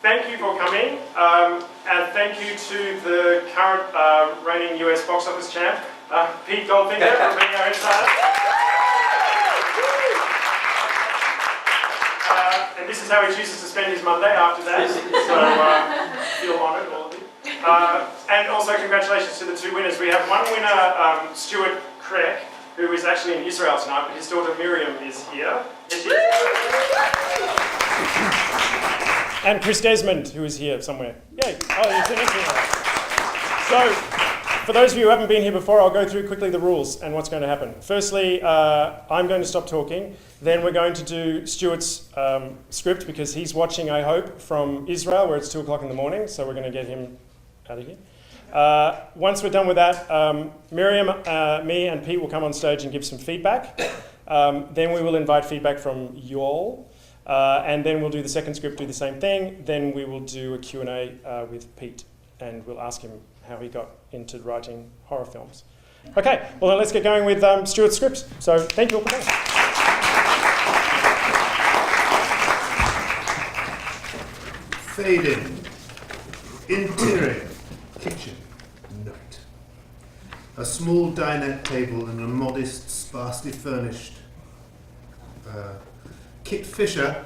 thank you for coming, and thank you to the current reigning US box office champ, Pete Goldfinger, for being our insider. And this is how he chooses to spend his Monday after that, so feel honoured, all of you. And also congratulations to the two winners. We have one winner, Stuart Creque, who is actually in Israel tonight, but his daughter Miriam is here. Yes, she is. And Chris Desmond, who is here somewhere. Yay! Oh, he's in Israel. So, for those of you who haven't been here before, I'll go through quickly the rules and what's going to happen. Firstly, I'm going to stop talking. Then we're going to do Stuart's script because he's watching, I hope, from Israel where it's 2 o'clock in the morning. So we're going to get him out of here. Once we're done with that, Miriam, me and Pete will come on stage and give some feedback. Then we will invite feedback from you all. And then we'll do the second script, do the same thing. Then we will do a Q&A with Pete and we'll ask him how he got into writing horror films. Okay, well then let's get going with Stuart's script. So thank you all for coming. Fade in. Interior. Kitchen. Night. A small dinette table and a modest, sparsely furnished Kit Fisher,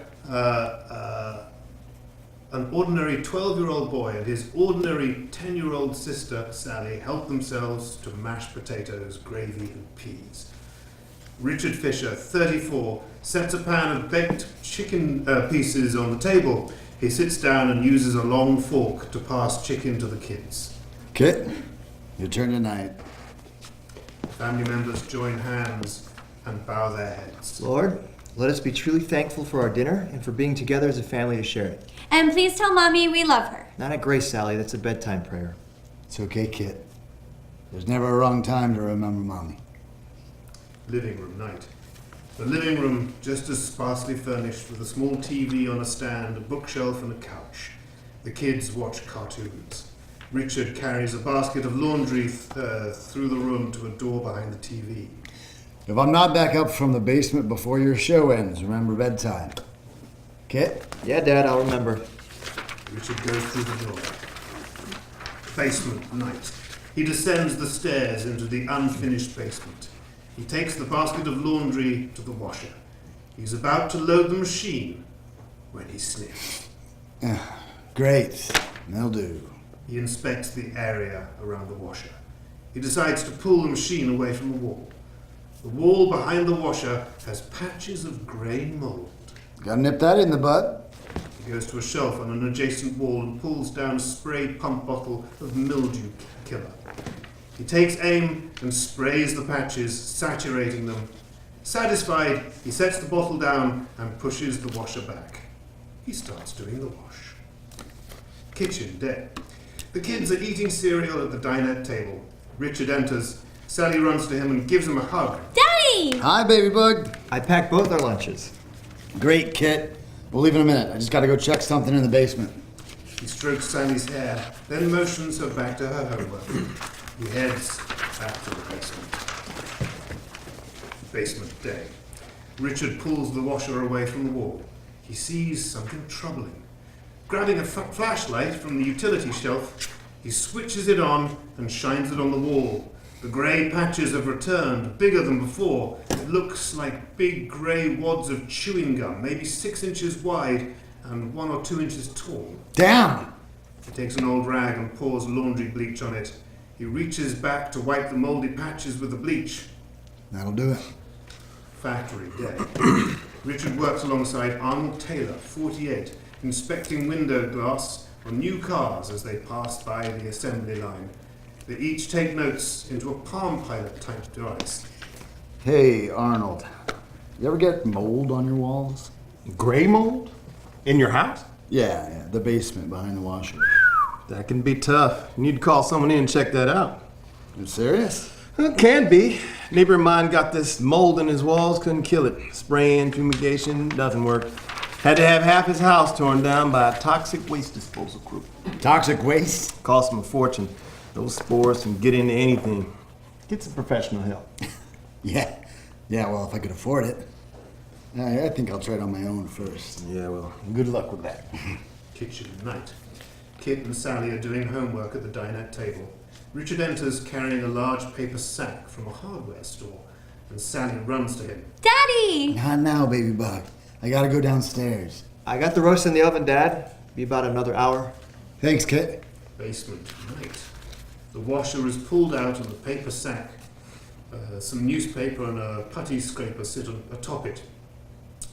an ordinary 12-year-old boy and his ordinary 10-year-old sister, Sally, help themselves to mashed potatoes, gravy and peas. Richard Fisher, 34, sets a pan of baked chicken pieces on the table. He sits down and uses a long fork to pass chicken to the kids. Kit, your turn tonight. Family members join hands and bow their heads. Lord, let us be truly thankful for our dinner and for being together as a family to share it. And please tell Mommy we love her. Not at grace, Sally. That's a bedtime prayer. It's okay, Kit. There's never a wrong time to remember Mommy. Living room night. The living room just as sparsely furnished with a small TV on a stand, a bookshelf and a couch. The kids watch cartoons. Richard carries a basket of laundry through the room to a door behind the TV. If I'm not back up from the basement before your show ends, remember bedtime. Kit? Yeah, Dad, I'll remember. Richard goes through the door. Basement night. He descends the stairs into the unfinished basement. He takes the basket of laundry to the washer. He's about to load the machine when he sniffs. Great. They'll do. He inspects the area around the washer. He decides to pull the machine away from the wall. The wall behind the washer has patches of grey mold. Gotta nip that in the bud. He goes to a shelf on an adjacent wall and pulls down a spray pump bottle of mildew killer. He takes aim and sprays the patches, saturating them. Satisfied, he sets the bottle down and pushes the washer back. He starts doing the wash. Kitchen day. The kids are eating cereal at the dinette table. Richard enters. Sally runs to him and gives him a hug. Daddy! Hi, baby bug. I packed both our lunches. Great, Kit. We'll leave in a minute. I just gotta go check something in the basement. He strokes Sally's hair, then motions her back to her homework. He heads back to the basement. Basement day. Richard pulls the washer away from the wall. He sees something troubling. Grabbing a flashlight from the utility shelf, he switches it on and shines it on the wall. The grey patches have returned, bigger than before. It looks like big grey wads of chewing gum, maybe 6 inches wide and 1 or 2 inches tall. Damn! He takes an old rag and pours laundry bleach on it. He reaches back to wipe the mouldy patches with the bleach. That'll do it. Factory day. Richard works alongside Arnold Taylor, 48, inspecting window glass on new cars as they pass by the assembly line. They each take notes into a Palm Pilot type device. Hey, Arnold. You ever get mold on your walls? Gray mold? In your house? Yeah, the basement behind the washer. That can be tough. You need to call someone in and check that out. You serious? It can be. Neighbor of mine got this mold in his walls, couldn't kill it. Spraying, fumigation, nothing worked. Had to have half his house torn down by a toxic waste disposal crew. Toxic waste? Cost him a fortune. Those spores can get into anything. Get some professional help. Yeah, well, if I could afford it. I think I'll try it on my own first. Yeah, well, good luck with that. Kitchen night. Kit and Sally are doing homework at the dinette table. Richard enters carrying a large paper sack from a hardware store, and Sally runs to him. Daddy! Not now, baby bug. I gotta go downstairs. I got the roast in the oven, Dad. Be about another hour. Thanks, Kit. Basement night. The washer is pulled out and the paper sack, some newspaper and a putty scraper sit atop it.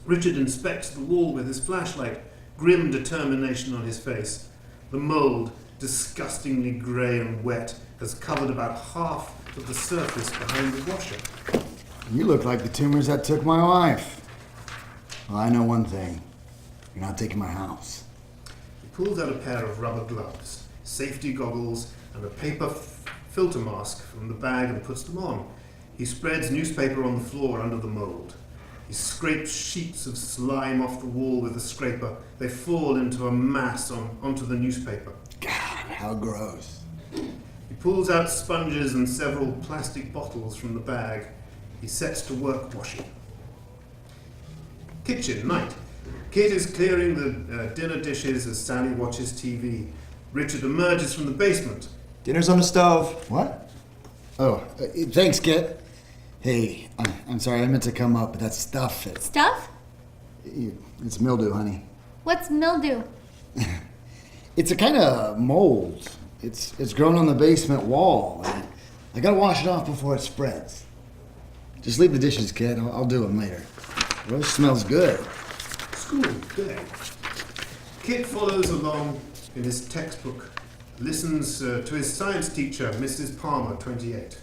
Richard inspects the wall with his flashlight, grim determination on his face. The mold, disgustingly grey and wet, has covered about half of the surface behind the washer. You look like the tumors that took my wife. Well, I know one thing. You're not taking my house. He pulls out a pair of rubber gloves, safety goggles, and a paper filter mask from the bag and puts them on. He spreads newspaper on the floor under the mold. He scrapes sheets of slime off the wall with a scraper. They fall into a mass onto the newspaper. God, how gross. He pulls out sponges and several plastic bottles from the bag. He sets to work washing. Kitchen night. Kit is clearing the dinner dishes as Sally watches TV. Richard emerges from the basement. Dinner's on the stove. What? Oh, thanks, Kit. Hey, I'm sorry, I meant to come up, but that stuff, Stuff? it's mildew, honey. What's mildew? It's a kind of mold. It's grown on the basement wall. I gotta wash it off before it spreads. Just leave the dishes, kid. I'll do them later. Roast smells good. School day. Kit follows along in his textbook, listens to his science teacher, Mrs. Palmer, 28.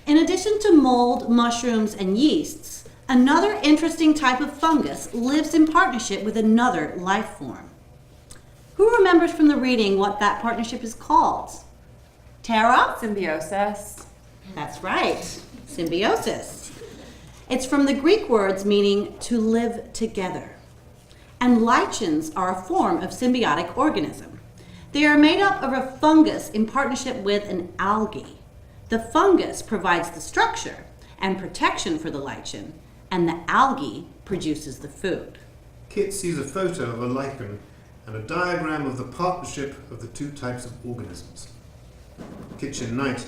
In addition to mold, mushrooms, and yeasts, another interesting type of fungus lives in partnership with another life form. Who remembers from the reading what that partnership is called? Tara? Symbiosis. That's right, symbiosis. It's from the Greek words meaning to live together. And lichens are a form of symbiotic organism. They are made up of a fungus in partnership with an algae. The fungus provides the structure and protection for the lichen, and the algae produces the food. Kit sees a photo of a lichen and a diagram of the partnership of the two types of organisms. Kitchen night.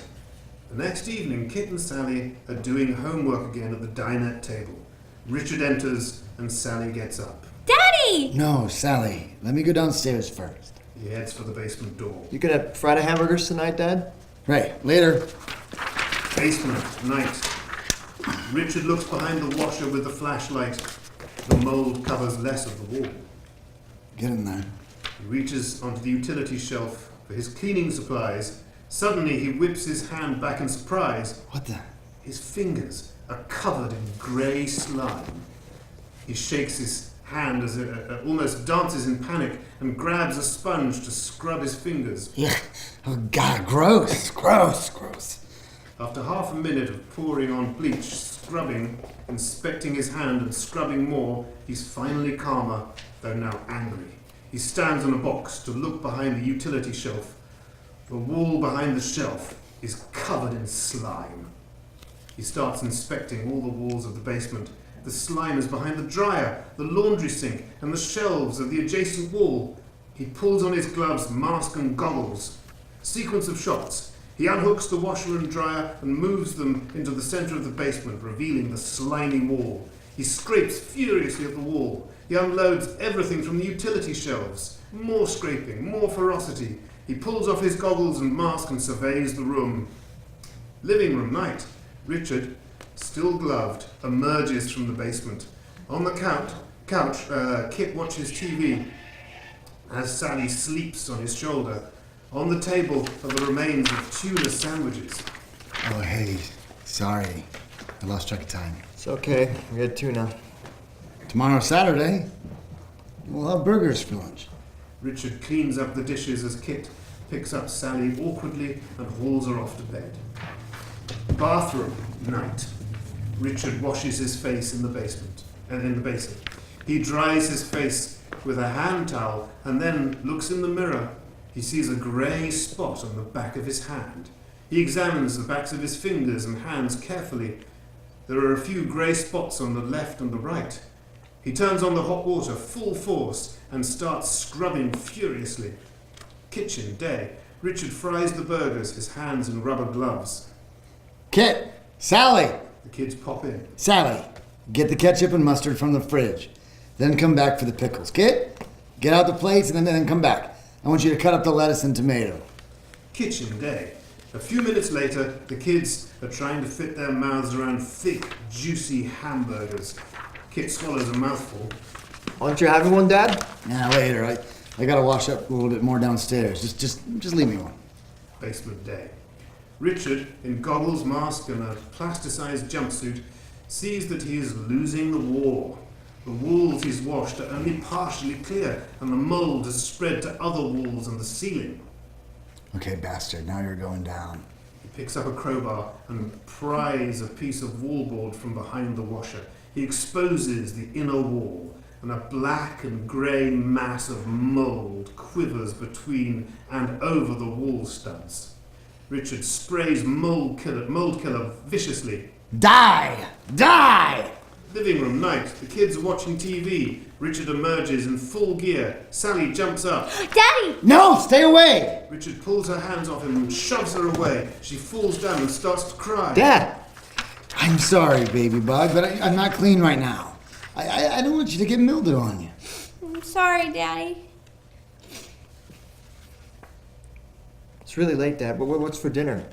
The next evening, Kit and Sally are doing homework again at the dinette table. Richard enters and Sally gets up. Daddy! No, Sally, let me go downstairs first. He heads for the basement door. You gonna fry the hamburgers tonight, Dad? Right, later. Basement night. Richard looks behind the washer with the flashlight. The mold covers less of the wall. Get in there. He reaches onto the utility shelf for his cleaning supplies. Suddenly, he whips his hand back in surprise. What the? His fingers are covered in grey slime. He shakes his hand as it almost dances in panic and grabs a sponge to scrub his fingers. Yeah. Oh, God, gross. Gross, gross. After half a minute of pouring on bleach, scrubbing, inspecting his hand and scrubbing more, he's finally calmer, though now angry. He stands on a box to look behind the utility shelf. The wall behind the shelf is covered in slime. He starts inspecting all the walls of the basement. The slime is behind the dryer, the laundry sink, and the shelves of the adjacent wall. He pulls on his gloves, mask, and goggles. Sequence of shots. He unhooks the washer and dryer and moves them into the center of the basement, revealing the slimy wall. He scrapes furiously at the wall. He unloads everything from the utility shelves. More scraping, more ferocity. He pulls off his goggles and mask and surveys the room. Living room night. Richard, still gloved, emerges from the basement. On the couch, Kit watches TV as Sally sleeps on his shoulder. On the table are the remains of tuna sandwiches. Oh, hey, sorry. I lost track of time. It's okay. We had tuna. Tomorrow's Saturday. We'll have burgers for lunch. Richard cleans up the dishes as Kit picks up Sally awkwardly and hauls her off to bed. Bathroom night. Richard washes his face in the basement and in the basin. He dries his face with a hand towel and then looks in the mirror. He sees a grey spot on the back of his hand. He examines the backs of his fingers and hands carefully. There are a few grey spots on the left and the right. He turns on the hot water full force and starts scrubbing furiously. Kitchen day. Richard fries the burgers, his hands in rubber gloves. Kit! Sally! The kids pop in. Sally, get the ketchup and mustard from the fridge. Then come back for the pickles. Kit, get out the plates and then come back. I want you to cut up the lettuce and tomato. Kitchen day. A few minutes later, the kids are trying to fit their mouths around thick, juicy hamburgers. Kit swallows a mouthful. Aren't you having one, Dad? Nah, later. I gotta wash up a little bit more downstairs. Just leave me one. Basement day. Richard, in goggles, mask, and a plasticized jumpsuit, sees that he is losing the war. The walls he's washed are only partially clear, and the mold has spread to other walls and the ceiling. Okay, bastard, now you're going down. He picks up a crowbar and pries a piece of wallboard from behind the washer. He exposes the inner wall, and a black and grey mass of mold quivers between and over the wall studs. Richard sprays mold killer viciously. Die! Die! Living room night. The kids are watching TV. Richard emerges in full gear. Sally jumps up. Daddy! No, stay away! Richard pulls her hands off him and shoves her away. She falls down and starts to cry. Dad! I'm sorry, baby bug, but I'm not clean right now. I don't want you to get mildew on you. I'm sorry, Daddy. It's really late, Dad. What's for dinner?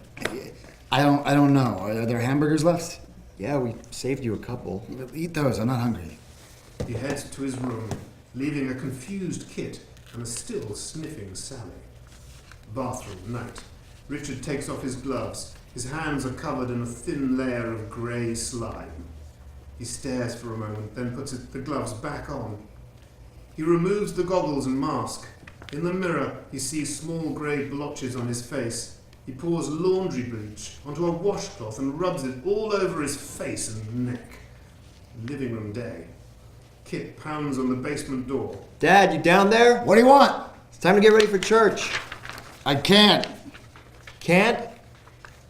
I don't know. Are there hamburgers left? Yeah, we saved you a couple. Eat those. I'm not hungry. He heads to his room, leaving a confused Kit and a still sniffing Sally. Bathroom night. Richard takes off his gloves. His hands are covered in a thin layer of grey slime. He stares for a moment, then puts the gloves back on. He removes the goggles and mask. In the mirror, he sees small grey blotches on his face. He pours laundry bleach onto a washcloth and rubs it all over his face and neck. Living room day. Kit pounds on the basement door. Dad, you down there? What do you want? It's time to get ready for church. I can't. Can't?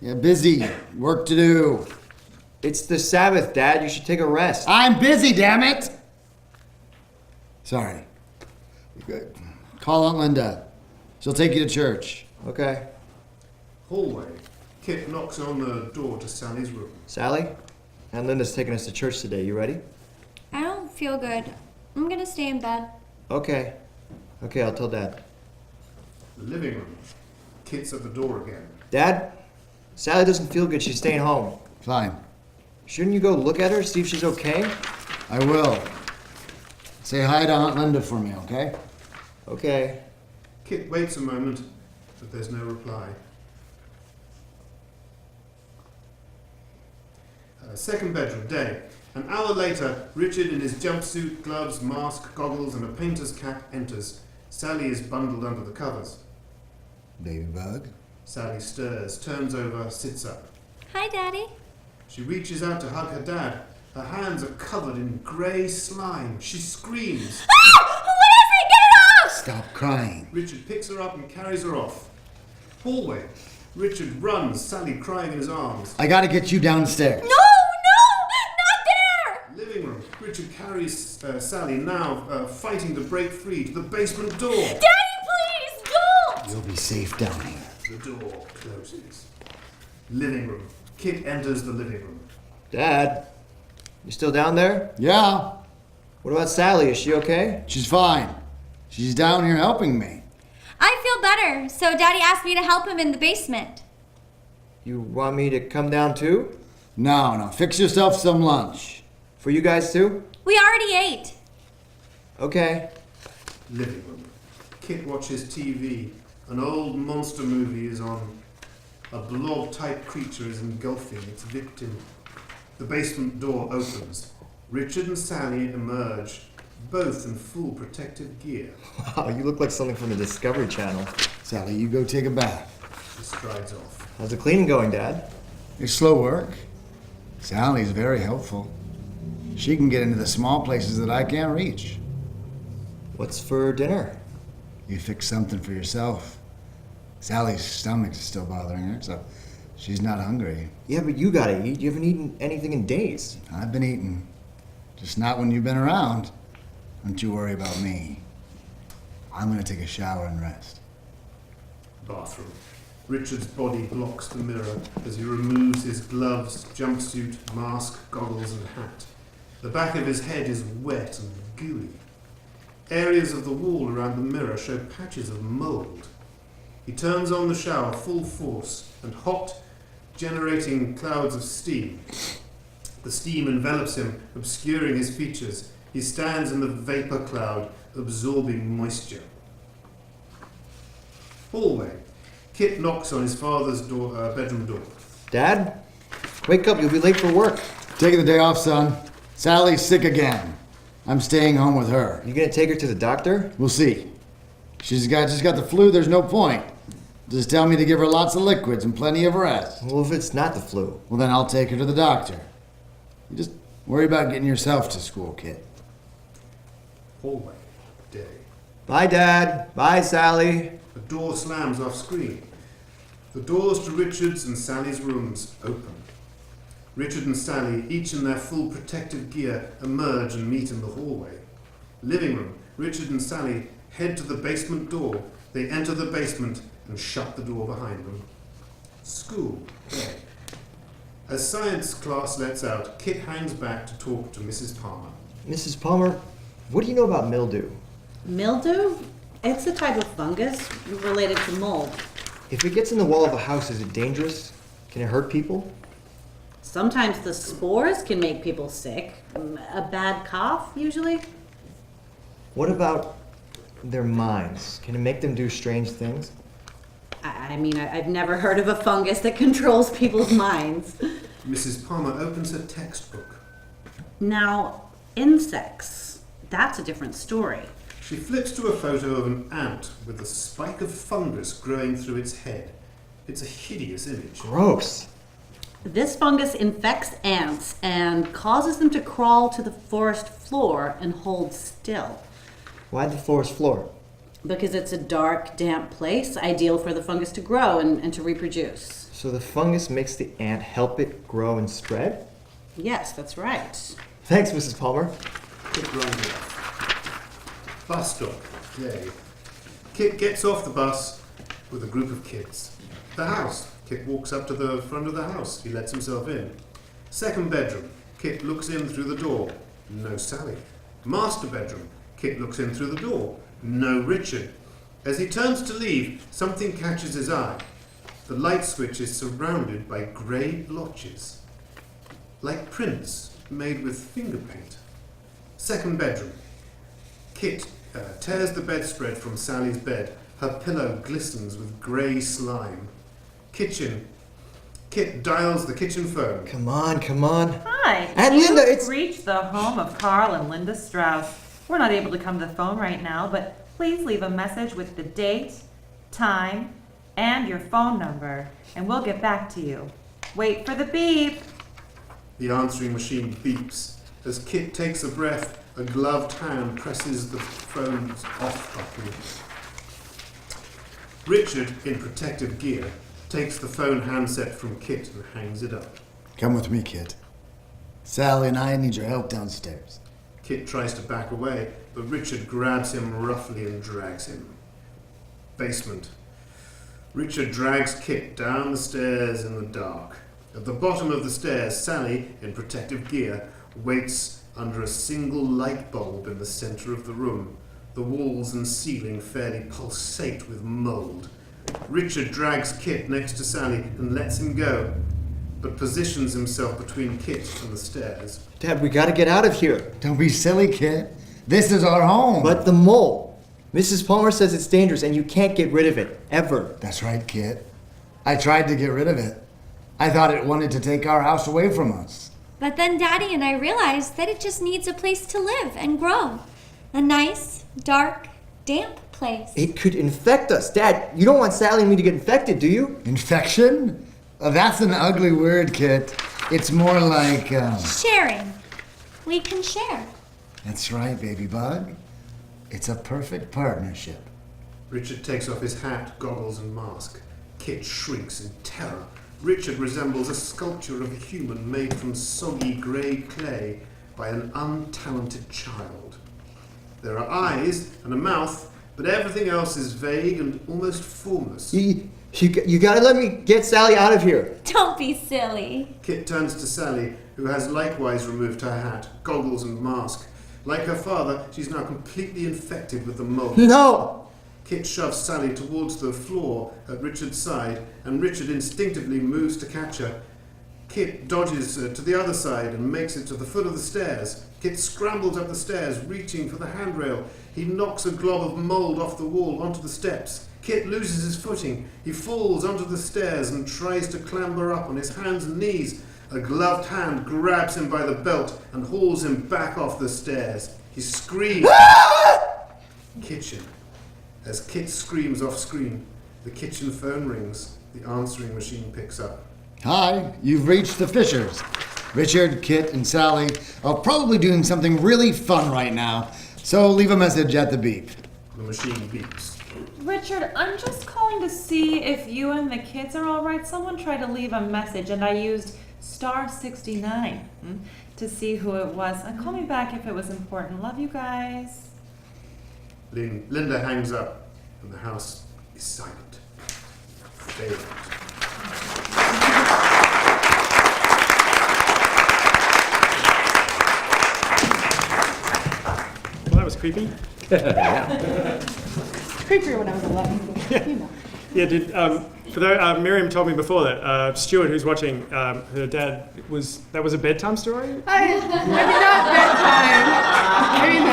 Yeah, busy. Work to do. It's the Sabbath, Dad. You should take a rest. I'm busy, damn it! Sorry. Call Aunt Linda. She'll take you to church. Okay. Hallway. Kit knocks on the door to Sally's room. Sally? Aunt Linda's taking us to church today. You ready? I don't feel good. I'm gonna stay in bed. Okay. Okay, I'll tell Dad. The living room. Kit's at the door again. Dad? Sally doesn't feel good. She's staying home. Fine. Shouldn't you go look at her, see if she's okay? I will. Say hi to Aunt Linda for me, okay? Okay. Kit waits a moment, but there's no reply. Second bedroom, day. An hour later, Richard in his jumpsuit, gloves, mask, goggles, and a painter's cap enters. Sally is bundled under the covers. Baby bug. Sally stirs, turns over, sits up. Hi, Daddy. She reaches out to hug her dad. Her hands are covered in grey slime. She screams. Ah! What is it? Get it off! Stop crying. Richard picks her up and carries her off. Hallway. Richard runs, Sally crying in his arms. I gotta get you downstairs. No, not there! Living room. Richard carries Sally, now fighting to break free, to the basement door. Daddy, please, don't! You'll be safe down here. The door closes. Living room. Kit enters the living room. Dad? You still down there? Yeah, What about Sally? Is she okay? she's fine. She's down here helping me. I feel better, so Daddy asked me to help him in the basement. You want me to come down too? No, fix yourself some lunch. For you guys too? We already ate. Okay. Living room. Kit watches TV. An old monster movie is on. A blob-type creature is engulfing its victim. The basement door opens. Richard and Sally emerge, both in full protective gear. Wow, you look like something from the Discovery Channel. Sally, you go take a bath. She strides off. How's the cleaning going, Dad? It's slow work. Sally's very helpful. She can get into the small places that I can't reach. What's for dinner? You fix something for yourself. Sally's stomach's still bothering her, so she's not hungry. Yeah, but you gotta eat. You haven't eaten anything in days. I've been eating. Just not when you've been around. Don't you worry about me. I'm gonna take a shower and rest. Bathroom. Richard's body blocks the mirror as he removes his gloves, jumpsuit, mask, goggles, and hat. The back of his head is wet and gooey. Areas of the wall around the mirror show patches of mold. He turns on the shower full force and hot, generating clouds of steam. The steam envelops him, obscuring his features. He stands in the vapor cloud, absorbing moisture. Hallway. Kit knocks on his father's bedroom door. Dad? Wake up, you'll be late for work. Taking the day off, son. Sally's sick again. I'm staying home with her. You gonna take her to the doctor? We'll see. Just got the flu, there's no point. Just tell me to give her lots of liquids and plenty of rest. Well, if it's not the flu. Well, then I'll take her to the doctor. You just worry about getting yourself to school, kid. Hallway. Day. Bye, Dad. Bye, Sally. A door slams off screen. The doors to Richard's and Sally's rooms open. Richard and Sally, each in their full protective gear, emerge and meet in the hallway. Living room. Richard and Sally head to the basement door. They enter the basement and shut the door behind them. School. Day. As science class lets out, Kit hangs back to talk to Mrs. Palmer. Mrs. Palmer, what do you know about mildew? Mildew? It's a type of fungus related to mold. If it gets in the wall of a house, is it dangerous? Can it hurt people? Sometimes the spores can make people sick. A bad cough, usually. What about their minds? Can it make them do strange things? I mean, I've never heard of a fungus that controls people's minds. Mrs. Palmer opens her textbook. Now, insects, that's a different story. She flips to a photo of an ant with a spike of fungus growing through its head. It's a hideous image. Gross. This fungus infects ants and causes them to crawl to the forest floor and hold still. Why the forest floor? Because it's a dark, damp place, ideal for the fungus to grow and to reproduce. So the fungus makes the ant help it grow and spread? Yes, that's right. Thanks, Mrs. Palmer. Kit runs off. Bus stop. Day. Kit gets off the bus with a group of kids. The house. Kit walks up to the front of the house. He lets himself in. Second bedroom. Kit looks in through the door. No Sally. Master bedroom. Kit looks in through the door. No Richard. As he turns to leave, something catches his eye. The light switch is surrounded by grey blotches, like prints made with finger paint. Second bedroom. Kit tears the bedspread from Sally's bed. Her pillow glistens with grey slime. Kitchen. Kit dials the kitchen phone. Come on, come on. Hi. Aunt You've Linda, it's... reached the home of Carl and Linda Strauss. We're not able to come to the phone right now, but please leave a message with the date, time, and your phone number, and we'll get back to you. Wait for the beep. The answering machine beeps. As Kit takes a breath, a gloved hand presses the phone's off button. Richard, in protective gear, takes the phone handset from Kit and hangs it up. Come with me, kid. Sally and I need your help downstairs. Kit tries to back away, but Richard grabs him roughly and drags him. Basement. Richard drags Kit down the stairs in the dark. At the bottom of the stairs, Sally, in protective gear, waits under a single light bulb in the center of the room. The walls and ceiling fairly pulsate with mold. Richard drags Kit next to Sally and lets him go, but positions himself between Kit and the stairs. Dad, we gotta get out of here. Don't be silly, kid. This is our home. But the mole. Mrs. Palmer says it's dangerous and you can't get rid of it, ever. That's right, kid. I tried to get rid of it. I thought it wanted to take our house away from us. But then Daddy and I realized that it just needs a place to live and grow. A nice, dark, damp place. It could infect us. Dad, you don't want Sally and me to get infected, do you? Infection? That's an ugly word, kid. It's more like, Sharing. We can share. That's right, baby bug. It's a perfect partnership. Richard takes off his hat, goggles, and mask. Kit shrieks in terror. Richard resembles a sculpture of a human made from soggy grey clay by an untalented child. There are eyes and a mouth, but everything else is vague and almost formless. You gotta let me get Sally out of here. Don't be silly. Kit turns to Sally, who has likewise removed her hat, goggles and mask. Like her father, she's now completely infected with the mold. No! Kit shoves Sally towards the floor at Richard's side, and Richard instinctively moves to catch her. Kit dodges to the other side and makes it to the foot of the stairs. Kit scrambles up the stairs, reaching for the handrail. He knocks a glob of mold off the wall onto the steps. Kit loses his footing. He falls onto the stairs and tries to clamber up on his hands and knees. A gloved hand grabs him by the belt and hauls him back off the stairs. He screams. Kitchen. As Kit screams off screen, the kitchen phone rings. The answering machine picks up. Hi, you've reached the Fishers. Richard, Kit, and Sally are probably doing something really fun right now, so leave a message at the beep. The machine beeps. Richard, I'm just calling to see if you and the kids are all right. Someone tried to leave a message, and I used star 69 to see who it was. Call me back if it was important. Love you guys. Linda hangs up, and the house is silent. Daylight. Well, that was creepy. Creepier when I was 11. You know. Yeah, Miriam told me before that Stuart, who's watching, her dad that was a bedtime story? Maybe not bedtime. I mean,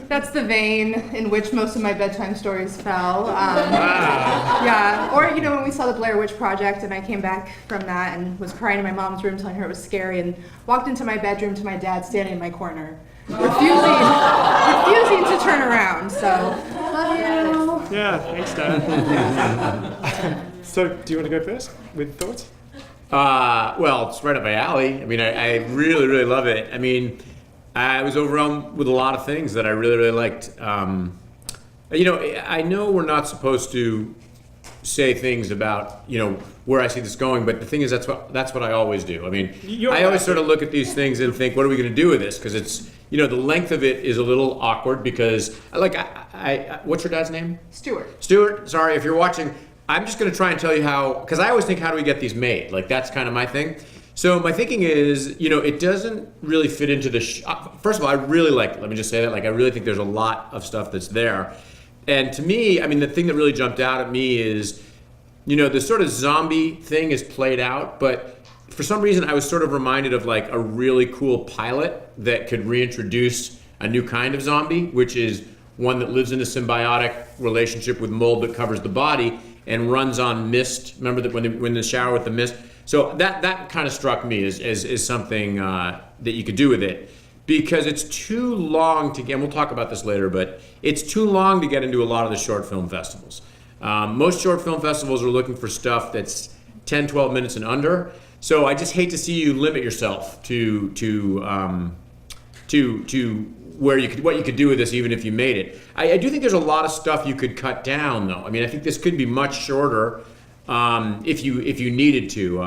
that's the vein in which most of my bedtime stories fell. Yeah, or when we saw the Blair Witch Project and I came back from that and was crying in my mom's room telling her it was scary and walked into my bedroom to my dad standing in my corner, refusing to turn around. So, love you. Yeah, thanks, Dad. So, do you want to go first with thoughts? Well, it's right up my alley. I mean, I really, really love it. I mean, I was overwhelmed with a lot of things that I really, really liked. I know we're not supposed to say things about, where I see this going, but the thing is, that's what I always do. I mean, I always sort of look at these things and think, what are we going to do with this? Because it's, the length of it is a little awkward because, what's your dad's name? Stuart, sorry if you're watching. I'm just going to try and tell you how, because I always think, how do we get these made? Like, that's kind of my thing. So my thinking is, it doesn't really fit into the, first of all, I really let me just say that, I really think there's a lot of stuff that's there. And to me, I mean, the thing that really jumped out at me is, the sort of zombie thing is played out, but for some reason I was sort of reminded of a really cool pilot that could reintroduce a new kind of zombie, which is one that lives in a symbiotic relationship with mold that covers the body and runs on mist. Remember that when in the shower with the mist? So that kind of struck me as something that you could do with it, because it's too long to get, and we'll talk about this later, but it's too long to get into a lot of the short film festivals. Most short film festivals are looking for stuff that's 10, 12 minutes and under. So I just hate to see you limit yourself to what you could do with this, even if you made it. I do think there's a lot of stuff you could cut down, though. I mean, I think this could be much shorter. If you needed to.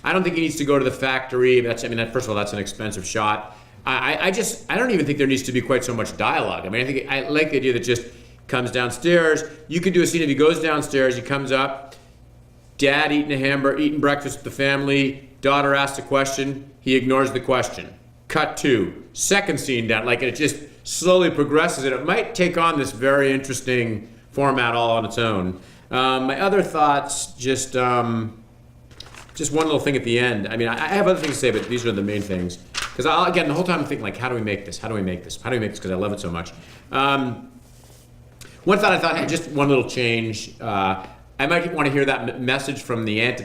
I don't think he needs to go to the factory. First of all, that's an expensive shot. I don't even think there needs to be quite so much dialogue. I mean, I like the idea that just comes downstairs. You could do a scene if he goes downstairs, he comes up, dad eating breakfast with the family, daughter asks a question, he ignores the question. Cut to, second scene down, it just slowly progresses, and it might take on this very interesting format all on its own. My other thoughts, just one little thing at the end. I mean, I have other things to say, but these are the main things. Because again, the whole time I'm thinking, how do we make this? How do we make this? Because I love it so much. One thought I thought, hey, just one little change. I might want to hear that message from the aunt.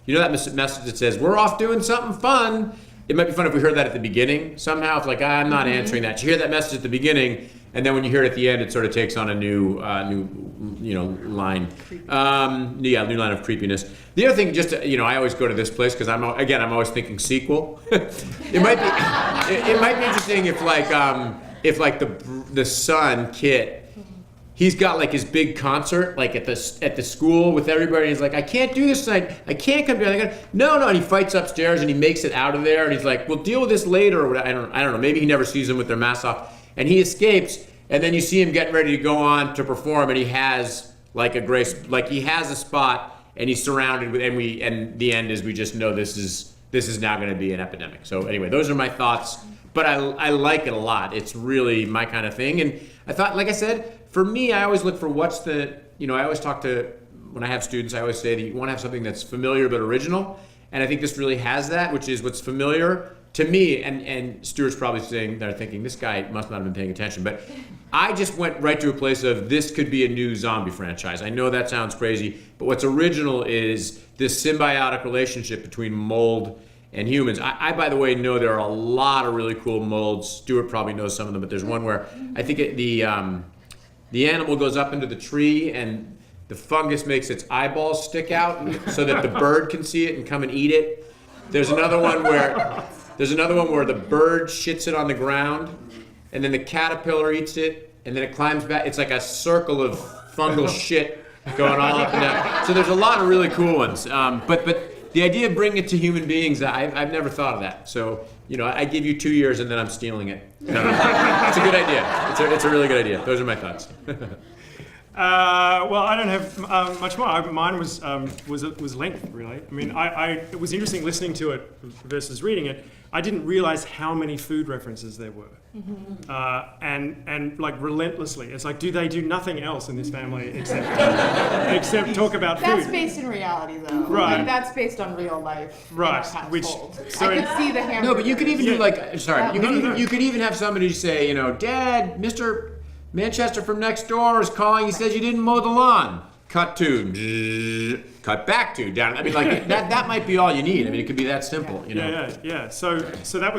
That message that says, we're off doing something fun. It might be fun if we heard that at the beginning somehow. It's I'm not answering that. You hear that message at the beginning, and then when you hear it at the end, it sort of takes on a new line. New line of creepiness. The other thing, I always go to this place because I'm always thinking sequel. It might be interesting if the son Kit, he's got his big concert at the school with everybody. And he's I can't do this tonight. I can't come down. No. And he fights upstairs and he makes it out of there. And he's we'll deal with this later. Or I don't know. Maybe he never sees them with their masks off. And he escapes. and then you see him getting ready to go on to perform, and he has like he has a spot, and he's surrounded with, and the end is we just know this is now going to be an epidemic. So anyway, those are my thoughts, but I like it a lot. It's really my kind of thing, and I thought, like I said, for me, I always look for I always talk to, when I have students, I always say that you want to have something that's familiar but original, and I think this really has that, which is what's familiar to me, and Stuart's probably thinking, this guy must not have been paying attention, but I just went right to a place of this could be a new zombie franchise. I know that sounds crazy, but what's original is this symbiotic relationship between mold and humans. I by the way, know there are a lot of really cool molds. Stuart probably knows some of them, but there's one where I think the animal goes up into the tree and the fungus makes its eyeballs stick out so that the bird can see it and come and eat it. There's another one where the bird shits it on the ground, and then the caterpillar eats it, and then it climbs back. It's like a circle of fungal shit going all up and down. So there's a lot of really cool ones. But the idea of bringing it to human beings, I've never thought of that. So, I give you 2 years and then I'm stealing it. No. It's a good idea. It's a really good idea. Those are my thoughts. Well, I don't have much more. Mine was length, really. I mean, it was interesting listening to it versus reading it. I didn't realize how many food references there were, and like relentlessly. It's like, do they do nothing else in this family except talk about food? That's based in reality, though. Right. Like, that's based on real life. Right. In our Which household. so I could see the hamburger. No, but you could even do you could even have somebody say, Dad, Mr. Manchester from next door is calling. He says you didn't mow the lawn. Cut to, cut back to, down. I mean, like that might be all you need. I mean, it could be that simple, Yeah. So that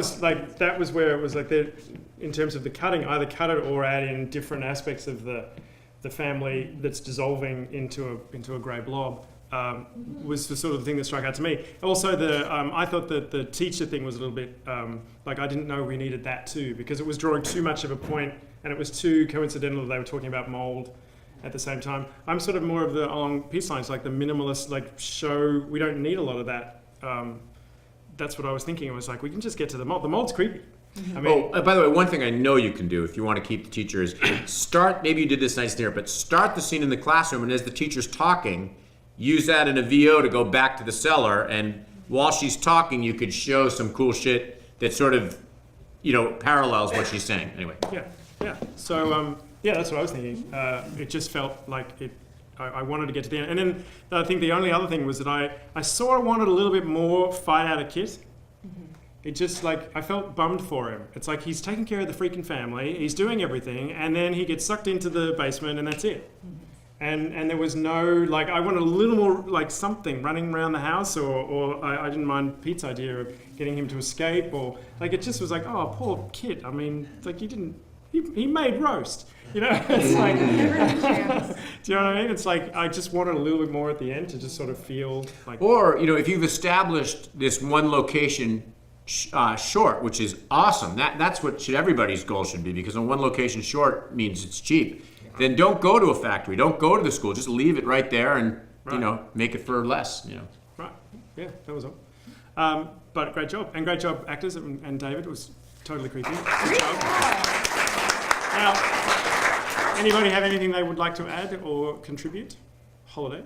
was where it was like in terms of the cutting, either cut it or add in different aspects of the family that's dissolving into a grey blob. Was the sort of thing that struck out to me. Also, I thought that the teacher thing was a little bit like I didn't know we needed that too, because it was drawing too much of a point, and it was too coincidental that they were talking about mold at the same time. I'm sort of more of the along peace lines, like the minimalist, like show we don't need a lot of that. That's what I was thinking. I was like, we can just get to the mold. The mold's creepy. I mean, by the way, one thing I know you can do if you want to keep the teacher is maybe you did this nice there, but start the scene in the classroom, and as the teacher's talking, use that in a VO to go back to the cellar, and while she's talking, you could show some cool shit that sort of, parallels what she's saying. Anyway. Yeah. So, that's what I was thinking. It just felt like I wanted to get to the end. And then I think the only other thing was that I sort of wanted a little bit more fight out of Kit. It just I felt bummed for him. It's like he's taking care of the freaking family, he's doing everything, and then he gets sucked into the basement and that's it. And there was no, I wanted a little more, something running around the house, or I didn't mind Pete's idea of getting him to escape, or, it just was oh, poor Kit. I mean, he made roast, It's like, do you know what I mean? It's like, I just wanted a little bit more at the end to just sort of feel like... Or, if you've established this one location short, which is awesome, that's what everybody's goal should be, because on one location short means it's cheap. Then don't go to a factory. Don't go to the school. Just leave it right there and, make it for less, Right. Yeah, that was all. But great job. And great job, actors. And David was totally creepy. Good job. Now, anybody have anything they would like to add or contribute? Holiday?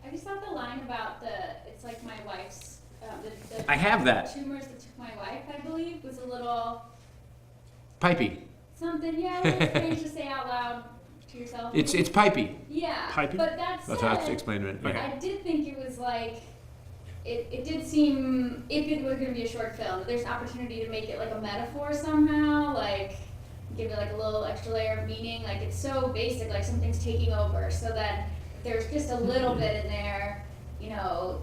I just thought the line about it's like my wife's, I have that. tumors that took my wife, I believe, was a little... Pipey. Something, a little strange to say out loud to yourself. It's pipey. Yeah. Pipey? But that's what I have to explain to it. Okay. I did think it was it did seem, if it was going to be a short film, that there's an opportunity to make it a metaphor somehow, give it a little extra layer of meaning. It's so basic, something's taking over, so that there's just a little bit in there,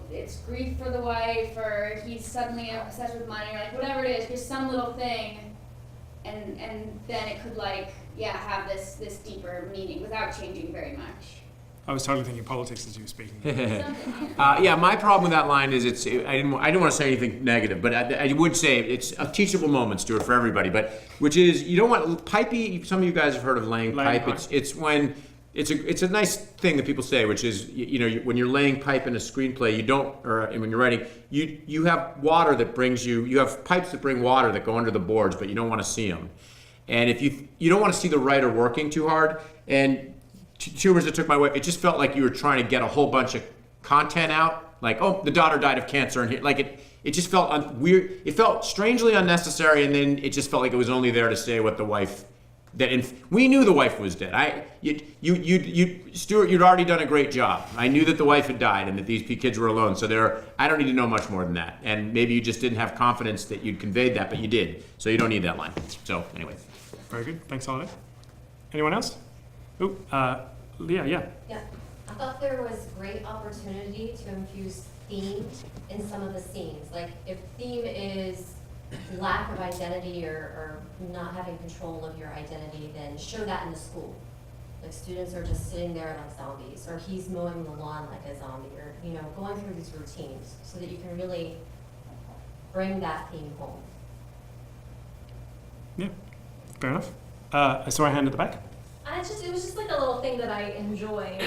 it's grief for the wife, or he's suddenly obsessed with money, or whatever it is, just some little thing, and then it could have this deeper meaning without changing very much. I was totally thinking politics as you were speaking. My problem with that line is I didn't want to say anything negative, but I would say it's a teachable moment, Stuart, for everybody. But which is, you don't want pipey. Some of you guys have heard of laying pipe. It's when it's a nice thing that people say, which is when you're laying pipe in a screenplay, you don't, or when you're writing, you have water that brings you have pipes that bring water that go under the boards, but you don't want to see them. And if you don't want to see the writer working too hard. And Tumors That Took My Wife, it just felt like you were trying to get a whole bunch of content out. Like, oh, the daughter died of cancer, and it just felt weird. It felt strangely unnecessary, and then it just felt like it was only there to say what the wife. We knew the wife was dead. Stuart, you'd already done a great job. I knew that the wife had died and that these kids were alone. So I don't need to know much more than that. And maybe you just didn't have confidence that you'd conveyed that, but you did. So you don't need that line. So anyway. Very good. Thanks, Holiday. Anyone else? Oh, Leah, yeah. Yeah, I thought there was great opportunity to infuse theme in some of the scenes. Like if theme is lack of identity or not having control of your identity, then show that in the school. Like students are just sitting there like zombies, or he's mowing the lawn like a zombie, or going through these routines so that you can really bring that theme home. Yeah, fair enough. I saw a hand at the back. It was just like a little thing that I enjoyed,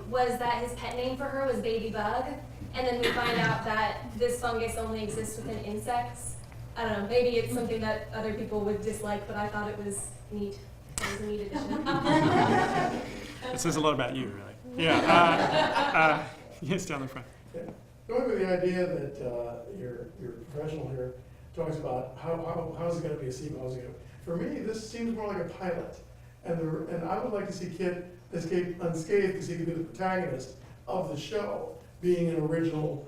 was that his pet name for her was Baby Bug, and then we find out that this fungus only exists within insects. I don't know, maybe it's something that other people would dislike, but I thought it was neat. It was a neat addition. It says a lot about you, really. Yeah, yes, down the front. Yeah. Going with the idea that your professional here talks about how's it going to be a sequel, how's it going to... For me, this seems more like a pilot. And I would like to see Kit escape unscathed because he could be the protagonist of the show, being an original.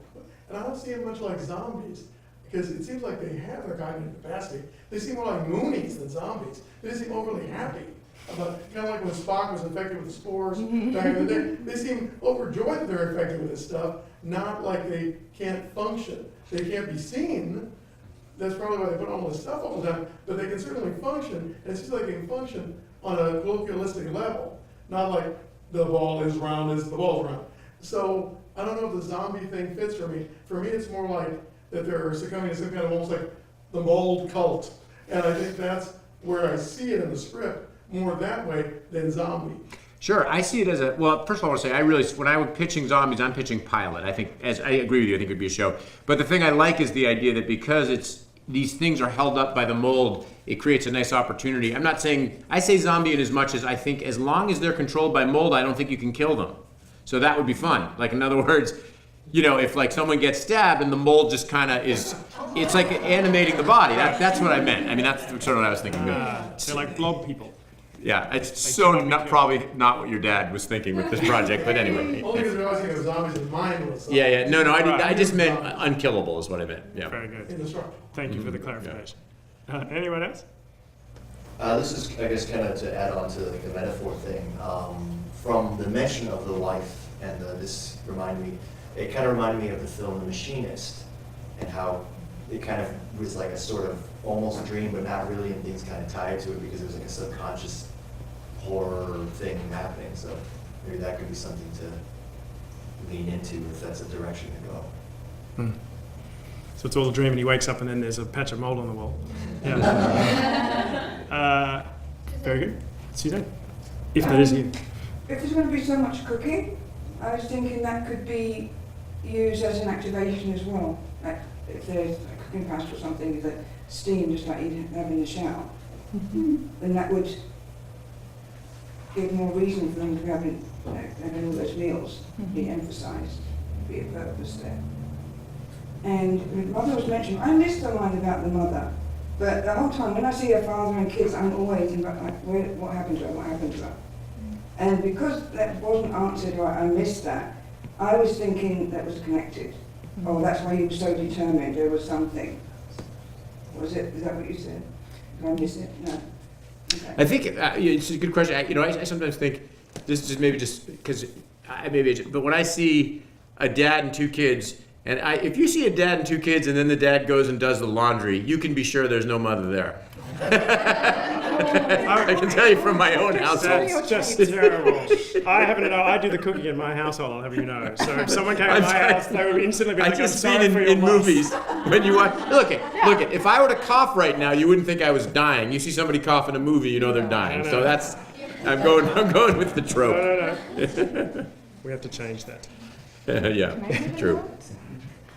And I don't see him much like zombies, because it seems like they have their cognitive capacity. They seem more like Moonies than zombies. They just seem overly happy about, kind of like when Spock was infected with the spores back in the day. They seem overjoyed that they're infected with this stuff, not like they can't function. They can't be seen. That's probably why they put all this stuff all the time, but they can certainly function, and it seems like they can function on a colloquialistic level, not like the ball is round as the ball's round. So I don't know if the zombie thing fits for me. For me, it's more like that they're succumbing to some kind of almost like the mold cult. And I think that's where I see it in the script, more that way than zombie. Sure, I see it as well, first of all, I want to say, when I'm pitching zombies, I'm pitching pilot. I agree with you, I think it would be a show. But the thing I like is the idea that because these things are held up by the mold, it creates a nice opportunity. I'm not saying, I say zombie in as much as I think as long as they're controlled by mold, I don't think you can kill them. So that would be fun. Like, in other words, if like someone gets stabbed and the mold just kind of it's like animating the body. That's what I meant. I mean, that's sort of what I was thinking. They're like blob people. Yeah, it's probably not what your dad was thinking with this project, but anyway. Only because we're always thinking of zombies in mind was zombies. Yeah. No, I just meant unkillable is what I meant. Yeah. Very good. Indestructible. Thank you for the clarification. Anyone else? This is, I guess, kind of to add on to the metaphor thing. From the mention of the wife, and this it kind of reminded me of the film The Machinist, and how it kind of was like a sort of almost a dream, but not really, and things kind of tied to it because it was like a subconscious horror thing happening. So maybe that could be something to lean into if that's a direction to go. So it's all a dream, and he wakes up, and then there's a patch of mold on the wall. Yeah. Very good. Suzanne, if that is you. If there's going to be so much cooking, I was thinking that could be used as an activation as well. Like if there's a cooking pasta or something that steam, just like you'd have in the shower, then that would give more reason for them to be having all those meals, be emphasised, be a purpose there. And mother was mentioned, I missed the line about the mother, but the whole time when I see her father and kids, I'm always thinking about what happened to her. And because that wasn't answered or I missed that, I was thinking that was connected. Oh, that's why he was so determined, there was something. Was it, is that what you said? Did I miss it? No. Okay. I think it's a good question. I sometimes think, this is maybe just because, but when I see a dad and two kids, and if you see a dad and two kids and then the dad goes and does the laundry, you can be sure there's no mother there. I can tell you from my own household. That's just terrible. I do the cooking in my household, I'll have you know. So if someone came to my house, they would instantly be like, I'm sorry for your in loss. movies, when you watch, look it, if I were to cough right now, you wouldn't think I was dying. You see somebody cough in a movie, you know they're dying. So that's, I'm going with the trope. No. We have to change that. Yeah, true.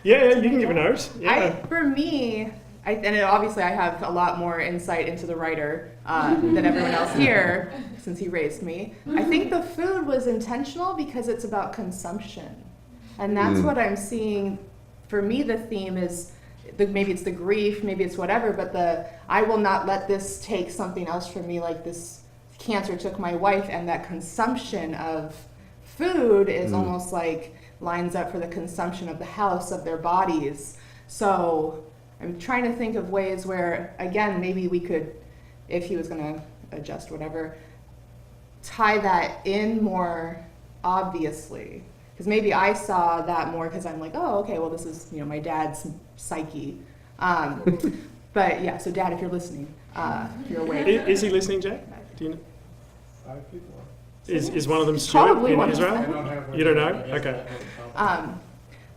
Yeah, you can give a note. Yeah. For me, obviously I have a lot more insight into the writer than everyone else here, since he raised me. I think the food was intentional because it's about consumption. And that's what I'm seeing. For me, the theme is, maybe it's the grief, maybe it's whatever, but I will not let this take something else from me, like this cancer took my wife, and that consumption of food is almost like lines up for the consumption of the house, of their bodies. So I'm trying to think of ways where, again, maybe we could, if he was going to adjust whatever, tie that in more obviously. Because maybe I saw that more because I'm like, oh, okay, well, this is, my dad's psyche. But yeah, so Dad, if you're listening, if you're awake. Is he listening, Jack? Do you know? 5 people. Is one of them Stuart Probably in one of Israel? them. You don't know? Okay.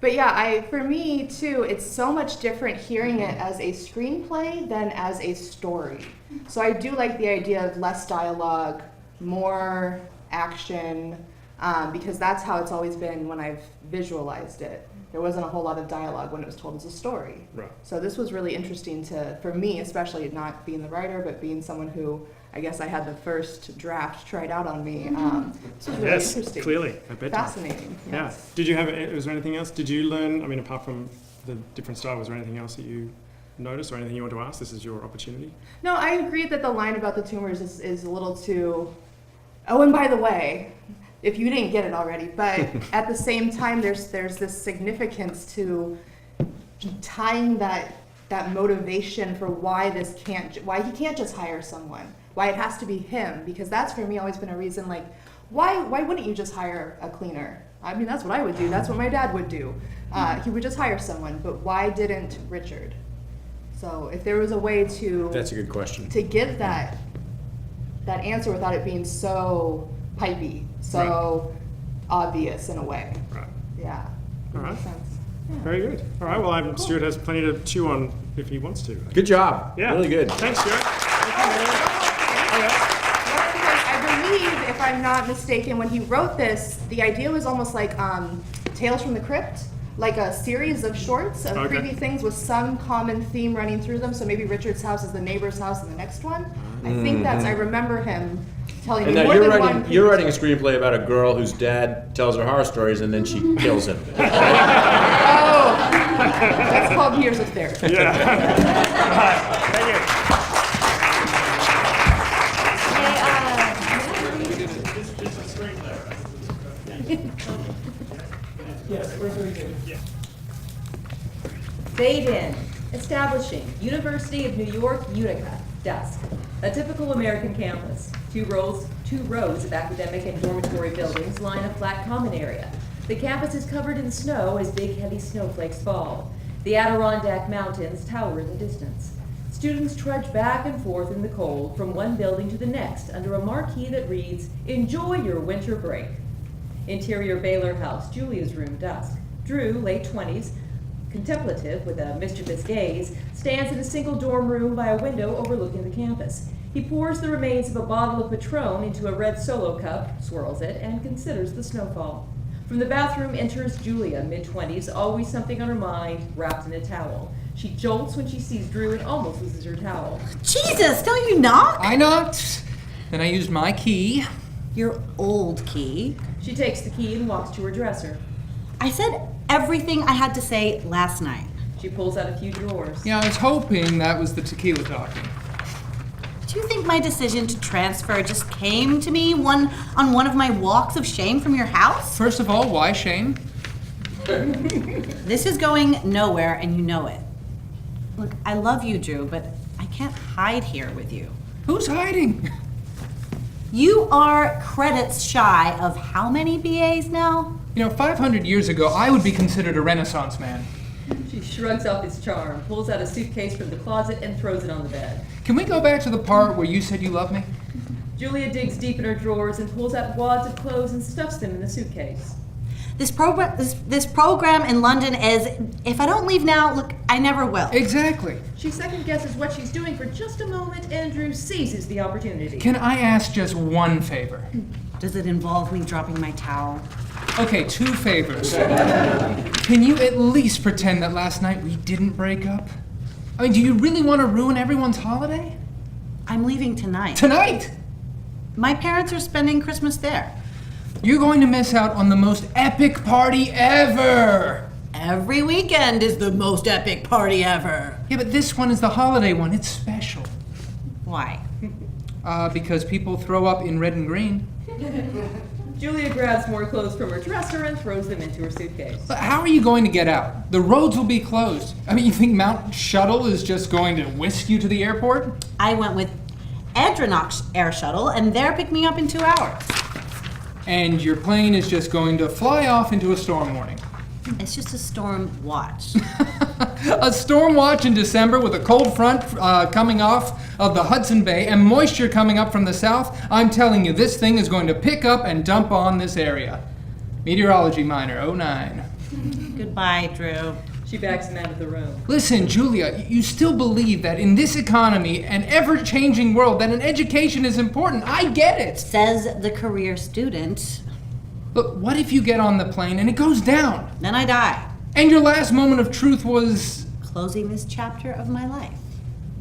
But yeah, for me too, it's so much different hearing it as a screenplay than as a story. So I do like the idea of less dialogue, more action, because that's how it's always been when I've visualized it. There wasn't a whole lot of dialogue when it was told as a story. Right. So this was really interesting for me, especially not being the writer, but being someone who, I guess I had the first draft tried out on me. This was really interesting. Clearly. I bet. Fascinating. Yeah. Yes. Did you was there anything else? Did you learn, apart from the different style, was there anything else that you noticed or anything you want to ask? This is your opportunity. No, I agree that the line about the tumors is a little too... Oh, and by the way, if you didn't get it already, but at the same time, there's this significance to tying that motivation for why he can't just hire someone, why it has to be him, because that's for me always been a reason, like, why wouldn't you just hire a cleaner? That's what I would do. That's what my dad would do. He would just hire someone, but why didn't Richard? So if there was a way to... That's a good question. To give that answer without it being so pipey, so obvious in a way. Right. Yeah. All right. Makes sense. Yeah. Very good. All right, well, Cool. Stuart has plenty to chew on if he wants to. Good job. Yeah. Really good. Thanks, Stuart. I believe, if I'm not mistaken, when he wrote this, the idea was almost like Tales from the Crypt, like a series of shorts of creepy things with some common theme running through them. So maybe Richard's house is the neighbor's house in the next one. I think I remember him telling me And now more than one. you're writing a screenplay about a girl whose dad tells her horror stories and then she kills him. Oh, that's called Years of Therapy. Yeah. All right. Thank you. Fade in. Establishing. University of New York, Utica. Dusk. A typical American campus. Two rows of academic and dormitory buildings line a flat common area. The campus is covered in snow as big, heavy snowflakes fall. The Adirondack Mountains tower in the distance. Students trudge back and forth in the cold from one building to the next under a marquee that reads, "Enjoy your winter break." Interior Baylor House, Julia's room, dusk. Drew, late 20s, contemplative with a mischievous gaze, stands in a single dorm room by a window overlooking the campus. He pours the remains of a bottle of Patron into a red Solo cup, swirls it, and considers the snowfall. From the bathroom enters Julia, mid-20s, always something on her mind, wrapped in a towel. She jolts when she sees Drew and almost loses her towel. Jesus, don't you knock? I knocked. Then I used my key. Your old key. She takes the key and walks to her dresser. I said everything I had to say last night. She pulls out a few drawers. Yeah, I was hoping that was the tequila talking. Do you think my decision to transfer just came to me on one of my walks of shame from your house? First of all, why shame? This is going nowhere, and you know it. Look, I love you, Drew, but I can't hide here with you. Who's hiding? You are credits shy of how many BAs now? 500 years ago, I would be considered a Renaissance man. She shrugs off his charm, pulls out a suitcase from the closet, and throws it on the bed. Can we go back to the part where you said you love me? Julia digs deep in her drawers and pulls out wads of clothes and stuffs them in the suitcase. This program in London is, if I don't leave now, look, I never will. Exactly. She second guesses what she's doing for just a moment, and Drew seizes the opportunity. Can I ask just one favor? Does it involve me dropping my towel? Okay, 2 favors. Can you at least pretend that last night we didn't break up? I mean, do you really want to ruin everyone's holiday? I'm leaving tonight. Tonight? My parents are spending Christmas there. You're going to miss out on the most epic party ever! Every weekend is the most epic party ever. Yeah, but this one is the holiday one. It's special. Why? Because people throw up in red and green. Julia grabs more clothes from her dresser and throws them into her suitcase. But how are you going to get out? The roads will be closed. I mean, you think Mount Shuttle is just going to whisk you to the airport? I went with Edronach Air Shuttle, and they'll pick me up in 2 hours. And your plane is just going to fly off into a storm warning. It's just a storm watch. A storm watch in December with a cold front coming off of the Hudson Bay and moisture coming up from the south. I'm telling you, this thing is going to pick up and dump on this area. Meteorology minor, 09. Goodbye, Drew. She backs him out of the room. Listen, Julia, you still believe that in this economy and ever-changing world that an education is important. I get it. Says the career student. But what if you get on the plane and it goes down? Then I die. And your last moment of truth was... Closing this chapter of my life.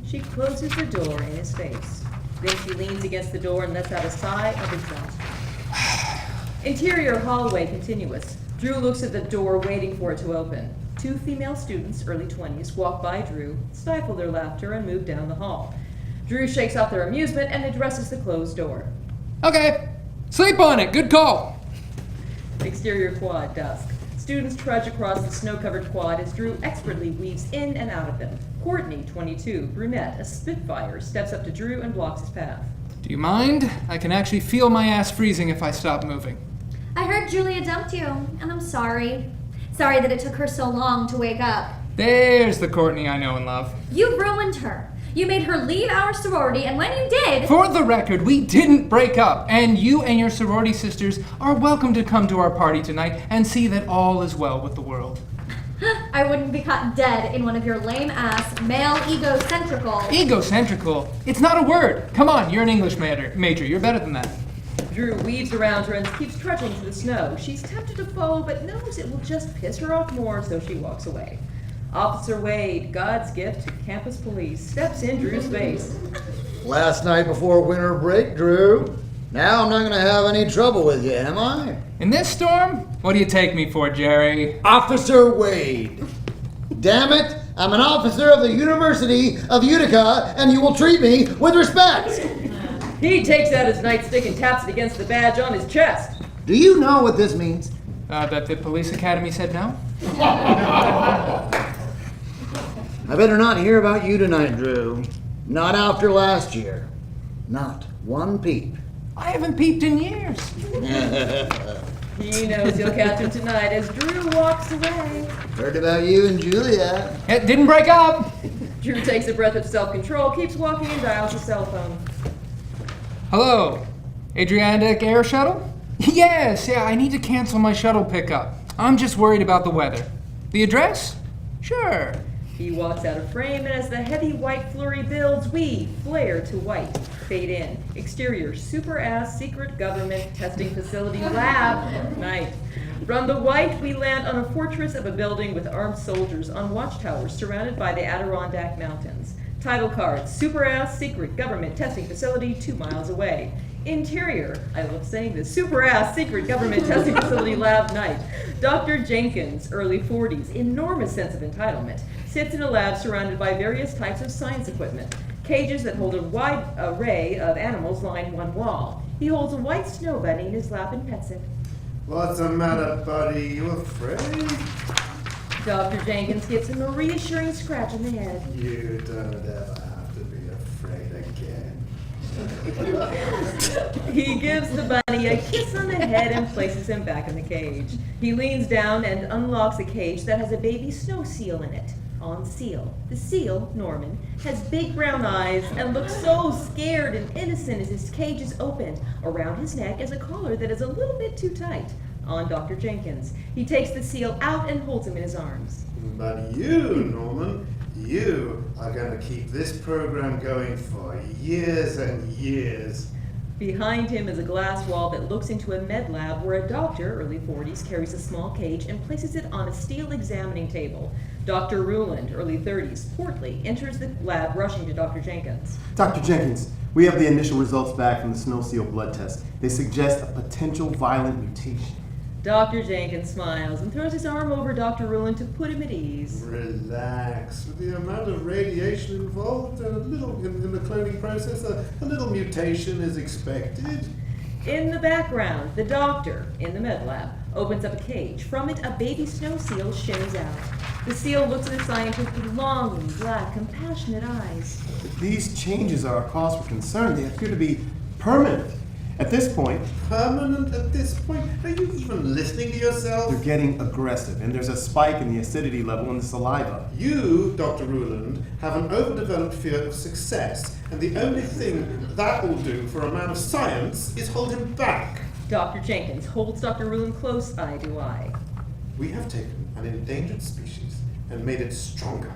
She closes the door in his face. Then she leans against the door and lets out a sigh of exhaustion. Interior hallway continuous. Drew looks at the door, waiting for it to open. 2 female students, early 20s, walk by Drew, stifle their laughter, and move down the hall. Drew shakes off their amusement and addresses the closed door. Okay, sleep on it. Good call. Exterior quad, dusk. Students trudge across the snow-covered quad as Drew expertly weaves in and out of them. Courtney, 22, brunette, a spitfire, steps up to Drew and blocks his path. Do you mind? I can actually feel my ass freezing if I stop moving. I heard Julia dumped you, and I'm sorry. Sorry that it took her so long to wake up. There's the Courtney I know and love. You ruined her. You made her leave our sorority, and when you did... For the record, we didn't break up, and you and your sorority sisters are welcome to come to our party tonight and see that all is well with the world. I wouldn't be caught dead in one of your lame-ass, male egocentrical... Egocentrical? It's not a word. Come on, you're an English major. You're better than that. Drew weaves around her and keeps trudging through the snow. She's tempted to follow, but knows it will just piss her off more, so she walks away. Officer Wade, God's gift to campus police, steps in Drew's face. Last night before winter break, Drew. Now I'm not going to have any trouble with you, am I? In this storm? What do you take me for, Jerry? Officer Wade. Damn it, I'm an officer of the University of Utica, and you will treat me with respect. He takes out his nightstick and taps it against the badge on his chest. Do you know what this means? That the police academy said no? I better not hear about you tonight, Drew. Not after last year. Not one peep. I haven't peeped in years. He knows he'll catch him tonight as Drew walks away. Heard about you and Julia. It didn't break up. Drew takes a breath of self-control, keeps walking, and dials his cell phone. Hello, Adriatic Air Shuttle? Yes, I need to cancel my shuttle pickup. I'm just worried about the weather. The address? Sure. He walks out of frame, and as the heavy white flurry builds, we flare to white. Fade in. Exterior, super-ass secret government testing facility lab. Night. From the white, we land on a fortress of a building with armed soldiers on watchtowers surrounded by the Adirondack Mountains. Title card, super-ass secret government testing facility 2 miles away. Interior, I love saying this, super-ass secret government testing facility lab night. Dr. Jenkins, early 40s, enormous sense of entitlement, sits in a lab surrounded by various types of science equipment. Cages that hold a wide array of animals line one wall. He holds a white snow bunny in his lap and pets it. What's the matter, buddy? You afraid? Dr. Jenkins gives him a reassuring scratch on the head. You don't ever have to be afraid again. He gives the bunny a kiss on the head and places him back in the cage. He leans down and unlocks a cage that has a baby snow seal in it. On seal. The seal, Norman, has big brown eyes and looks so scared and innocent as his cage is opened. Around his neck is a collar that is a little bit too tight. On Dr. Jenkins. He takes the seal out and holds him in his arms. But you, Norman, you are going to keep this program going for years and years. Behind him is a glass wall that looks into a med lab where a doctor, early 40s, carries a small cage and places it on a steel examining table. Dr. Ruland, early 30s, portly, enters the lab rushing to Dr. Jenkins. Dr. Jenkins, we have the initial results back from the snow seal blood test. They suggest a potential violent mutation. Dr. Jenkins smiles and throws his arm over Dr. Ruland to put him at ease. Relax. With the amount of radiation involved and a little in the cloning process, a little mutation is expected. In the background, the doctor, in the med lab, opens up a cage. From it, a baby snow seal shimmies out. The seal looks at the scientist with longing, black, compassionate eyes. These changes are a cause for concern. They appear to be permanent. At this point... Permanent at this point? Are you even listening to yourself? They're getting aggressive, and there's a spike in the acidity level in the saliva. You, Dr. Ruland, have an overdeveloped fear of success, and the only thing that will do for a man of science is hold him back. Dr. Jenkins holds Dr. Ruland close eye to eye. We have taken an endangered species and made it stronger.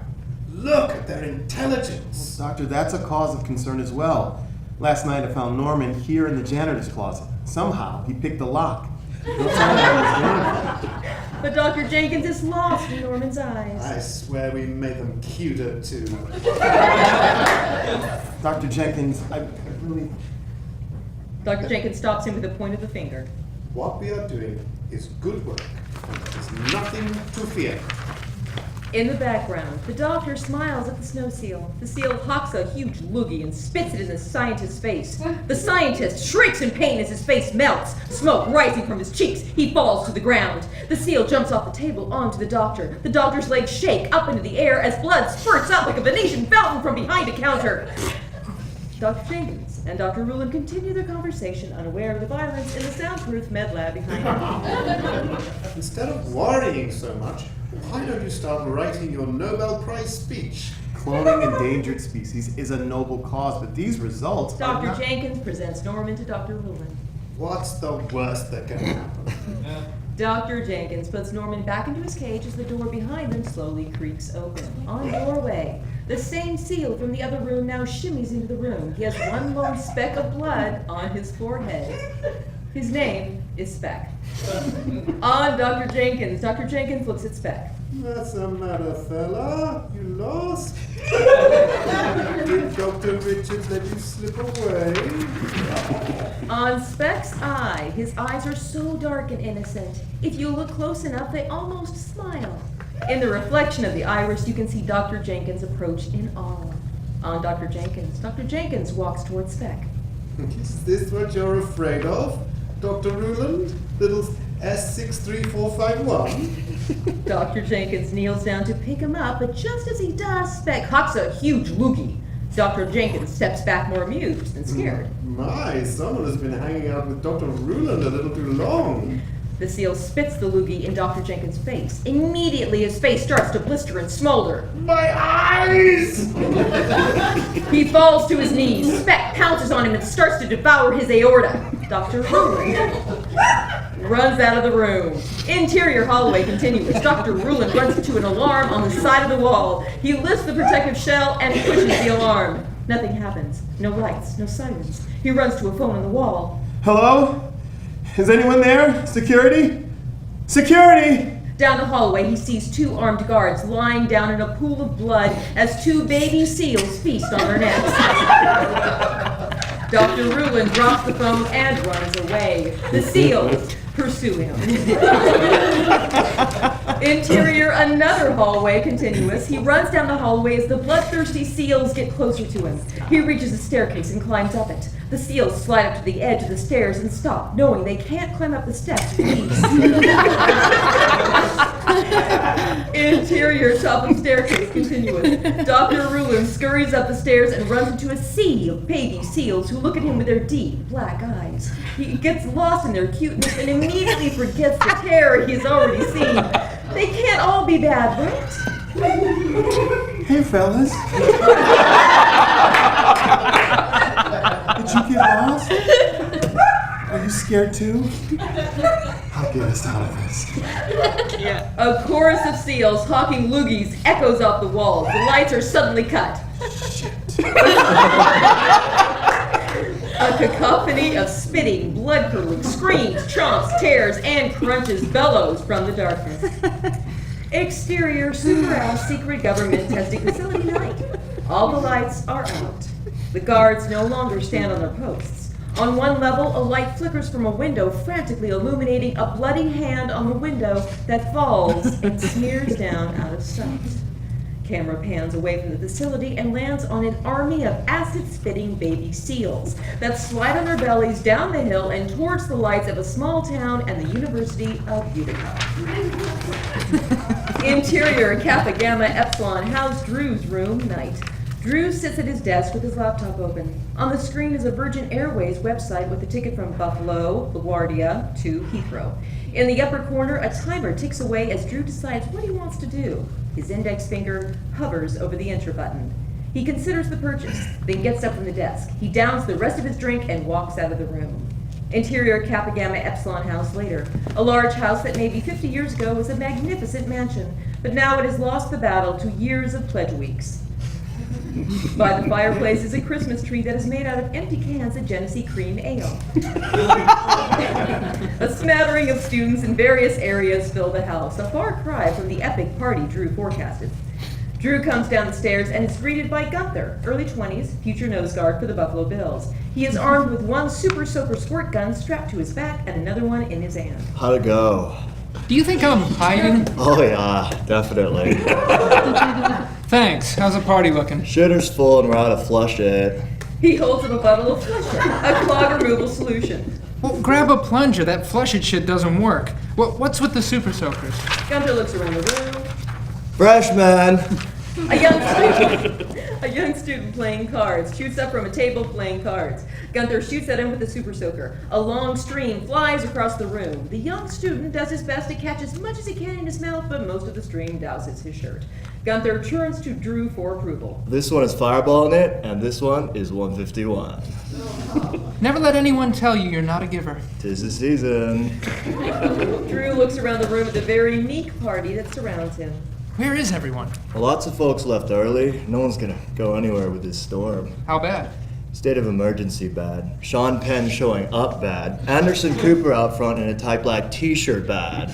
Look at their intelligence. Well, doctor, that's a cause of concern as well. Last night I found Norman here in the janitor's closet. Somehow he picked the lock. But Dr. Jenkins is lost in Norman's eyes. I swear we made them cuter too. Dr. Jenkins, I really... Dr. Jenkins stops him with the point of the finger. What we are doing is good work, and there is nothing to fear. In the background, the doctor smiles at the snow seal. The seal hawks a huge loogie and spits it in the scientist's face. The scientist shrieks in pain as his face melts, smoke rising from his cheeks. He falls to the ground. The seal jumps off the table onto the doctor. The doctor's legs shake up into the air as blood spurts out like a Venetian fountain from behind a counter. Dr. Jenkins and Dr. Ruland continue their conversation, unaware of the violence in the soundproof med lab behind them. Instead of worrying so much, why don't you start writing your Nobel Prize speech? Cloning endangered species is a noble cause, but these results Dr. Jenkins presents Norman to Dr. Ruland. What's the worst that can happen? Dr. Jenkins puts Norman back into his cage as the door behind them slowly creaks open. On the doorway, the same seal from the other room now shimmies into the room. He has one lone speck of blood on his forehead. His name is Speck. On Dr. Jenkins. Dr. Jenkins looks at Speck. What's the matter, fella? You lost? Did Dr. Richards let you slip away? On Speck's eye, his eyes are so dark and innocent. If you look close enough, they almost smile. In the reflection of the iris, you can see Dr. Jenkins approach in awe. On Dr. Jenkins walks towards Speck. Is this what you're afraid of, Dr. Ruland? Little S63451? Dr. Jenkins kneels down to pick him up, but just as he does, Speck hawks a huge loogie. Dr. Jenkins steps back more amused than scared. My, someone has been hanging out with Dr. Ruland a little too long. The seal spits the loogie in Dr. Jenkins' face. Immediately, his face starts to blister and smolder. My eyes! He falls to his knees. Speck pounces on him and starts to devour his aorta. Dr. Ruland runs out of the room. Interior hallway continuous. Dr. Ruland runs into an alarm on the side of the wall. He lifts the protective shell and pushes the alarm. Nothing happens. No lights, no sirens. He runs to a phone on the wall. Hello? Is anyone there? Security? Security! Down the hallway, he sees two armed guards lying down in a pool of blood as two baby seals feast on their necks. Dr. Ruland drops the phone and runs away. The seals pursue him. Interior, another hallway continuous. He runs down the hallway as the bloodthirsty seals get closer to him. He reaches a staircase and climbs up it. The seals slide up to the edge of the stairs and stop, knowing they can't climb up the steps with ease. Interior, top of staircase continuous. Dr. Ruland scurries up the stairs and runs into a sea of baby seals who look at him with their deep black eyes. He gets lost in their cuteness and immediately forgets the terror he's already seen. They can't all be bad, right? Hey, fellas. Did you get lost? Are you scared too? I'll get us out of this. A chorus of seals hawking loogies echoes off the walls. The lights are suddenly cut. Shit. A cacophony of spitting, blood-curdling screams, chomps, tears, and crunches bellows from the darkness. Exterior Super House Secret Government Testing Facility night. All the lights are out. The guards no longer stand on their posts. On one level, a light flickers from a window, frantically illuminating a bloody hand on the window that falls and smears down out of sight. Camera pans away from the facility and lands on an army of acid-spitting baby seals that slide on their bellies down the hill and towards the lights of a small town and the University of Utica. Interior Kappa Gamma Epsilon House Drew's room night. Drew sits at his desk with his laptop open. On the screen is a Virgin Airways website with a ticket from Buffalo, LaGuardia to Heathrow. In the upper corner, a timer ticks away as Drew decides what he wants to do. His index finger hovers over the enter button. He considers the purchase, then gets up from the desk. He downs the rest of his drink and walks out of the room. Interior Kappa Gamma Epsilon House later. A large house that maybe 50 years ago was a magnificent mansion, but now it has lost the battle to years of pledge weeks. By the fireplace is a Christmas tree that is made out of empty cans of Genesee cream ale. A smattering of students in various areas fill the house, a far cry from the epic party Drew forecasted. Drew comes down the stairs and is greeted by Gunther, early 20s, future nose guard for the Buffalo Bills. He is armed with one Super Soaker squirt gun strapped to his back and another one in his hand. How'd it go? Do you think I'm hiding? Oh yeah, definitely. Thanks. How's the party looking? Shitter's full and we're out to flush it. He holds up a bottle of Flush It, a clog removal solution. Well, grab a plunger. That flush it shit doesn't work. What's with the super soakers? Gunther looks around the room. Freshman! A young student playing cards shoots up from a table playing cards. Gunther shoots at him with the super soaker. A long stream flies across the room. The young student does his best to catch as much as he can in his mouth, but most of the stream douses his shirt. Gunther turns to Drew for approval. This one is Fireball in it, and this one is 151. Never let anyone tell you you're not a giver. 'Tis the season. Drew looks around the room at the very meek party that surrounds him. Where is everyone? Well, lots of folks left early. No one's gonna go anywhere with this storm. How bad? State of emergency bad. Sean Penn showing up bad. Anderson Cooper out front in a tight black t-shirt bad.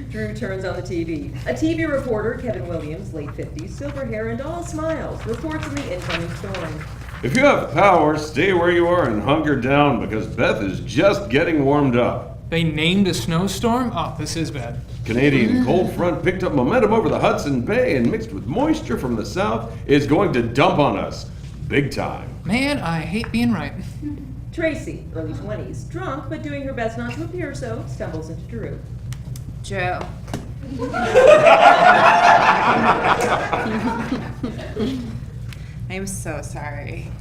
Drew turns on the TV. A TV reporter, Kevin Williams, late 50s, silver hair and all smiles, reports on the incoming storm. If you have power, stay where you are and hunker down because Beth is just getting warmed up. They named a snowstorm? Oh, this is bad. Canadian cold front picked up momentum over the Hudson Bay and mixed with moisture from the south is going to dump on us. Big time. Man, I hate being right. Tracy, early 20s, drunk but doing her best not to appear so, stumbles into Drew. Drew. I'm so sorry.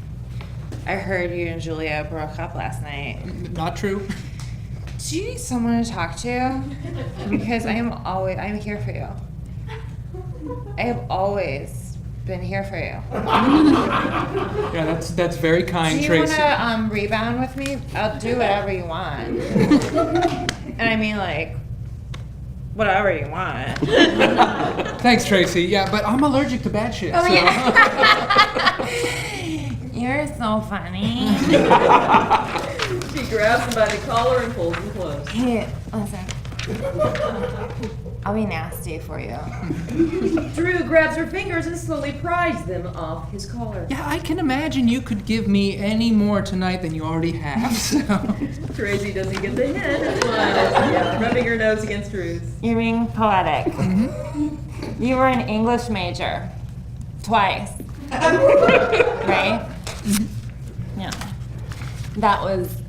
I heard you and Julia broke up last night. Not true. Do you need someone to talk to? Because I'm here for you. I have always been here for you. Yeah, that's very kind, Tracy. Do you want to rebound with me? I'll do whatever you want. And I mean, like, whatever you want. Thanks, Tracy. Yeah, but I'm allergic to bad shit. Oh, so. yeah. You're so funny. She grabs him by the collar and pulls him close. Hey, listen. I'll be nasty for you. Drew grabs her fingers and slowly pries them off his collar. Yeah, I can imagine you could give me any more tonight than you already have, so. Tracy doesn't get the hint and smiles, rubbing her nose against Drew's. You're being poetic. Mm-hmm. You were an English major. Twice. Right? Yeah. That was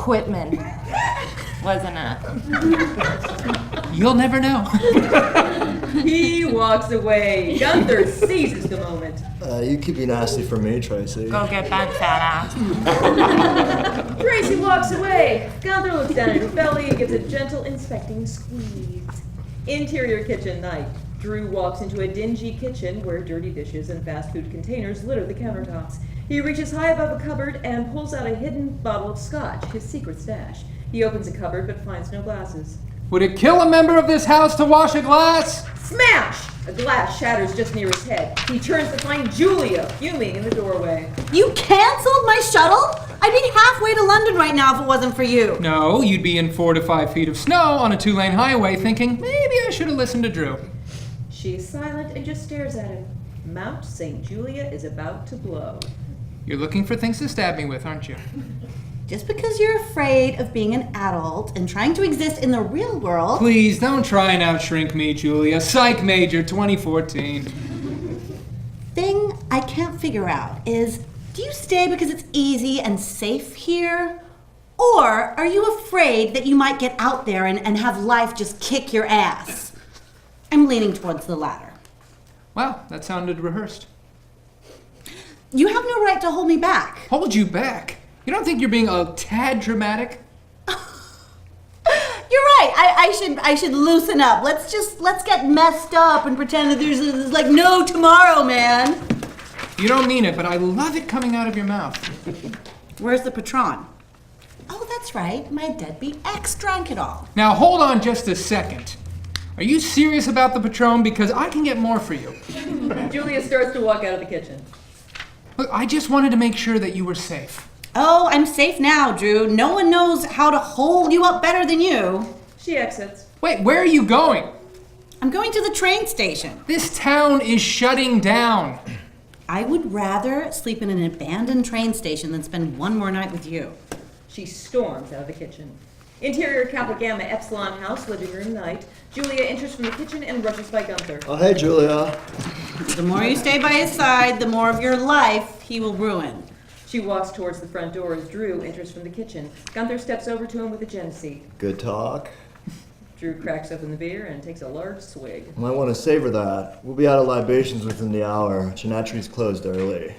Whitman, wasn't it? You'll never know. He walks away. Gunther seizes the moment. You keep you nasty for me, Tracy. Go get that fat ass. Tracy walks away. Gunther looks down at her belly and gives a gentle inspecting squeeze. Interior kitchen night. Drew walks into a dingy kitchen where dirty dishes and fast food containers litter the countertops. He reaches high above a cupboard and pulls out a hidden bottle of scotch, his secret stash. He opens a cupboard but finds no glasses. Would it kill a member of this house to wash a glass? Smash! A glass shatters just near his head. He turns to find Julia fuming in the doorway. You canceled my shuttle? I I'd be halfway to London right now if it wasn't for you. No, you'd be in 4 to 5 feet of snow on a 2-lane highway thinking, maybe I should have listened to Drew. She is silent and just stares at him. Mount St. Julia is about to blow. You're looking for things to stab me with, aren't you? Just because you're afraid of being an adult and trying to exist in the real world. Please, don't try and outshrink me, Julia. Psych major 2014. Thing I can't figure out is, do you stay because it's easy and safe here? Or are you afraid that you might get out there and have life just kick your ass? I'm leaning towards the latter. Wow, that sounded rehearsed. You have no right to hold me back. Hold you back? You don't think you're being a tad dramatic? You're right. I should loosen up. Let's get messed up and pretend that there's like no tomorrow, man. You don't mean it, but I love it coming out of your mouth. Where's the Patron? Oh, that's right. My deadbeat ex drank it all. Now hold on just a second. Are you serious about the Patron? Because I can get more for you. Julia starts to walk out of the kitchen. Look, I just wanted to make sure that you were safe. Oh, I'm safe now, Drew. No one knows how to hold you up better than you. She exits. Wait, where are you going? I'm going to the train station. This town is shutting down. I would rather sleep in an abandoned train station than spend one more night with you. She storms out of the kitchen. Interior Kappa Gamma Epsilon House, living room night. Julia enters from the kitchen and rushes by Gunther. Oh, hey, Julia. The more you stay by his side, the more of your life he will ruin. She walks towards the front door as Drew enters from the kitchen. Gunther steps over to him with a gin seat. Good talk. Drew cracks open the beer and takes a large swig. Might want to savor that. We'll be out of libations within the hour. Chinatry's closed early.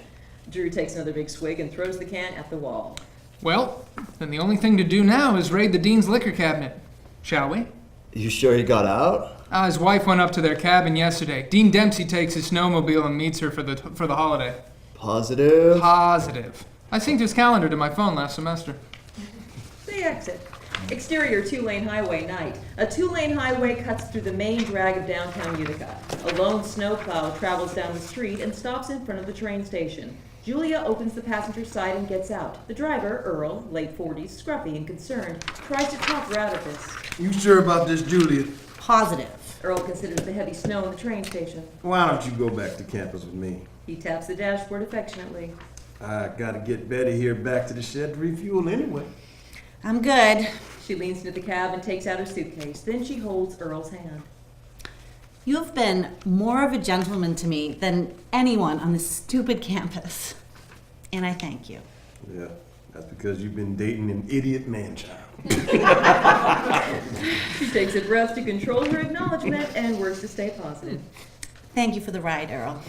Drew takes another big swig and throws the can at the wall. Well, then the only thing to do now is raid the Dean's liquor cabinet. Shall we? You sure he got out? His wife went up to their cabin yesterday. Dean Dempsey takes his snowmobile and meets her for the holiday. Positive? Positive. I synced his calendar to my phone last semester. They exit. Exterior 2-lane highway night. A 2-lane highway cuts through the main drag of downtown Utica. A lone snowplow travels down the street and stops in front of the train station. Julia opens the passenger side and gets out. The driver, Earl, late 40s, scruffy and concerned, tries to talk her out of this. You sure about this, Julia? Positive. Earl considers the heavy snow in the train station. Why don't you go back to campus with me? He taps the dashboard affectionately. I gotta get Betty here back to the shed to refuel anyway. I'm good. She leans into the cab and takes out her suitcase. Then she holds Earl's hand. You have been more of a gentleman to me than anyone on this stupid campus. And I thank you. Yeah, that's because you've been dating an idiot man-child. She takes a breath to control her acknowledgement and works to stay positive. Thank you for the ride, Earl.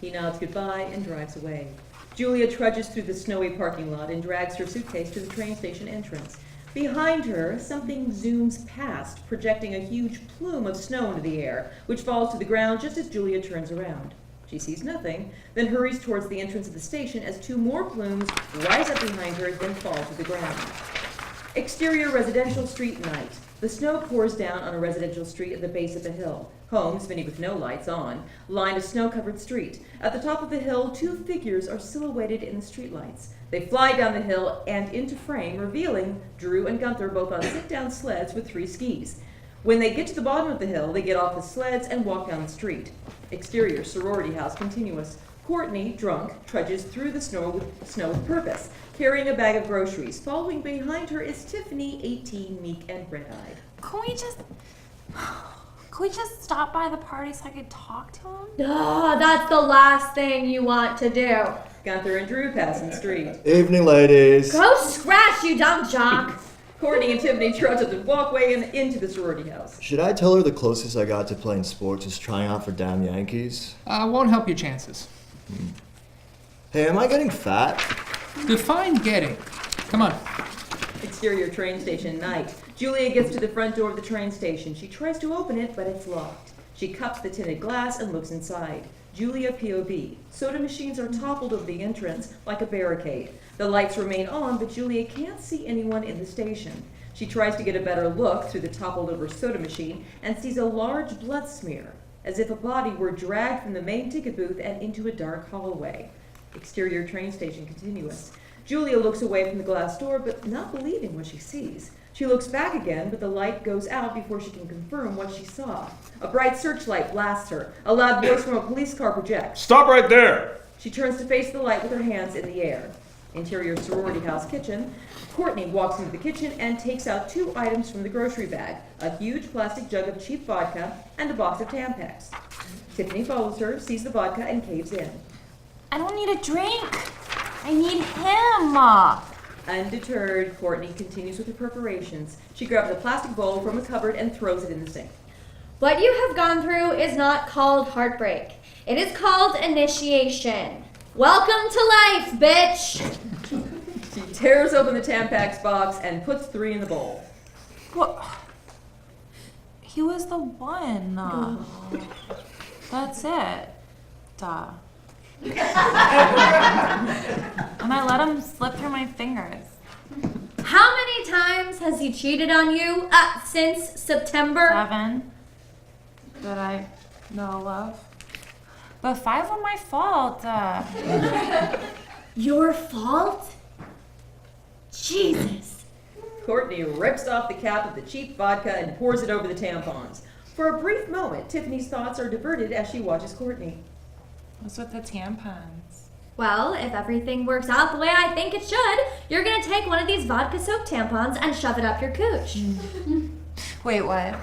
He nods goodbye and drives away. Julia trudges through the snowy parking lot and drags her suitcase to the train station entrance. Behind her, something zooms past, projecting a huge plume of snow into the air, which falls to the ground just as Julia turns around. She sees nothing, then hurries towards the entrance of the station as 2 more plumes rise up behind her, then fall to the ground. Exterior residential street night. The snow pours down on a residential street at the base of the hill. Homes, many with no lights on, line a snow-covered street. At the top of the hill, 2 figures are silhouetted in the streetlights. They fly down the hill and into frame, revealing Drew and Gunther both on sit-down sleds with 3 skis. When they get to the bottom of the hill, they get off the sleds and walk down the street. Exterior sorority house continuous. Courtney, drunk, trudges through the snow with purpose, carrying a bag of groceries. Following behind her is Tiffany, 18, meek and red-eyed. Can we just stop by the party so I could talk to him? Oh, that's the last thing you want to do. Gunther and Drew pass in the street. Evening, ladies. Go scratch, you dumb jock. Courtney and Tiffany trudge up the walkway and into the sorority house. Should I tell her the closest I got to playing sports is trying out for damn Yankees? Won't help your chances. Hey, am I getting fat? Define getting. Come on. Exterior train station night. Julia gets to the front door of the train station. She tries to open it, but it's locked. She cups the tinted glass and looks inside. Julia POV. Soda machines are toppled over the entrance like a barricade. The lights remain on, but Julia can't see anyone in the station. She tries to get a better look through the toppled over soda machine and sees a large blood smear, as if a body were dragged from the main ticket booth and into a dark hallway. Exterior train station continuous. Julia looks away from the glass door, but not believing what she sees. She looks back again, but the light goes out before she can confirm what she saw. A bright searchlight blasts her. A loud voice from a police car projects. Stop right there! She turns to face the light with her hands in the air. Interior sorority house kitchen. Courtney walks into the kitchen and takes out 2 items from the grocery bag, a huge plastic jug of cheap vodka and a box of Tampax. Tiffany follows her, sees the vodka, and caves in. I don't need a drink. I need him. Undeterred, Courtney continues with her preparations. She grabs a plastic bowl from a cupboard and throws it in the sink. What you have gone through is not called heartbreak. It is called initiation. Welcome to life, bitch! She tears open the Tampax box and puts 3 in the bowl. What? He was the one. That's it. Duh. And I let him slip through my fingers. How many times has he cheated on you since September? 7 that I know of. But 5 were my fault. Your fault? Jesus. Courtney rips off the cap of the cheap vodka and pours it over the tampons. For a brief moment, Tiffany's thoughts are diverted as she watches Courtney. What's with the tampons? Well, if everything works out the way I think it should, you're gonna take one of these vodka-soaked tampons and shove it up your cooch. Wait, what?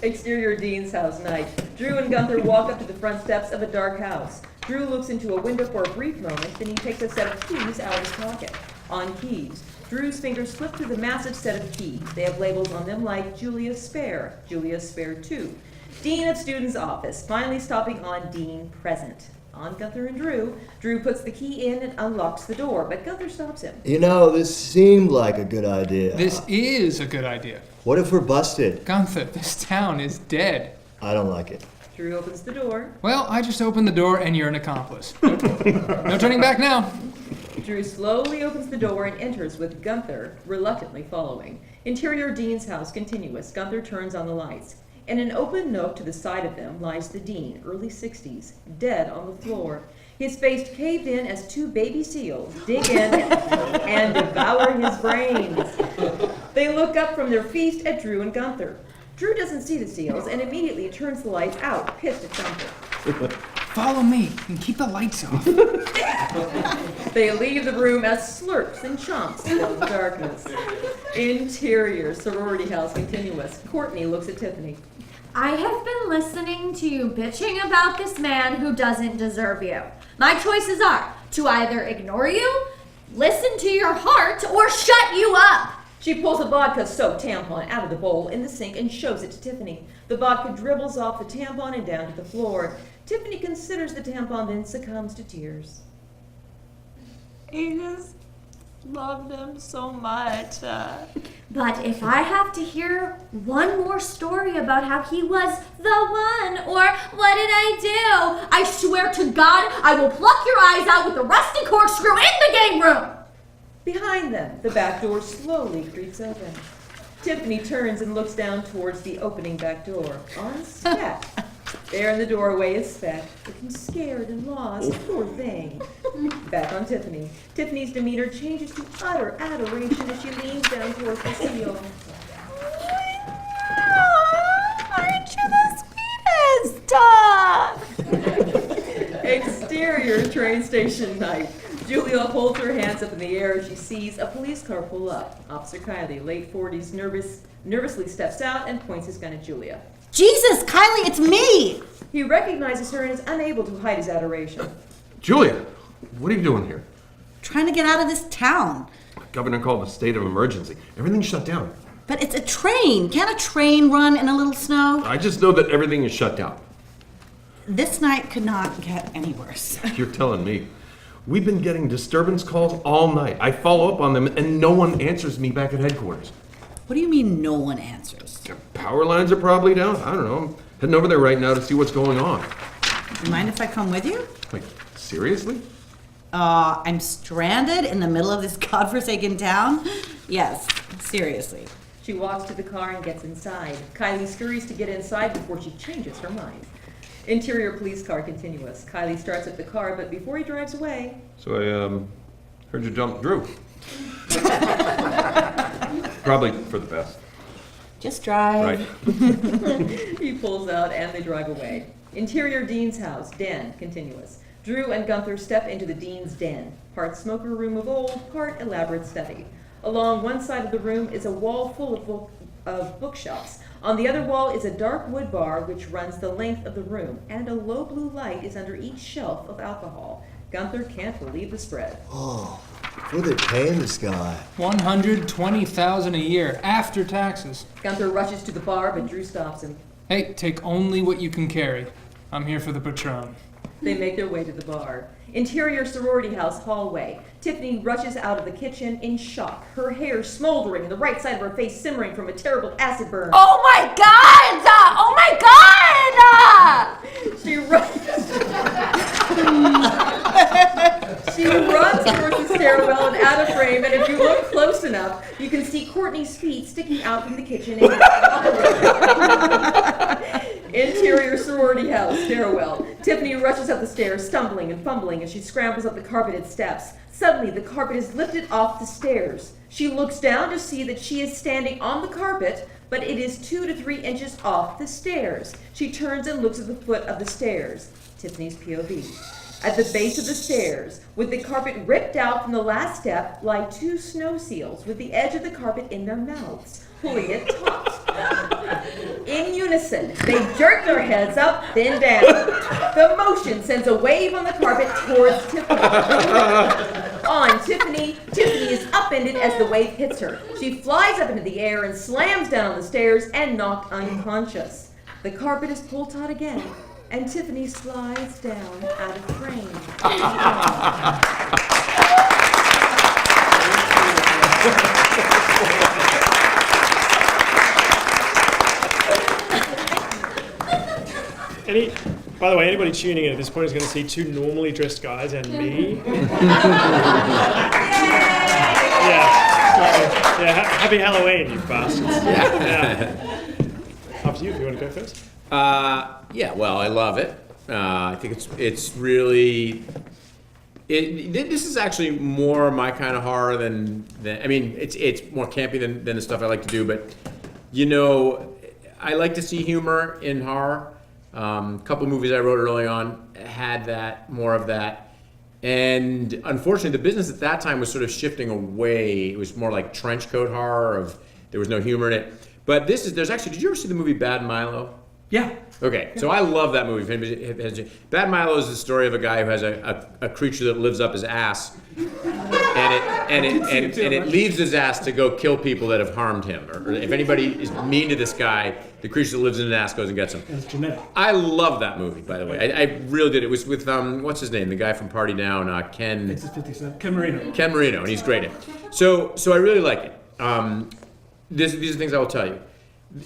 Exterior Dean's house night. Drew and Gunther walk up to the front steps of a dark house. Drew looks into a window for a brief moment, then he takes a set of keys out of his pocket. On keys, Drew's fingers slip through the massive set of keys. They have labels on them like Julia Spare, Julia Spare 2. Dean of Student's office, finally stopping on Dean Present. On Gunther and Drew, Drew puts the key in and unlocks the door, but Gunther stops him. You know, this seemed like a good idea. This is a good idea. What if we're busted? Gunther, this town is dead. I don't like it. Drew opens the door. Well, I just opened the door and you're an accomplice. No turning back now. Drew slowly opens the door and enters with Gunther reluctantly following. Interior Dean's house continuous. Gunther turns on the lights. In an open nook to the side of them lies the Dean, early 60s, dead on the floor. His face caved in as 2 baby seals dig in and devour his brains. They look up from their feast at Drew and Gunther. Drew doesn't see the seals and immediately turns the lights out, pissed at Gunther. Follow me and keep the lights off. They leave the room as slurps and chomps fill the darkness. Interior sorority house continuous. Courtney looks at Tiffany. I have been listening to you bitching about this man who doesn't deserve you. My choices are to either ignore you, listen to your heart, or shut you up. She pulls a vodka-soaked tampon out of the bowl in the sink and shows it to Tiffany. The vodka dribbles off the tampon and down to the floor. Tiffany considers the tampon, then succumbs to tears. I just loved him so much. But if I have to hear one more story about how he was the one, or what did I do, I swear to God I will pluck your eyes out with a rusty corkscrew in the game room! Behind them, the back door slowly creaks open. Tiffany turns and looks down towards the opening back door. On Speck. There in the doorway is Speck, looking scared and lost. Poor thing. Back on Tiffany. Tiffany's demeanor changes to utter adoration as she leans down towards the seal. Aren't you the sweetest? Exterior train station night. Julia holds her hands up in the air as she sees a police car pull up. Officer Kylie, late 40s, nervously steps out and points his gun at Julia. Jesus, Kylie, it's me! He recognizes her and is unable to hide his adoration. Julia, what are you doing here? Trying to get out of this town. The governor called a state of emergency. Everything's shut down. But it's a train. Can't a train run in a little snow? I just know that everything is shut down. This night could not get any worse. You're telling me. We've been getting disturbance calls all night. I follow up on them and no one answers me back at headquarters. What do you mean no one answers? Their power lines are probably down. I don't know. I'm heading over there right now to see what's going on. You mind if I come with you? Like, seriously? I'm stranded in the middle of this godforsaken town? Yes, seriously. She walks to the car and gets inside. Kylie scurries to get inside before she changes her mind. Interior police car continuous. Kylie starts up the car, but before he drives away... So Heard you jumped Drew. Probably for the best. Just drive. Right. He pulls out and they drive away. Interior Dean's house, den, continuous. Drew and Gunther step into the Dean's den, part smoker room of old, part elaborate study. Along one side of the room is a wall full of bookshelves. On the other wall is a dark wood bar which runs the length of the room, and a low blue light is under each shelf of alcohol. Gunther can't believe the spread. Oh, what are they paying this guy? $120,000 a year after taxes. Gunther rushes to the bar, but Drew stops him. Hey, take only what you can carry. I'm here for the Patron. They make their way to the bar. Interior sorority house hallway. Tiffany rushes out of the kitchen in shock, her hair smoldering and the right side of her face simmering from a terrible acid burn. Oh my god! Oh my god! She runs. She runs towards the stairwell and out of frame, and if you look close enough, you can see Courtney's feet sticking out from the kitchen. Interior sorority house, stairwell. Tiffany rushes up the stairs, stumbling and fumbling as she scrambles up the carpeted steps. Suddenly, the carpet is lifted off the stairs. She looks down to see that she is standing on the carpet, but it is 2 to 3 inches off the stairs. She turns and looks at the foot of the stairs. Tiffany's POV. At the base of the stairs, with the carpet ripped out from the last step, lie 2 snow seals with the edge of the carpet in their mouths, pulling it taut. In unison, they jerk their heads up, then down. The motion sends a wave on the carpet towards Tiffany. On Tiffany, Tiffany is upended as the wave hits her. She flies up into the air and slams down on the stairs and knocked unconscious. The carpet is pulled taut again, and Tiffany slides down out of frame. By the way, anybody tuning in at this point is going to see 2 normally dressed guys and me. Happy Halloween, you bastards. Up to you if you want to go first. Well, I love it. I think it's really. This is actually more my kind of horror than I mean, it's more campy than the stuff I like to do. But I like to see humor in horror. A couple of movies I wrote early on had more of that. And unfortunately, the business at that time was sort of shifting away. It was more like trench coat horror there was no humor in it. But there's actually, did you ever see the movie Bad Milo? Yeah. Okay, so I love that movie. Bad Milo is the story of a guy who has a creature that lives up his ass, and it leaves his ass to go kill people that have harmed him. Or if anybody is mean to this guy, the creature that lives in his ass goes and gets him. It's genetic. I love that movie, by the way. I really did. It was with what's his name? The guy from Party Down, Ken. It's 50 Cent. Ken Marino. Ken Marino, and he's great in it. So I really like it. These are things I will tell you.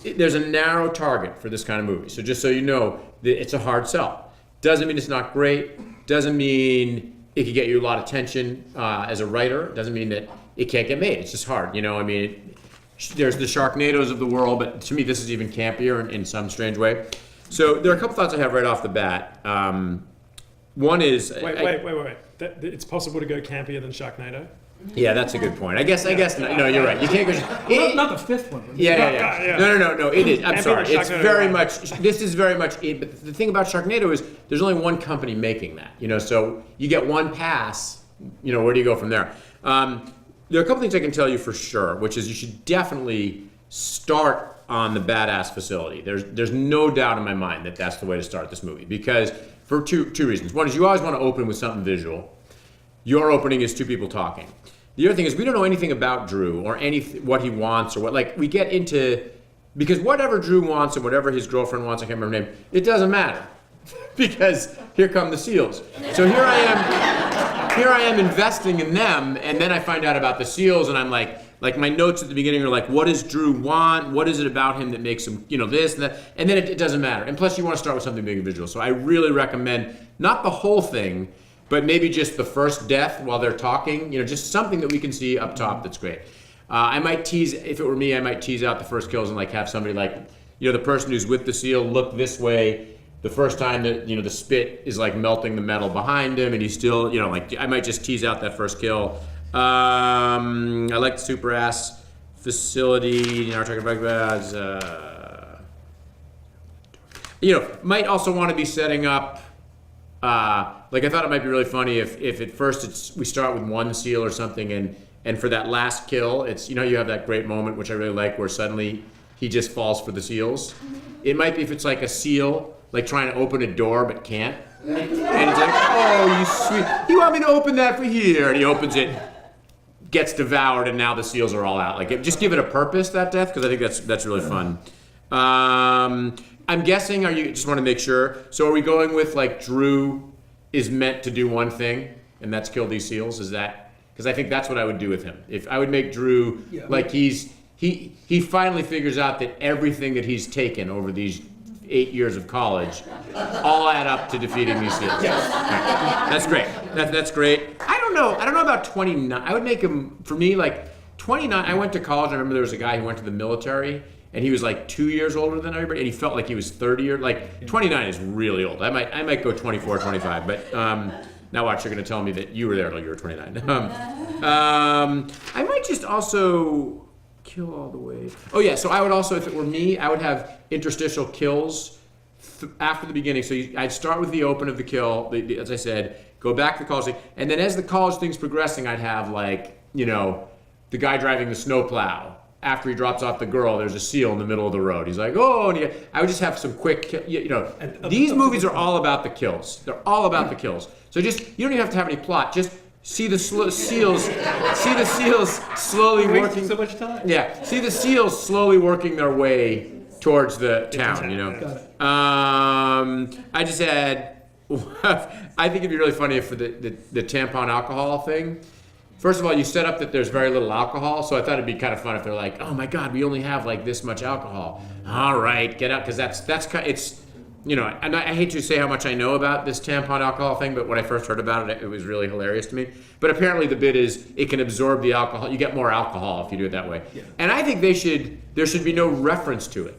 There's a narrow target for this kind of movie. So just so you know, it's a hard sell. Doesn't mean it's not great. Doesn't mean it could get you a lot of attention as a writer. Doesn't mean that it can't get made. It's just hard. There's the Sharknadoes of the world, but to me this is even campier in some strange way. So there are a couple thoughts I have right off the bat. One is... Wait. It's possible to go campier than Sharknado? Yeah, that's a good point. I guess. No, you're right. You can't go. Not the 5th one. Yeah. No. It is. I'm sorry. It's very much. This is very much it. But the thing about Sharknado is there's only one company making that. So you get one pass. Where do you go from there? There are a couple things I can tell you for sure, which is you should definitely start on the badass facility. There's no doubt in my mind that that's the way to start this movie because for two reasons. One is you always want to open with something visual. Your opening is 2 people talking. The other thing is we don't know anything about Drew or what he wants or what, we get into, because whatever Drew wants and whatever his girlfriend wants, I can't remember her name, it doesn't matter because here come the seals. So here I am investing in them, and then I find out about the seals, and I'm like my notes at the beginning are like, what does Drew want? What is it about him that makes him, this and that? And then it doesn't matter. And plus you want to start with something big and visual. So I really recommend not the whole thing, but maybe just the first death while they're talking, just something that we can see up top that's great. I might tease, if it were me, I might tease out the first kills and have somebody the person who's with the seal look this way the first time that, the spit is melting the metal behind him and he's still, I might just tease out that first kill. I like the super ass facility. We're talking about might also want to be setting up. Like I thought it might be really funny if at first we start with one seal or something, and for that last kill, it's you have that great moment which I really like where suddenly he just falls for the seals. It might be if it's like a seal like trying to open a door but can't, and it's like, oh, you sweet, you want me to open that for here, and he opens it, gets devoured, and now the seals are all out. Like just give it a purpose, that death, because I think that's really fun. I'm guessing, you just want to make sure, so are we going with like Drew is meant to do one thing, and that's kill these seals? Is that, because I think that's what I would do with him. If I would make Drew, like he finally figures out that everything that he's taken over these 8 years of college all add up to defeating these seals. Yes. Right. That's great. That's great. I don't know about 29. I would make him, for me, like 29. I went to college. I remember there was a guy who went to the military, and he was like 2 years older than everybody, and he felt like he was 30 or like 29 is really old. I might go 24, 25, but now watch, you're going to tell me that you were there till you were 29. I might just also kill all the way. Oh yeah, so I would also, if it were me, I would have interstitial kills after the beginning. So I'd start with the open of the kill, as I said, go back to the college thing, and then as the college thing's progressing, I'd have like, the guy driving the snowplow. After he drops off the girl, there's a seal in the middle of the road. He's like, oh, and I would just have some quick, these movies are all about the kills. They're all about the kills. So you don't even have to have any plot. Just see the seals slowly working. So much time. Yeah, see the seals slowly working their way towards the town. Got it. I just had. I think it'd be really funny if for the tampon alcohol thing. First of all, you set up that there's very little alcohol, so I thought it'd be kind of fun if they're like, "Oh my God, we only have like this much alcohol." All right, get out, because that's kind. It's. And I hate to say how much I know about this tampon alcohol thing, but when I first heard about it, it was really hilarious to me. But apparently the bit is it can absorb the alcohol. You get more alcohol if you do it that way. Yeah. And I think there should be no reference to it.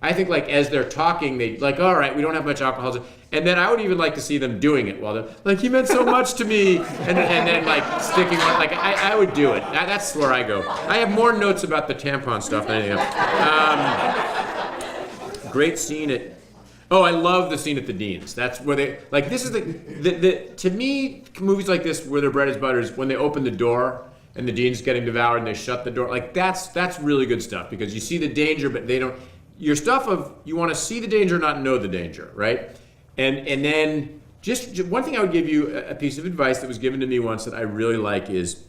I think like as they're talking, they like, all right, we don't have much alcohol. And then I would even like to see them doing it while they're like, he meant so much to me. And then like sticking on, like I would do it. That's where I go. I have more notes about the tampon stuff than anything else. Great scene at. Oh, I love the scene at the Dean's. That's where they, like, this is the to me, movies like this where their bread is butter is when they open the door and the Dean's getting devoured and they shut the door. Like, that's really good stuff because you see the danger, but they don't, your stuff of, you want to see the danger, not know the danger, right? And then, just one thing I would give you, a piece of advice that was given to me once that I really like is,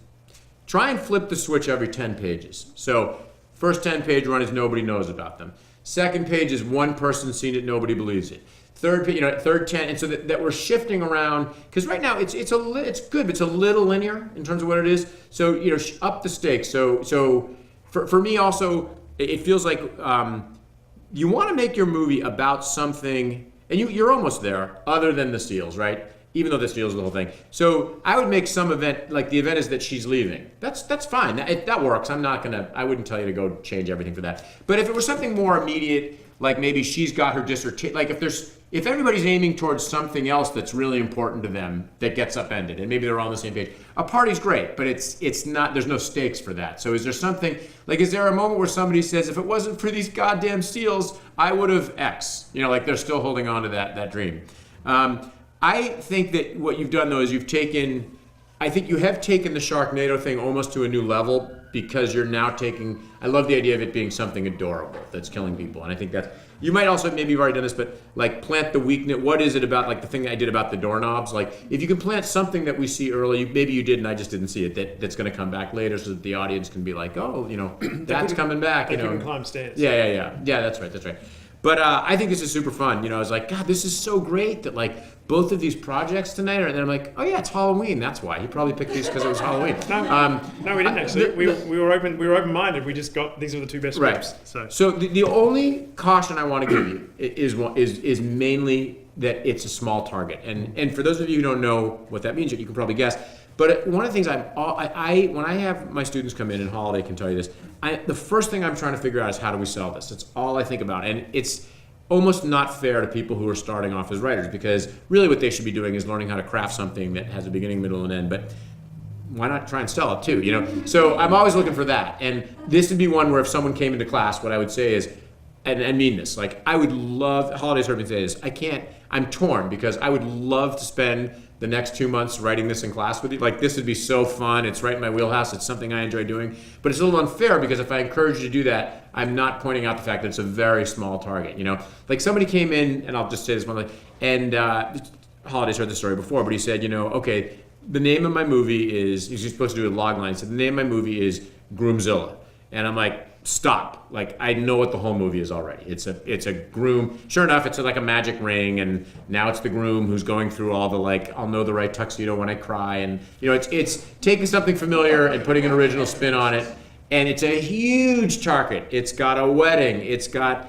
try and flip the switch every 10 pages. So, first 10-page run is nobody knows about them. Second page is one person seen it, nobody believes it. Third page, third 10, and so that we're shifting around because right now it's good, but it's a little linear in terms of what it is. So up the stakes. So for me also, it feels like you want to make your movie about something, and you're almost there, other than the seals, right? Even though the seals is the whole thing. So I would make some event, like the event is that she's leaving. That's fine. That works. I wouldn't tell you to go change everything for that. But if it was something more immediate, like maybe she's got her dissertation, like if everybody's aiming towards something else that's really important to them that gets upended, and maybe they're all on the same page, a party's great, but it's not, there's no stakes for that. So is there something, like is there a moment where somebody says, if it wasn't for these goddamn seals, I would have X, like they're still holding on to that dream. I think that what you've done though is you have taken the Sharknado thing almost to a new level because you're now I love the idea of it being something adorable that's killing people. And I think you might also, maybe you've already done this, but like plant the weakness. What is it about, like the thing that I did about the doorknobs? Like if you can plant something that we see early, maybe you did and I just didn't see it, that's going to come back later so that the audience can be like, oh, that's coming back. They can climb stairs. Yeah, that's right. But I think this is super fun. I was like, God, this is so great that like both of these projects tonight and then I'm like, oh yeah, it's Halloween. That's why he probably picked these because it was Halloween. No, we didn't actually. We were open-minded. We just got these are the two best scripts. Right. So the only caution I want to give you is mainly that it's a small target. And for those of you who don't know what that means, you can probably guess. But one of the things when I have my students come in, and Holiday can tell you this, the first thing I'm trying to figure out is how do we sell this? That's all I think about. And it's almost not fair to people who are starting off as writers because really what they should be doing is learning how to craft something that has a beginning, middle, and end. But why not try and sell it too, you know? So I'm always looking for that. And this would be one where if someone came into class, what I would say is, and I mean this, like I would love, Holidays heard me say this, I'm torn because I would love to spend the next 2 months writing this in class with you. Like this would be so fun, it's right in my wheelhouse, it's something I enjoy doing. But it's a little unfair because if I encourage you to do that, I'm not pointing out the fact that it's a very small target, you know? Like somebody came in, and I'll just say this one, like, and Holidays heard the story before, but he said, you know, okay, the name of my movie is, he's supposed to do a log line, so the name of my movie is Groomzilla. And I'm like, stop. Like, I know what the whole movie is already. It's a groom. Sure enough, it's like a magic ring, and now it's the groom who's going through all the, like, I'll know the right tuxedo when I cry. And, you know, it's taking something familiar and putting an original spin on it. And it's a huge target. It's got a wedding. It's got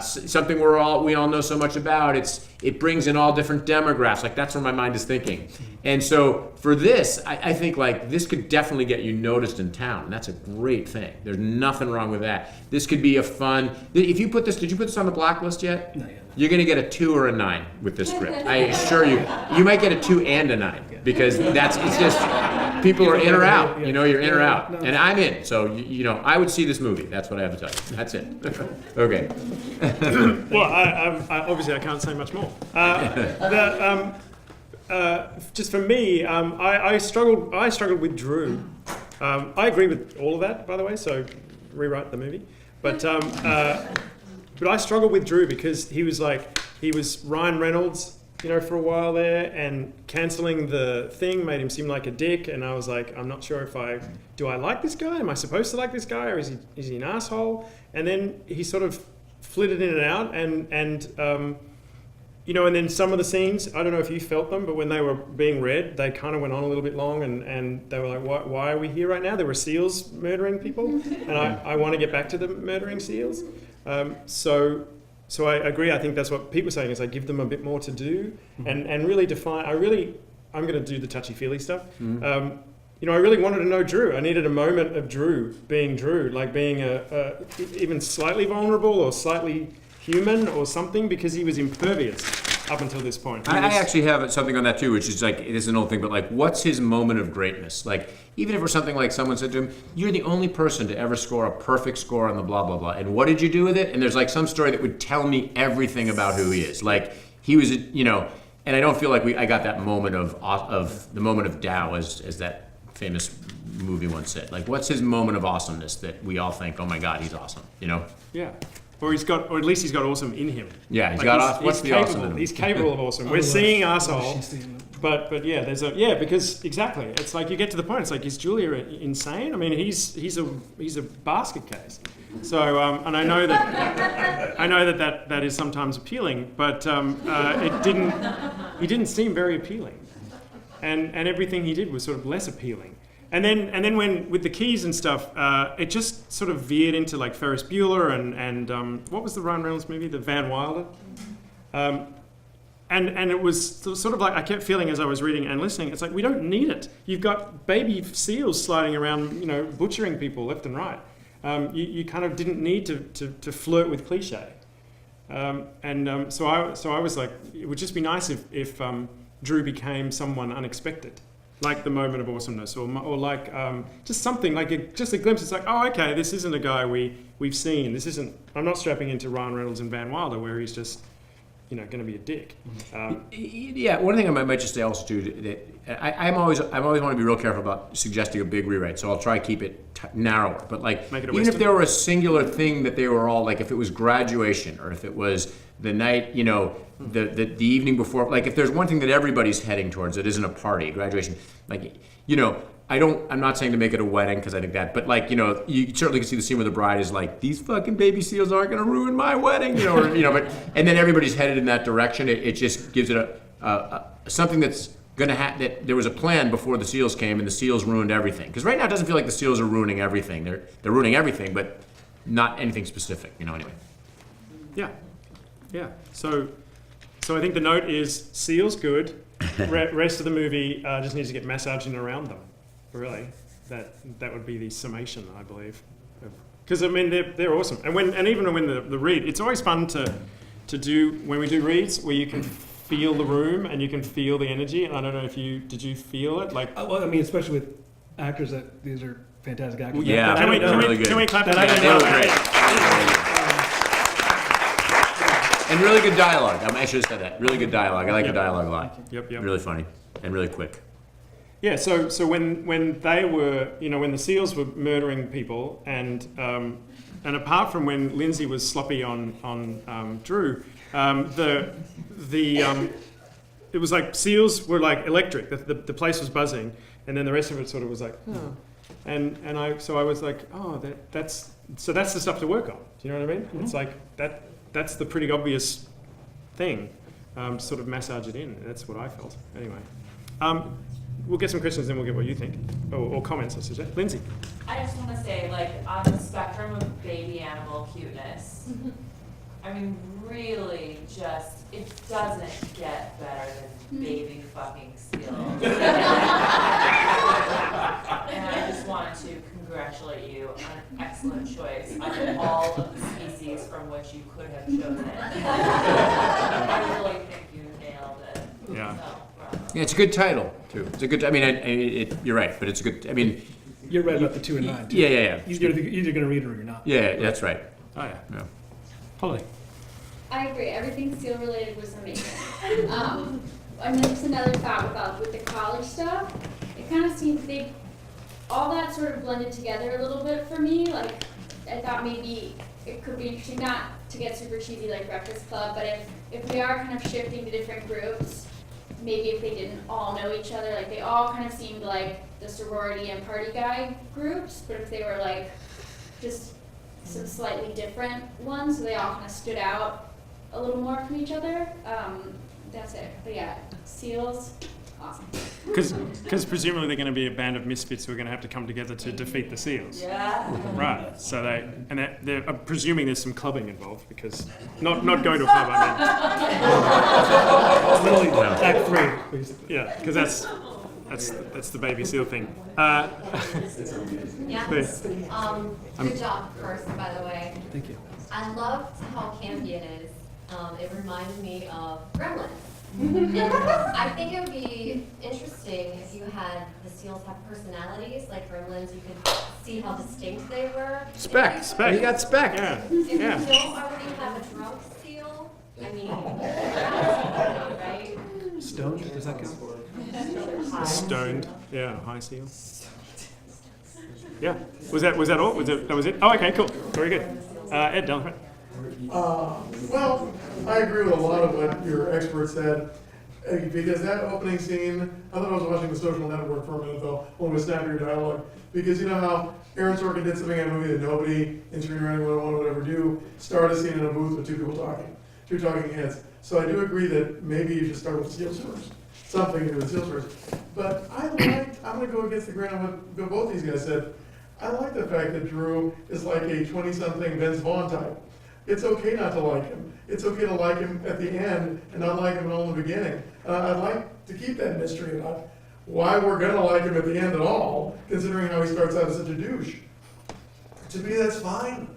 something we all know so much about. It brings in all different demographics. Like that's where my mind is thinking. And so for this, I think like this could definitely get you noticed in town. And that's a great thing. There's nothing wrong with that. This could be a fun. If you put this, did you put this on the blacklist yet? Not yet. You're going to get a 2 or a 9 with this script. I assure you. You might get a 2 and a 9 because it's just people are in or out. You know, you're in or out, and I'm in. So you know, I would see this movie. That's what I have to tell you. That's it. Okay. Well, I obviously I can't say much more. Just for me, I struggled with Drew. I agree with all of that, by the way. So rewrite the movie, but I struggled with Drew because he was Ryan Reynolds, you know, for a while there, and canceling the thing made him seem like a dick, and I was like, I'm not sure do I like this guy? Am I supposed to like this guy, or is he an asshole? And then he sort of flitted in and out, and you know, and then some of the scenes, I don't know if you felt them, but when they were being read, they kind of went on a little bit long, and they were like, why are we here right now? There were seals murdering people, and I want to get back to the murdering seals. So I agree. I think that's what people are saying is I give them a bit more to do and really define. I'm going to do the touchy-feely stuff. Mm-hmm. You know, I really wanted to know Drew. I needed a moment of Drew, like being even slightly vulnerable or slightly human or something, because he was impervious up until this point. I actually have something on that too, which is like, it is an old thing, but like, what's his moment of greatness? Like, even if it was something like someone said to him, you're the only person to ever score a perfect score on the blah, blah, blah. And what did you do with it? And there's like some story that would tell me everything about who he is. Like, he was, you know, and I don't feel like I got that moment of the moment of Tao, as that famous movie once said. Like, what's his moment of awesomeness that we all think, oh my God, he's awesome, you know? Yeah. Or at least he's got awesome in him. Yeah, he's got awesome. What's the awesome in him? He's capable of awesome. We're seeing arsehole, but yeah, because exactly, it's like you get to the point. It's like, is Julia insane? I mean, he's a basket case. So and I know that is sometimes appealing, but he didn't seem very appealing, and everything he did was sort of less appealing. And then when with the keys and stuff, it just sort of veered into like Ferris Bueller and what was the Ryan Reynolds movie, the Van Wilder, and it was sort of like I kept feeling as I was reading and listening, it's like we don't need it. You've got baby seals sliding around, you know, butchering people left and right. You kind of didn't need to flirt with cliche, so I was like, it would just be nice if Drew became someone unexpected. Like the moment of awesomeness, or like just something like just a glimpse. It's like, oh, okay, this isn't a guy we've seen. This isn't. I'm not strapping into Ryan Reynolds and Van Wilder, where he's just, you know, going to be a dick. Yeah, one thing I might just say also too, that I always want to be real careful about suggesting a big rewrite. So I'll try to keep it narrower. But like, even if there were a singular thing that they were all like, if it was graduation or if it was the night, you know, the evening before, like if there's one thing that everybody's heading towards that isn't a party, graduation, like, you know, I'm not saying to make it a wedding because I think that, but like, you know, you certainly can see the scene where the bride is like, these fucking baby seals aren't going to ruin my wedding, you know, or, you know, but, and then everybody's headed in that direction. It just gives it something that's going to that there was a plan before the seals came and the seals ruined everything. Because right now it doesn't feel like the seals are ruining everything. They're ruining everything, but not anything specific, you know, anyway. Yeah. So I think the note is seals good. Rest of the movie just needs to get massaging around them. Really, that would be the summation, I believe. Because I mean they're awesome. And even when the read, it's always fun to do when we do reads where you can feel the room and you can feel the energy. And I don't know if did you feel it? Like, well, I mean, especially with actors these are fantastic actors. Yeah, can we clap they that? were great. And really good dialogue. I should have said that. Really good dialogue. I like the dialogue a lot. Yep. Really funny and really quick. Yeah. So when they were, when the SEALs were murdering people, and apart from when Lindsay was sloppy on Drew, it was like SEALs were like electric. The place was buzzing, and then the rest of it sort of was like, oh. And I was like, oh, that's the stuff to work on. Do you know what I mean? Mm-hmm. It's like that's the pretty obvious thing. Sort of massage it in. That's what I felt. Anyway, we'll get some questions, then we'll get what you think, or comments, I suggest. Lindsay. I just want to say, like, on the spectrum of baby animal cuteness, I mean, really, just it doesn't get better than baby fucking seal. And I just wanted to congratulate you on an excellent choice out of all of the species from which you could have chosen. I really think you nailed it. Yeah. So, Yeah, it's a good title too. It's a good. I mean, you're right, but it's a good. I mean, you're right about the 2 and 9. Too. Yeah. You're either going to read it or you're not. Yeah, that's right. Oh yeah. Holly. I agree. Everything seal related was amazing. And then just another thought with the college stuff. It kind of seemed all that sort of blended together a little bit for me. Like, I thought maybe it could be interesting, not to get super cheesy like Breakfast Club, but if we are kind of shifting to different groups, maybe if they didn't all know each other, like they all kind of seemed like the sorority and party guy groups, but if they were like just some slightly different ones, so they all kind of stood out a little more from each other. That's it. But yeah, SEALs, awesome. Because presumably they're going to be a band of misfits who are going to have to come together to defeat the SEALs. Yeah. Right. So they're I'm presuming there's some clubbing involved, because not going to a club. I mean. Really, Act 3, please. Yeah, because that's the baby seal thing. Yeah. Good job, first, by the way. Thank you. I loved how campy it is. It reminded me of Gremlins. And I think it would be interesting if you had the seals have personalities like Gremlins. You could see how distinct they were. Speck. You got Speck. Yeah. If you don't already have a drunk seal, I mean, right? Stoned, does that count? Stoned. Yeah, high seal. Yeah. Was that all? That was it? Oh, okay, cool. Very good. Ed, down the front. Well, I agree with a lot of what your expert said, because that opening scene, I thought I was watching The Social Network for a minute though, when we snapped your dialogue, because you know how Aaron Sorkin did something in a movie that nobody in screenwriting 101 would ever do, start a scene in a booth with two talking heads. So I do agree that maybe you should start with SEALs first, something to do with SEALs first. But I'm going to go against the grain of what both these guys said. I like the fact that Drew is like a 20-something Vince Vaughn type. It's okay not to like him. It's okay to like him at the end and not like him at all in the beginning. I'd like to keep that mystery about why we're going to like him at the end at all, considering how he starts out as such a douche. To me, that's fine,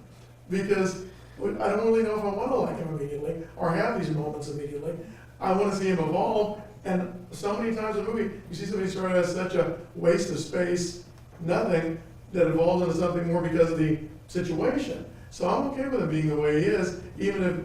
because I don't really know if I want to like him immediately or have these moments immediately. I want to see him evolve, and so many times in a movie, you see somebody start out as such a waste of space, nothing, that evolves into something more because of the situation. So I'm okay with him being the way he is, even if,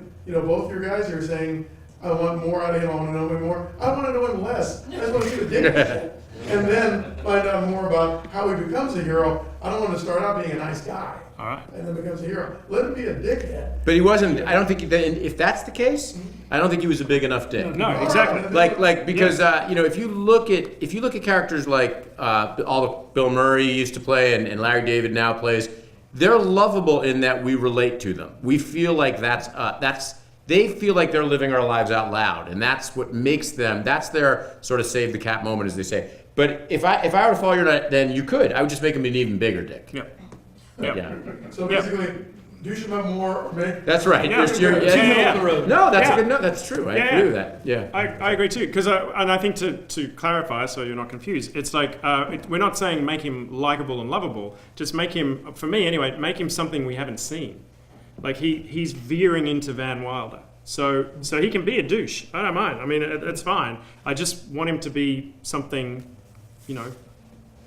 both your guys are saying, I want more out of him, I want to know him more. I want to know him less. I just want to see the dick shit. And then find out more about how he becomes a hero. I don't want to start out being a nice guy. All right. And then becomes a hero. Let him be a dickhead. But he wasn't. I don't think if that's the case, I don't think he was a big enough dick. No, exactly. Because if you look at characters like all the Bill Murray used to play and Larry David now plays, they're lovable in that we relate to them. We feel like they feel like they're living our lives out loud, and that's what makes them. That's their sort of save the cat moment, as they say. But if I were to follow your nut, then you could. I would just make him an even bigger dick. Yeah. So basically, douche him up more or make. That's right. Yeah. No, that's a good note. That's true. I agree with that. Yeah. I agree too. Because and I think to clarify, so you're not confused, it's like we're not saying make him likable and lovable. Just make him, for me anyway, make him something we haven't seen. Like he's veering into Van Wilder. So he can be a douche. I don't mind. I mean, it's fine. I just want him to be something, new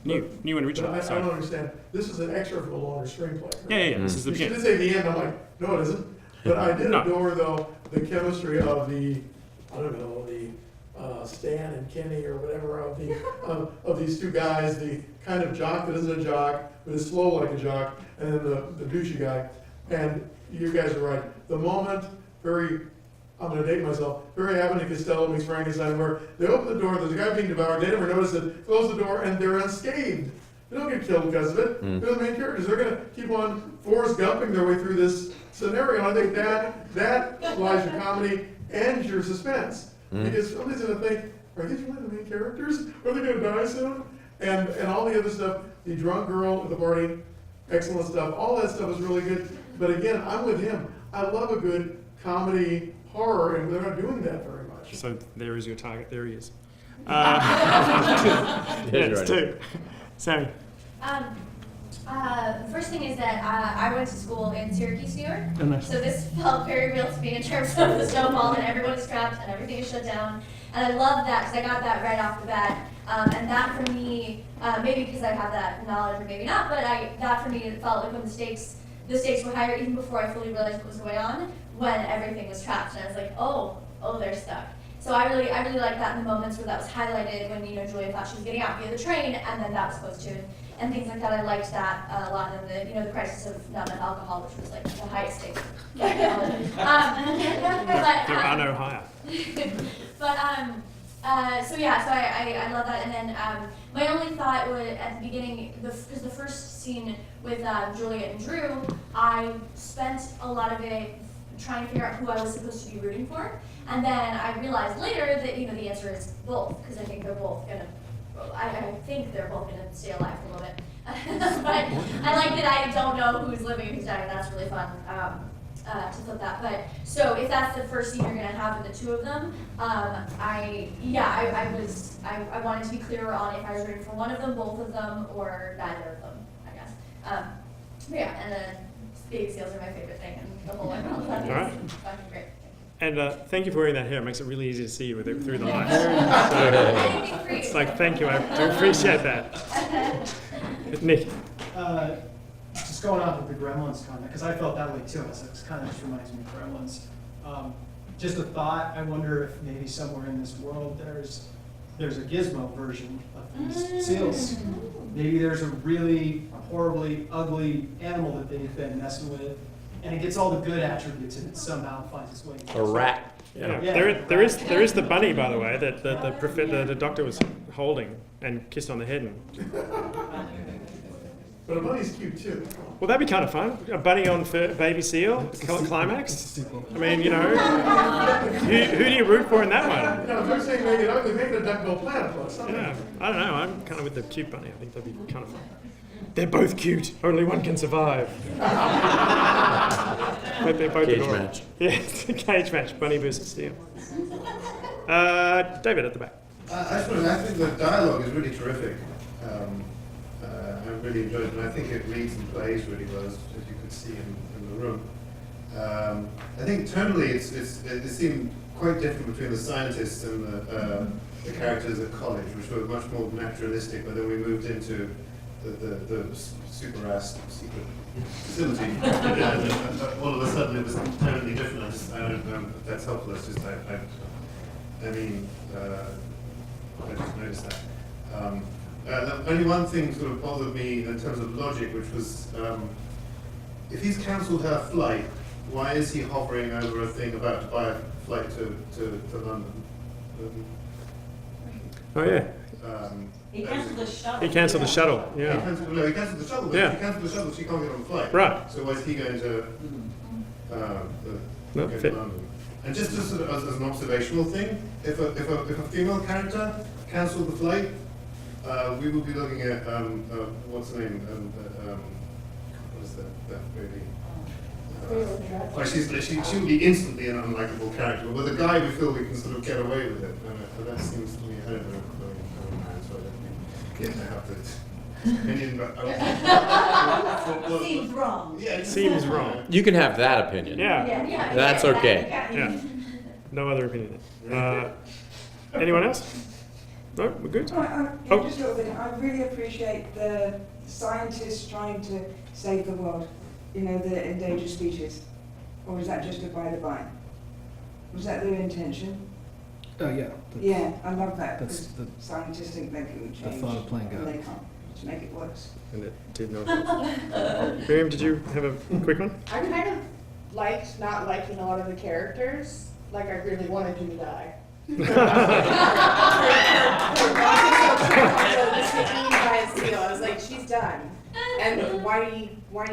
and original. But I don't understand. This is an extra for the longer screenplay. Right? Yeah. This is the You should beginning. say the end. I'm like, no, it isn't. But I did adore, though, the chemistry of the Stan and Kenny or whatever of these two guys, the kind of jock that isn't a jock, but is slow like a jock, and then the douchey guy. And you guys are right. The moment, I'm going to date myself, very Abbott and Costello meets Frankenstein, where they open the door, there's a guy being devoured, they never notice it, close the door, and they're unscathed. They don't get killed because of it. They're the main characters. They're going to keep on Forrest Gumping their way through this scenario. I think that applies your comedy and your suspense. Because somebody's going to think, are these really the main characters? Are they going to die soon? And all the other stuff, the drunk girl at the party, excellent stuff. All that stuff is really good. But again, I'm with him. I love a good comedy horror, and they're not doing that very much. So there is your target. There he is. It's two. Sammy. The first thing is that I went to school in Syracuse, New York. Oh, nice. So this felt very real to me in terms of the snowball and everyone's trapped and everything is shut down. And I love that because I got that right off the bat. And that for me, maybe because I have that knowledge or maybe not, but that for me it felt like when the stakes were higher even before I fully realized what was going on, when everything was trapped. And I was like, oh, they're stuck. So I really like that in the moments where that was highlighted when Julia thought she was getting out via the train, and then that was supposed to, and things like that. I liked that a lot, and the crisis of not enough alcohol, which was like the highest stake. There are no higher. But so I love that, and then my only thought was at the beginning, because the first scene with Juliet and Drew, I spent a lot of it trying to figure out who I was supposed to be rooting for. And then I realized later that, the answer is both, because I think they're both gonna stay alive for a little bit. But I like that I don't know who's living and who's dying. That's really fun to flip that. But so if that's the first scene you're gonna have with the two of them, I wanted to be clearer on if I was rooting for one of them, both of them, or neither of them, I guess. And then baby seals are my favorite thing, and the whole wide world. All right. Fucking great. And thank you for wearing that hair. It makes it really easy to see you through the lights. It's like, thank you. I do appreciate that. Nick. Just going off of the Gremlins comment, because I felt that way too. It kind of just reminds me of Gremlins. Just a thought. I wonder if maybe somewhere in this world there's a Gizmo version of these seals. Maybe there's a really horribly ugly animal that they've been messing with, and it gets all the good attributes and it somehow finds its way. A rat. Yeah. There is the bunny, by the way, that the doctor was holding and kissed on the head. But a bunny's cute too. Well, that'd be kind of fun. A bunny on baby seal, climax. I mean, who do you root for in that one? No, if they're saying make it ugly, make it a duckbill platypus. Yeah, I don't know. I'm kind of with the cute bunny. I think that'd be kind of fun. They're both cute. Only one can survive. But they're both cage adorable. match. Yeah, it's a cage match. Bunny versus seal. David at the back. I think the dialogue is really terrific. I really enjoyed it, and I think it reads and plays really well, as you could see in the room. I think tonally it seemed quite different between the scientists and the characters at college, which were much more naturalistic, but then we moved into the super-ass secret facility, and all of a sudden it was totally different. I don't know if that's helpful. It's just, I just noticed that. Only one thing sort of bothered me in terms of logic, which was, if he's cancelled her flight, why is he hovering over a thing about to buy a flight to London? Oh yeah. He cancelled the shuttle. He cancelled the shuttle. Yeah. He cancelled the shuttle. But if he cancelled the shuttle, she can't get on the flight. Right. So why is he going to go to London? And just as an observational thing, if a female character cancelled the flight, we will be looking at what's the name? What is that baby? She will be instantly an unlikable character. But with a guy, we feel we can sort of get away with it. And that seems to me, I don't know, so I don't get to have opinion, but Seems wrong. Yeah, It seems wrong. You can have that opinion. Yeah. That's okay. Yeah. No other opinion. Anyone else? No, we're good. Just a little thing. I really appreciate the scientists trying to save the world. You know, the endangered species. Or is that just a by the by? Was that their intention? Yeah. Yeah, I love that. That's Because scientists think they can change. thought of playing and God. they can't. To make it worse. And it did not. Miriam, did you have a quick one? I kind of liked not liking a lot of the characters. Like, I really wanted you to die. By a seal. I was like, she's done. And whiny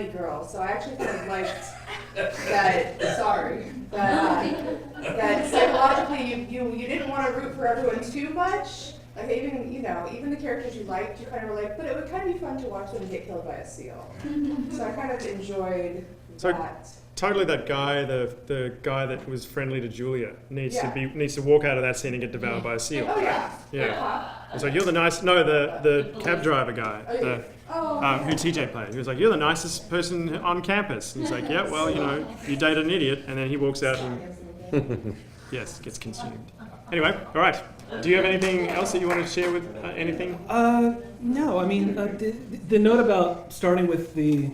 girl. So I actually kind of liked that. Sorry, that psychologically you didn't want to root for everyone too much. Like even the characters you liked, you kind of were like, but it would kind of be fun to watch them get killed by a seal. So I kind of enjoyed that. Totally, that guy, the guy that was friendly to Julia, needs Yeah. to walk out of that scene and get devoured by a seal. Oh yeah. Yeah. It's like, you're the nice. No, the cab driver guy, who TJ played. He was like, you're the nicest person on campus. And he's like, yeah, well, you dated an idiot, and then he walks out and gets consumed. Anyway, all right. Do you have anything else that you want to share with anything? No, I mean, the note about starting with the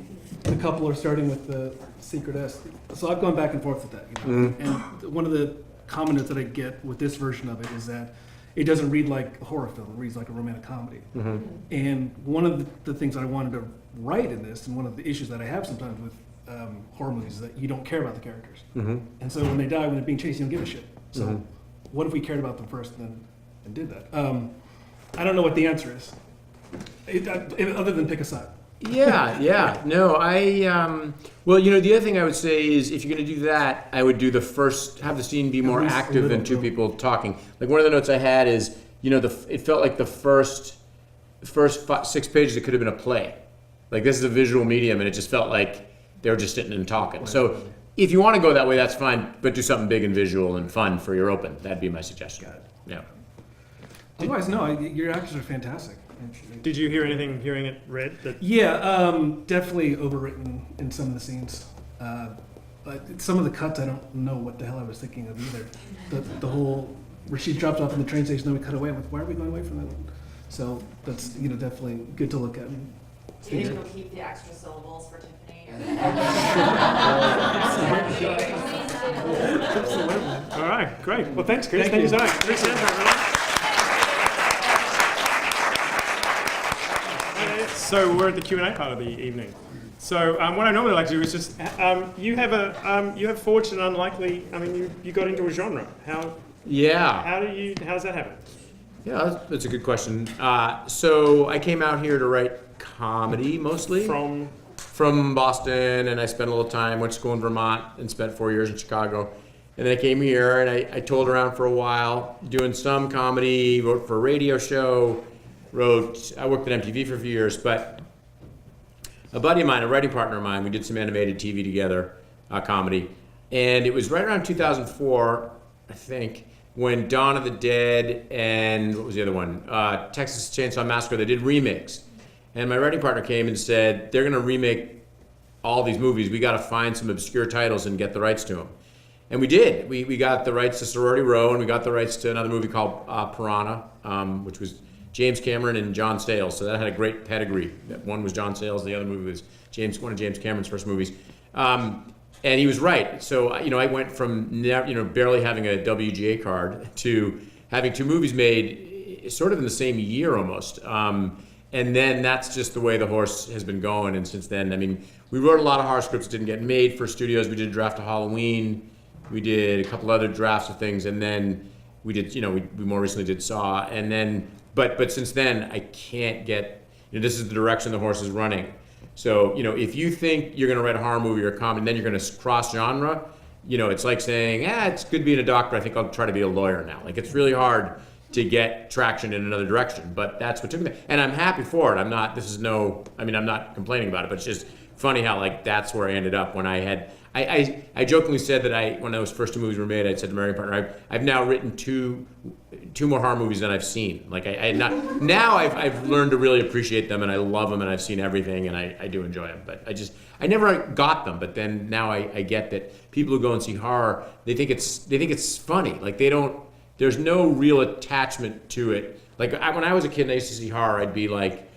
couple or starting with the secret S. So I've gone back and forth with that. And one of the comments that I get with this version of it is that it doesn't read like a horror film, it reads like a romantic comedy. And one of the things I wanted to write in this, and one of the issues that I have sometimes with horror movies, is that you don't care about the characters. And so when they die, when they're being chased, you don't give a shit. So what if we cared about them first and did that? I don't know what the answer is, other than pick a side. Yeah. No, well, the other thing I would say is if you're going to do that, I would do have the scene be more active than two people talking. Like one of the notes I had is, it felt like the first 6 pages, it could have been a play. Like this is a visual medium, and it just felt like they were just sitting and talking. So if you want to go that way, that's fine, but do something big and visual and fun for your open. That'd be my suggestion. Yeah. Otherwise, no, your actors are fantastic. Did you hear anything, hearing it read? Definitely overwritten in some of the scenes. But some of the cuts, I don't know what the hell I was thinking of either. The whole, where she drops off in the train station, then we cut away. I'm like, why are we going away from that? So that's, definitely good to look at. Do you think you'll keep the extra syllables for Tiffany? All right, great. Well, thanks, Chris. Thank you so much. Appreciate it, everyone. So we're at the Q&A part of the evening. So what I normally like to do is just you have forged an unlikely. I mean, you got into a genre. How does that happen? Yeah, that's a good question. So I came out here to write comedy mostly. From Boston, and I spent a little time, went to school in Vermont, and spent 4 years in Chicago. And then I came here, and I toured around for a while, doing some comedy, wrote for a radio show, I worked at MTV for a few years, but a buddy of mine, a writing partner of mine, we did some animated TV together, comedy. And it was right around 2004, I think, when Dawn of the Dead and, what was the other one? Texas Chainsaw Massacre, they did remakes. And my writing partner came and said, they're going to remake all these movies. We got to find some obscure titles and get the rights to them. And we did. We got the rights to Sorority Row, and we got the rights to another movie called Piranha, which was James Cameron and John Sayles. So that had a great pedigree. One was John Sayles, the other movie was one of James Cameron's first movies. And he was right. So, I went from barely having a WGA card to having 2 movies made sort of in the same year almost. And then that's just the way the horse has been going. And since then, we wrote a lot of horror scripts that didn't get made for studios. We did a draft of Halloween. We did a couple other drafts of things. And then we did, we more recently did Saw. And then, but since then, I can't get, this is the direction the horse is running. So, if you think you're going to write a horror movie or a comedy, and then you're going to cross genre, it's like saying, it's good being a doctor. I think I'll try to be a lawyer now. Like, it's really hard to get traction in another direction, but that's what took me there. And I'm happy for it. I'm not complaining about it, but it's just funny how that's where I ended up when I jokingly said that when those first 2 movies were made, I said to my partner, I've now written two 2 more horror movies than I've seen. Like I had not. Now I've learned to really appreciate them, and I love them, and I've seen everything, and I do enjoy them. But I never got them. But then now I get that people who go and see horror, they think it's funny. Like there's no real attachment to it. Like when I was a kid and I used to see horror, I'd be like,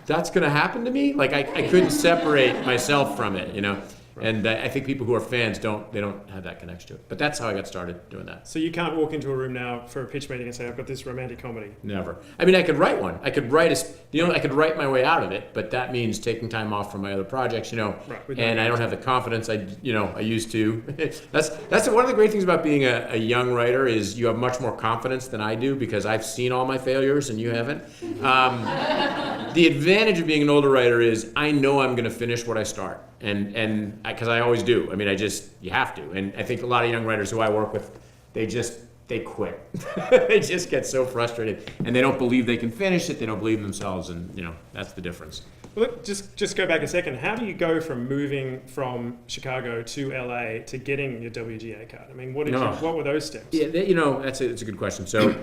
that's gonna happen to me? Like I couldn't separate myself from it, you know? And I think people who are fans don't have that connection to it. But that's how I got started doing that. So you can't walk into a room now for a pitch meeting and say, I've got this romantic comedy. Never. I mean, I could write one. I could write I could write my way out of it, but that means taking time off from my other projects, you know. Right, and I don't have the confidence I used to. That's one of the great things about being a young writer is you have much more confidence than I do because I've seen all my failures and you haven't. The advantage of being an older writer is I know I'm going to finish what I start. And because I always do. I mean, you have to. And I think a lot of young writers who I work with, they quit. They just get so frustrated, and they don't believe they can finish it. They don't believe in themselves, and that's the difference. Well, look, just go back a second. How do you go from moving from Chicago to LA to getting your WGA card? I mean, what were those steps? Yeah, that's a good question. So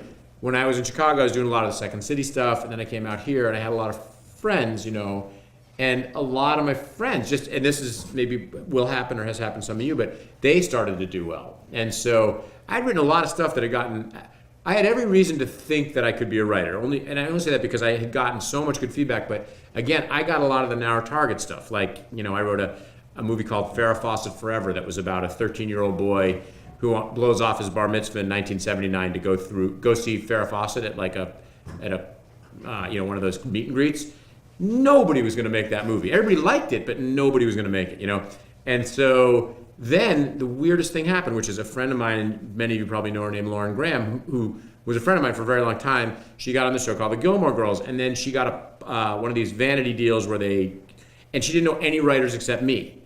when I was in Chicago, I was doing a lot of the Second City stuff, and then I came out here, and I had a lot of friends, and a lot of my friends and this is maybe will happen or has happened to some of you, but they started to do well. And so I'd written a lot of stuff that I had every reason to think that I could be a writer. And I only say that because I had gotten so much good feedback. But again, I got a lot of the narrow target stuff. Like, I wrote a movie called Farrah Fawcett Forever that was about a 13-year-old boy who blows off his bar mitzvah in 1979 to go see Farrah Fawcett at one of those meet and greets. Nobody was going to make that movie. Everybody liked it, but nobody was going to make it, And so then the weirdest thing happened, which is a friend of mine, and many of you probably know her name, Lauren Graham, who was a friend of mine for a very long time. She got on this show called The Gilmore Girls, and then she got one of these vanity deals and she didn't know any writers except me.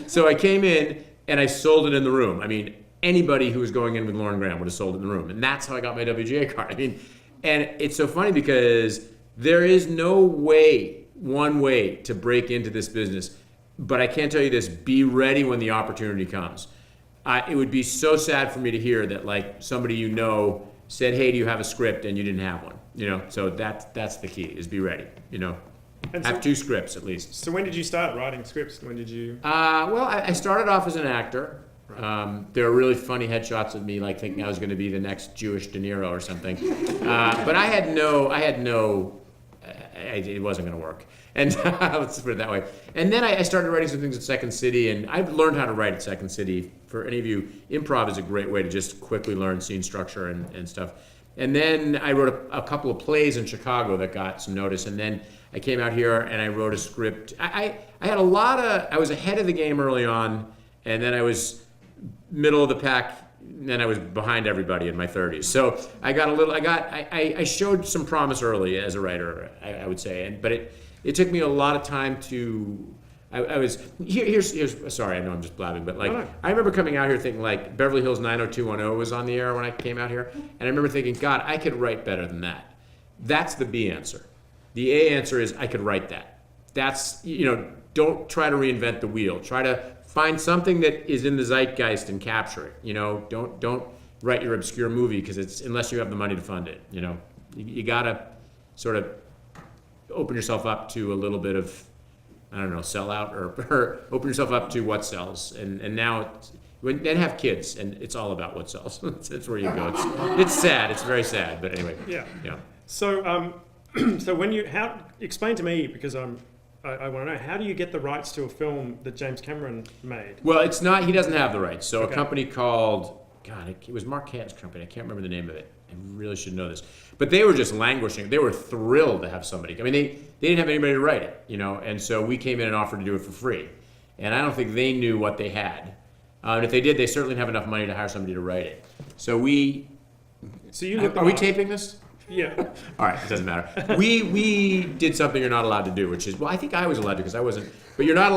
So I came in and I sold it in the room. I mean, anybody who was going in with Lauren Graham would have sold it in the room. And that's how I got my WGA card. I mean, and it's so funny because there is no one way to break into this business. But I can tell you this, be ready when the opportunity comes. It would be so sad for me to hear that somebody said, hey, do you have a script? And you didn't have one. So that's the key, is be ready. Have 2 scripts at least. So when did you start writing scripts? When did you? Well, I started off as an actor. There are really funny headshots of me thinking I was going to be the next Jewish De Niro or something. But it wasn't going to work. And let's put it that way. And then I started writing some things at Second City, and I've learned how to write at Second City. For any of you, improv is a great way to just quickly learn scene structure and stuff. And then I wrote a couple of plays in Chicago that got some notice, and then I came out here and I wrote a script. I was ahead of the game early on, and then I was middle of the pack, and then I was behind everybody in my 30s. So I showed some promise early as a writer, I would say, but it took me a lot of time to. Here's sorry, I know I'm just blabbing, but I remember coming out here thinking Beverly Hills 90210 was on the air when I came out here, and I remember thinking, God, I could write better than that. That's the B answer. The A answer is I could write that. That's don't try to reinvent the wheel. Try to find something that is in the zeitgeist and capture it. Don't write your obscure movie because unless you have the money to fund it. You gotta sort of open yourself up to a little bit of, I don't know, sell out or open yourself up to what sells. And now, then have kids, and it's all about what sells. That's where you go. It's sad. It's very sad. But anyway. Yeah. Yeah. So, explain to me, because I want to know, how do you get the rights to a film that James Cameron made? Well, he doesn't have the rights. So a company called, it was Mark Canton's company. I can't remember the name of it. I really should know this. But they were just languishing. They were thrilled to have somebody. I mean, they didn't have anybody to write it, and so we came in and offered to do it for free. And I don't think they knew what they had. And if they did, they certainly didn't have enough money to hire somebody to write it. So we... Are we taping this? Yeah. All right, it doesn't matter. We did something you're not allowed to do, which is, I think I was allowed to because I wasn't, but you are not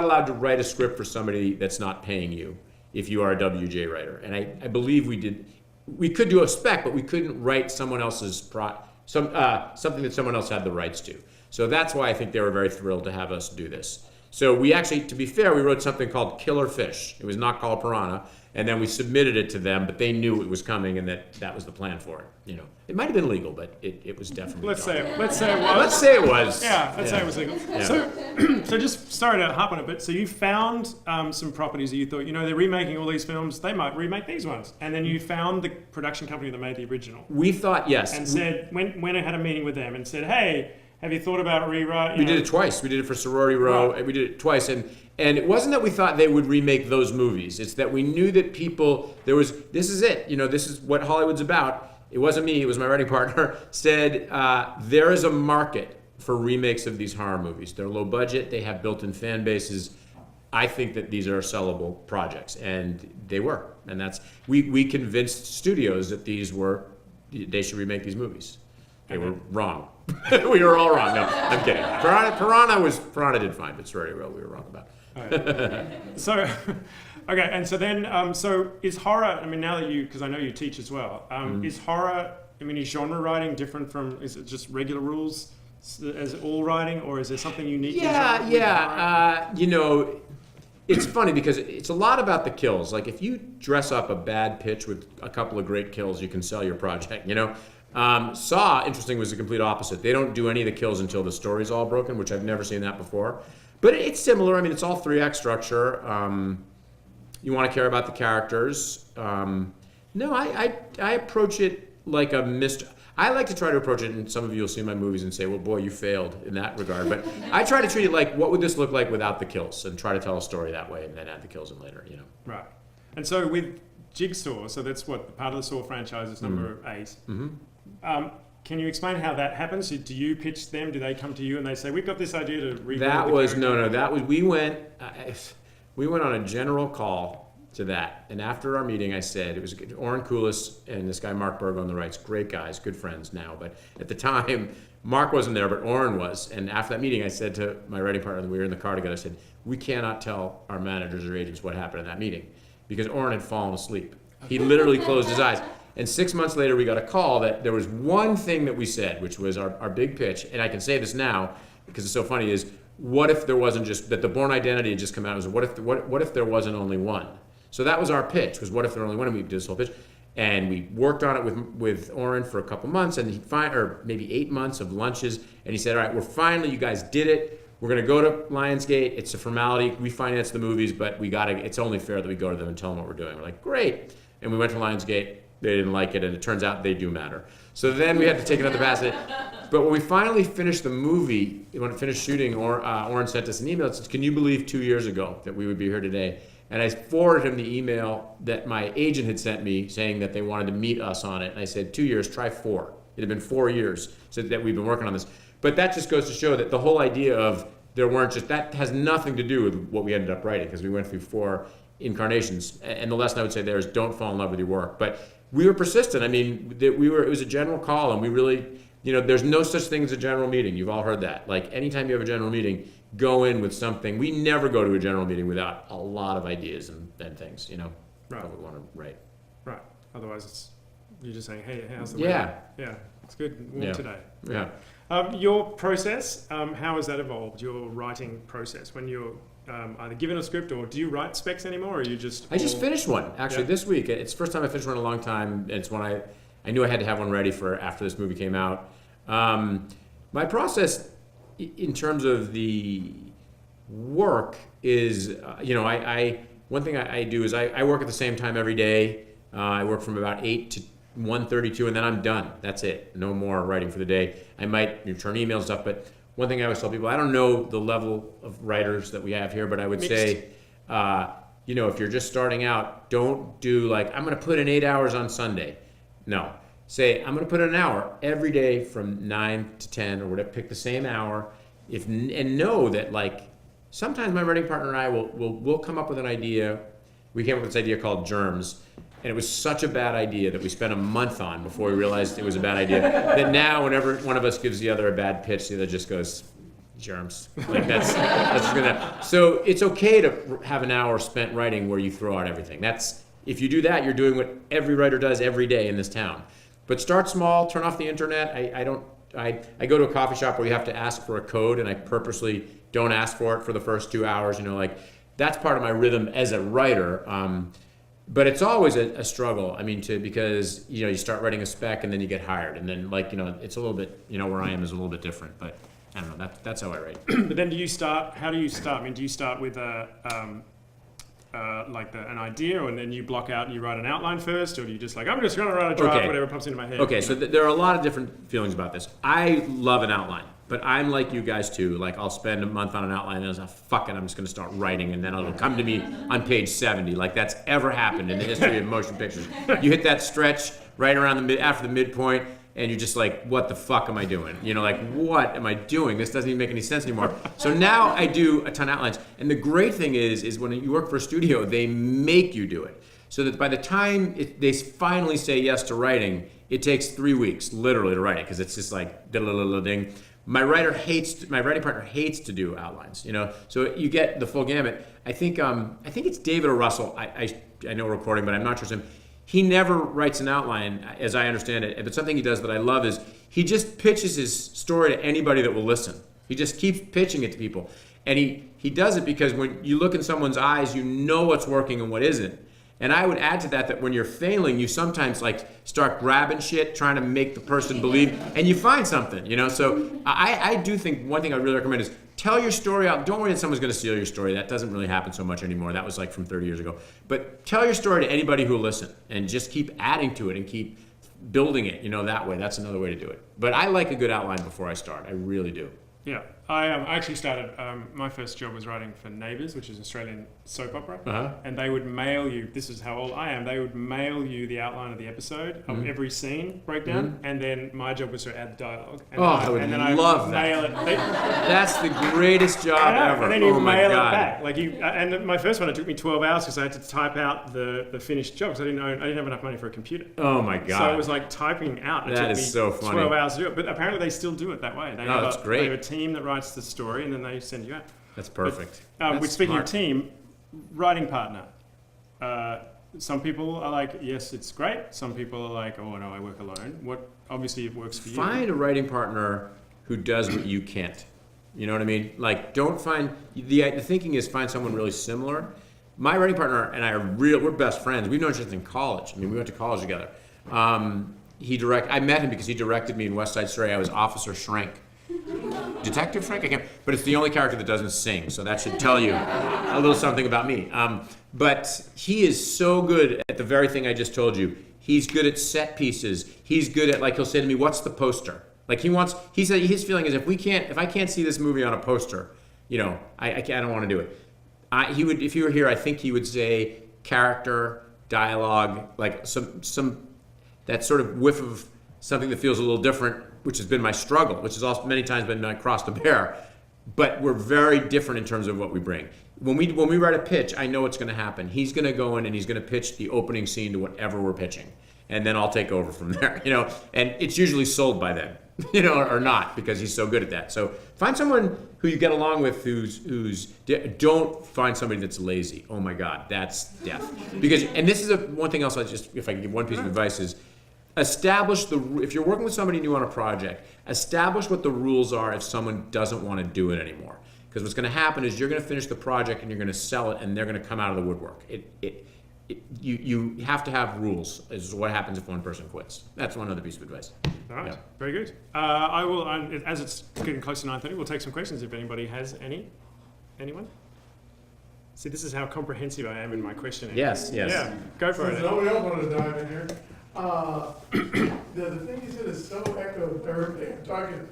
allowed to write a script for somebody that's not paying you if you are a WJ writer. And I believe we could do a spec, but we couldn't write someone else's something that someone else had the rights to. So that's why I think they were very thrilled to have us do this. So we actually, to be fair, we wrote something called Killer Fish. It was not called Piranha. And then we submitted it to them, but they knew it was coming and that was the plan for it. It might have been legal, but it was definitely. Let's say it was. Let's say it was. Yeah, let's say it was legal. Yeah. So just sorry to harp on it, but so you found some properties that you thought, they're remaking all these films, they might remake these ones, and then you found the production company that made the original. We thought yes, and said when I had a meeting with them and said, hey, have you thought about rewrite? We did it twice. We did it for Sorority Row. Right. We did it twice, and it wasn't that we thought they would remake those movies. It's that we knew that this is it. This is what Hollywood's about. It wasn't me, it was my writing partner, said there is a market for remakes of these horror movies. They're low budget, they have built-in fan bases. I think that these are sellable projects, and they were. And we convinced studios that they should remake these movies. They were wrong. We were all wrong. No, I'm kidding. Piranha did fine, but Sorority Row we were wrong about. So, okay, and so then, so is horror, now that because I know you teach as well, is horror, is genre writing different from, is it just regular rules as all writing, or is there something unique? It's funny because it's a lot about the kills. Like if you dress up a bad pitch with a couple of great kills, you can sell your project, Saw, interesting, was the complete opposite. They don't do any of the kills until the story's all broken, which I've never seen that before. But it's similar. It's all 3-act structure. You want to care about the characters. No, I approach it like a mystery. I like to try to approach it, and some of you will see my movies and say, well, boy, you failed in that regard. But I try to treat it like, what would this look like without the kills? And try to tell a story that way and then add the kills in later, Right. And so with Jigsaw, so that's what part of the Saw franchise is number 8. Mm-hmm. Can you explain how that happens? Do you pitch them? Do they come to you and they say, we've got this idea to reboot? We went on a general call to that. And after our meeting, I said, it was Oren Koulis and this guy, Mark Berg on the rights, great guys, good friends now. But at the time, Mark wasn't there, but Oren was. And after that meeting, I said to my writing partner, we were in the car together, I said, we cannot tell our managers or agents what happened in that meeting because Oren had fallen asleep. He literally closed his eyes. And 6 months later, we got a call that there was one thing that we said, which was our big pitch. And I can say this now because it's so funny is, what if there wasn't just, that the Bourne Identity had just come out, was what if there wasn't only one? So that was our pitch, was what if there were only one, and we did this whole pitch. And we worked on it with Oren for a couple months, and or maybe 8 months of lunches, and he said, all right, you guys did it. We're gonna go to Lionsgate, it's a formality, we finance the movies, but it's only fair that we go to them and tell them what we're doing. We're like, great. And we went to Lionsgate, they didn't like it, and it turns out they do matter. So then we had to take another pass at it. But when we finally finished the movie, when it finished shooting, Oren sent us an email that said, can you believe 2 years ago that we would be here today? And I forwarded him the email that my agent had sent me saying that they wanted to meet us on it. And I said, 2 years, try 4. It had been 4 years that we've been working on this. But that just goes to show that the whole idea of that has nothing to do with what we ended up writing, because we went through 4 incarnations. And the lesson I would say there is, don't fall in love with your work. But we were persistent. It was a general call, and we really, there's no such thing as a general meeting. You've all heard that. Like, anytime you have a general meeting, go in with something. We never go to a general meeting without a lot of ideas and things, right. What we want to write. Right. Otherwise, you're just saying, hey, how's the weather? Yeah, it's good warm today. Yeah. Your process, how has that evolved, your writing process? When you're either given a script, or do you write specs anymore, or are you just... I just finished one, actually, this week. It's the first time I finished one in a long time. It's one I knew I had to have one ready for after this movie came out. My process, in terms of the work, is, one thing I do is I work at the same time every day. I work from about 8 to 1:32, and then I'm done. That's it. No more writing for the day. I might return emails and stuff, but one thing I always tell people, I don't know the level of writers that we have here, but I would say, if you're just starting out, don't do like, I'm going to put in 8 hours on Sunday. No. Say, I'm going to put in an hour every day from 9 to 10 or whatever. Pick the same hour, and know that, like, sometimes my writing partner and I will come up with an idea. We came up with this idea called Germs. And it was such a bad idea that we spent a month on before we realized it was a bad idea. That now, whenever one of us gives the other a bad pitch, the other just goes, germs. Like that's gonna. So it's okay to have an hour spent writing where you throw out everything. If you do that, you're doing what every writer does every day in this town. But start small. Turn off the internet. I go to a coffee shop where you have to ask for a code, and I purposely don't ask for it for the first 2 hours. That's part of my rhythm as a writer. But it's always a struggle. I mean, because you start writing a spec and then you get hired, and then it's a little bit where I am is a little bit different. But I don't know. That's how I write. But then do you start? How do you start? I mean, do you start with an idea, and then you block out and you write an outline first, or do you just I'm just going to write a draft, whatever pops into my head? Okay, so there are a lot of different feelings about this. I love an outline. But I'm like you guys too. I'll spend a month on an outline and I was like, fuck it, I'm just going to start writing, and then it'll come to me on page 70. That's ever happened in the history of motion pictures. You hit that stretch right around after the midpoint, and you're just like, what the fuck am I doing? What am I doing? This doesn't even make any sense anymore. So now I do a ton of outlines. And the great thing is when you work for a studio, they make you do it. So that by the time they finally say yes to writing, it takes 3 weeks, literally, to write it, because it's just ding. My writing partner hates to do outlines, so you get the full gamut. I think it's David or Russell. I know we're recording, but I'm not sure it's him. He never writes an outline, as I understand it. But something he does that I love is he just pitches his story to anybody that will listen. He just keeps pitching it to people, and he does it because when you look in someone's eyes, you know what's working and what isn't. And I would add to that when you're failing, you sometimes start grabbing shit, trying to make the person believe, and you find something, So I do think one thing I really recommend is tell your story out. Don't worry that someone's going to steal your story. That doesn't really happen so much anymore. That was from 30 years ago. But tell your story to anybody who will listen, and just keep adding to it and keep building it, that way. That's another way to do it. But I like a good outline before I start. I really do. Yeah, I actually started, my first job was writing for Neighbours, which is an Australian soap opera, and they would mail you, this is how old I am, they would mail you the outline of the episode of every scene breakdown, and then my job was to add the dialogue. And I would love that. That's the greatest job ever. And then you mail it back. And my first one, it took me 12 hours because I had to type out the finished job because I didn't have enough money for a computer. Oh my God. So it was typing out. It that took is me so funny. 12 hours to do it. But apparently they still do it that way. That's great. They have a team that writes the story, and then they send you out. That's perfect. But, speaking of team, writing partner. Some people are like, yes, it's great. Some people are like, oh no, I work alone. Obviously it works for you. Find a writing partner who does what you can't. You know what I mean? Don't find the thinking is find someone really similar. My writing partner and I we're best friends. We've known each other in college. I mean, we went to college together. I met him because he directed me in West Side Story. I was Officer Schrank. Detective Frank? I can't, but it's the only character that doesn't sing, so that should tell you a little something about me. But he is so good at the very thing I just told you. He's good at set pieces. He's good at he'll say to me, "What's the poster?" He said his feeling is if I can't see this movie on a poster, I don't want to do it. If he were here, I think he would say character, dialogue, some that sort of whiff of something that feels a little different, which has been my struggle, which has also many times been my cross to bear. But we're very different in terms of what we bring. When we write a pitch, I know what's going to happen. He's going to go in and he's going to pitch the opening scene to whatever we're pitching, and then I'll take over from there. And it's usually sold by then, or not, because he's so good at that. So find someone who you get along with don't find somebody that's lazy. Oh my God, that's death. And this is one thing else. If I can give one piece of advice is. If you're working with somebody new on a project, establish what the rules are if someone doesn't want to do it anymore. Because what's going to happen is you're going to finish the project and you're going to sell it, and they're going to come out of the woodwork. You have to have rules. Is what happens if one person quits. That's one other piece of advice. All right, very good. I will, as it's getting close to 9:30, we'll take some questions if anybody has any. Anyone? See, this is how comprehensive I am in my questioning. Yes. Yeah, go for it. Nobody else wanted to dive in here. The thing you said is so echoed everything I'm talking.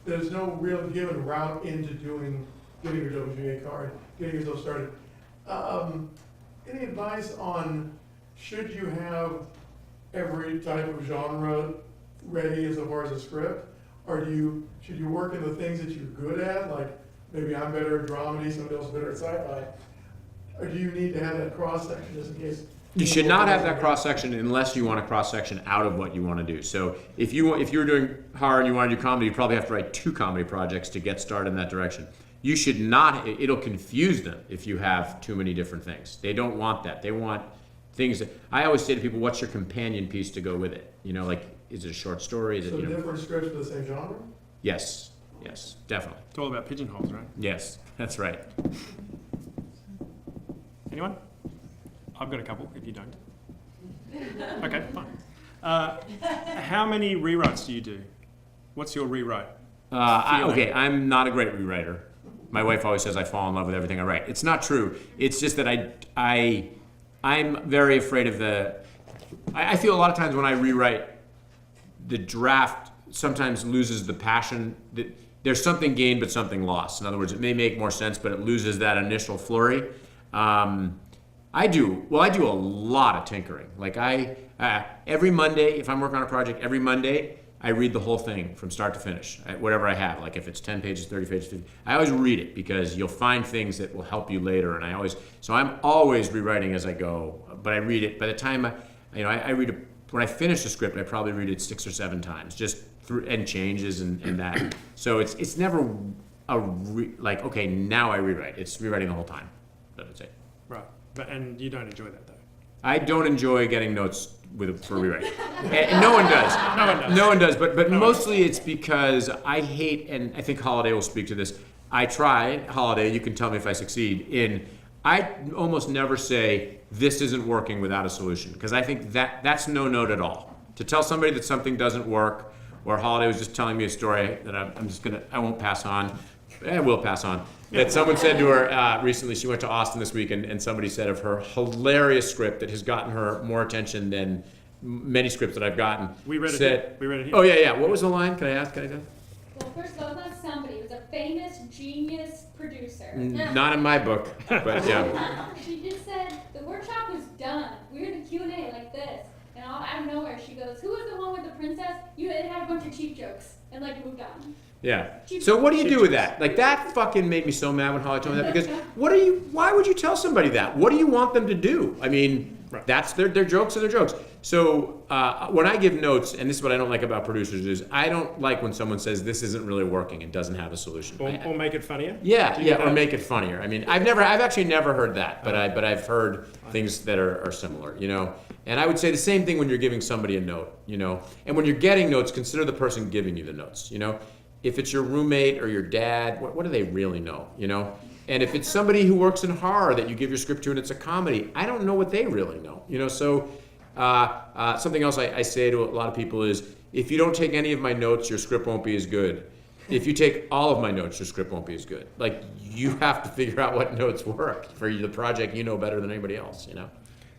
There's no real given route into getting your WGA card, getting yourself started. Any advice on should you have every type of genre ready as far as a script, or should you work in the things that you're good at, like maybe I'm better at dramedy, somebody else is better at sci-fi, or do you need to have that cross section just in case? You should not have that cross-section unless you want a cross-section out of what you want to do. So if you were doing horror and you want to do comedy, you probably have to write 2 comedy projects to get started in that direction. You should not, it'll confuse them if you have too many different things. They don't want that. They want things that, I always say to people, what's your companion piece to go with it? Is it a short story? Is it, different scripts for the same genre? Yes, definitely. It's all about pigeonholes, right? Yes, that's right. Anyone? I've got a couple, if you don't. Okay, fine. How many rewrites do you do? What's your rewrite? Okay, I'm not a great rewriter. My wife always says I fall in love with everything I write. It's not true. It's just that I'm very afraid of I feel a lot of times when I rewrite, the draft sometimes loses the passion. There's something gained but something lost. In other words, it may make more sense, but it loses that initial flurry. I do a lot of tinkering. Like every Monday, if I'm working on a project, every Monday, I read the whole thing from start to finish, whatever I have. Like if it's 10 pages, 30 pages, 50, I always read it because you'll find things that will help you later. And so I'm always rewriting as I go, but I read it. By the time I read it, when I finish the script, I probably read it 6 or 7 times, just through and changes and that. So it's never okay, now I rewrite. It's rewriting the whole time. That's it. Right, and you don't enjoy that though. I don't enjoy getting notes for rewrite. And no one does. No one does. But mostly it's because I hate, and I think Holiday will speak to this. I try, Holiday, you can tell me if I succeed, I almost never say, this isn't working without a solution. Because I think that's no note at all. To tell somebody that something doesn't work, or Holiday was just telling me a story that I won't pass on. I will pass on. That someone said to her recently, she went to Austin this week, and somebody said of her hilarious script that has gotten her more attention than many scripts that I've gotten. We read it here. Oh, yeah. What was the line? Can I ask? Can I do? Well, first of all, it's not somebody. It was a famous, genius producer. Not in my book, but yeah. She just said, the workshop was done. We were in the Q&A like this. And out of nowhere, she goes, who was the one with the princess? It had a bunch of cheap jokes. And moved on. Yeah. So what do you do with that? Like that fucking made me so mad when Holly told me that, because why would you tell somebody that? What do you want them to do? I mean, that's their jokes are their jokes. So when I give notes, and this is what I don't like about producers, is I don't like when someone says this isn't really working and doesn't have a solution. Or make it funnier? Yeah, or make it funnier. I mean, I've actually never heard that, but I've heard things that are similar, And I would say the same thing when you're giving somebody a note, And when you're getting notes, consider the person giving you the notes, If it's your roommate or your dad, what do they really know, And if it's somebody who works in horror that you give your script to and it's a comedy, I don't know what they really know, So something else I say to a lot of people is, if you don't take any of my notes, your script won't be as good. If you take all of my notes, your script won't be as good. Like, you have to figure out what notes work for the project better than anybody else,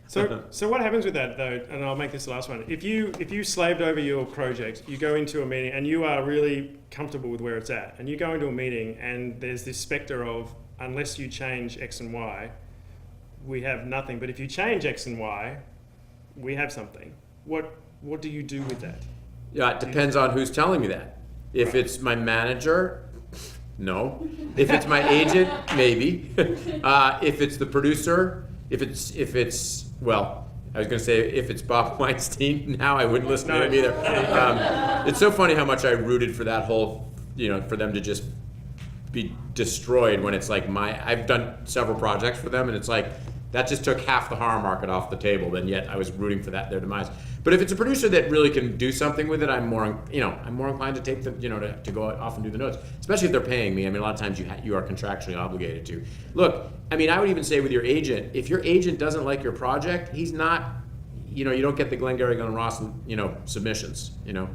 So what happens with that though, and I'll make this the last one, if you slaved over your project, you go into a meeting and you are really comfortable with where it's at, and you go into a meeting and there's this specter of, unless you change X and Y, we have nothing, but if you change X and Y, we have something. What do you do with that? Yeah, it depends on who's telling me that. If it's my manager, no. If it's my agent, maybe. If it's the producer, if it's well, I was going to say if it's Bob Weinstein, now I wouldn't listen to him either. It's so funny how much I rooted for that whole, for them to just be destroyed when it's like I've done several projects for them, and it's like, that just took half the horror market off the table, and yet I was rooting for their demise. But if it's a producer that really can do something with it, I'm more inclined to take them, to go off and do the notes, especially if they're paying me. I mean, a lot of times you are contractually obligated to. Look, I mean, I would even say with your agent, if your agent doesn't like your project, he's not, you don't get the Glengarry Glen Ross, submissions,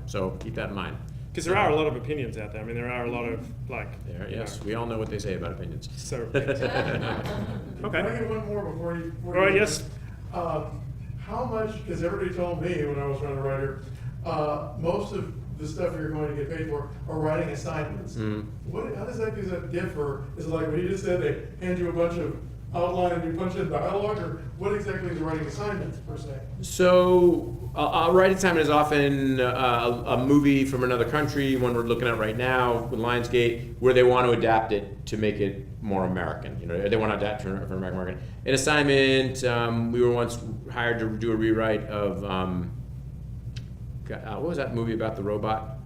so keep that in mind. Because there are a lot of opinions out there. I mean, there are a lot of Yes, we all know what they say about opinions. So, okay. Can I get one more before you? All right, yes. How much? Because everybody told me when I was running a writer, most of the stuff you're going to get paid for are writing assignments. How does that differ? Is it like what you just said? They hand you a bunch of outline and you punch in dialogue, or what exactly is a writing assignment per se? So a writing assignment is often a movie from another country, one we're looking at right now with Lionsgate, where they want to adapt it to make it more American. They want to adapt for American. An assignment, we were once hired to do a rewrite of, what was that movie about the robot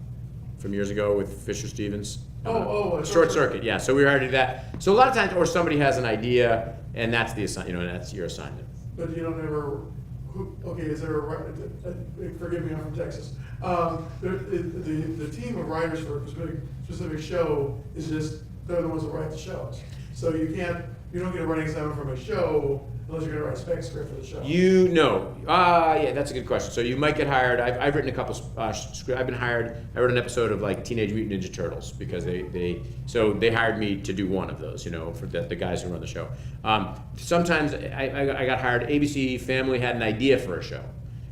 from years ago with Fisher Stevens? Short Circuit. Yeah, so we were hired to do that. So a lot of times, or somebody has an idea, and that's that's your assignment. But you don't ever. Okay, is there forgive me, I'm from Texas. The team of writers for a specific show is just, they're the ones that write the shows. So you can't you don't get a running assignment from a show unless you're going to write a spec script for the show. You know, yeah, that's a good question. So you might get hired. I've written a couple scripts. I've been hired. I wrote an episode of like Teenage Mutant Ninja Turtles because they hired me to do one of those. You know, for the guys who run the show. Sometimes I got hired. ABC Family had an idea for a show,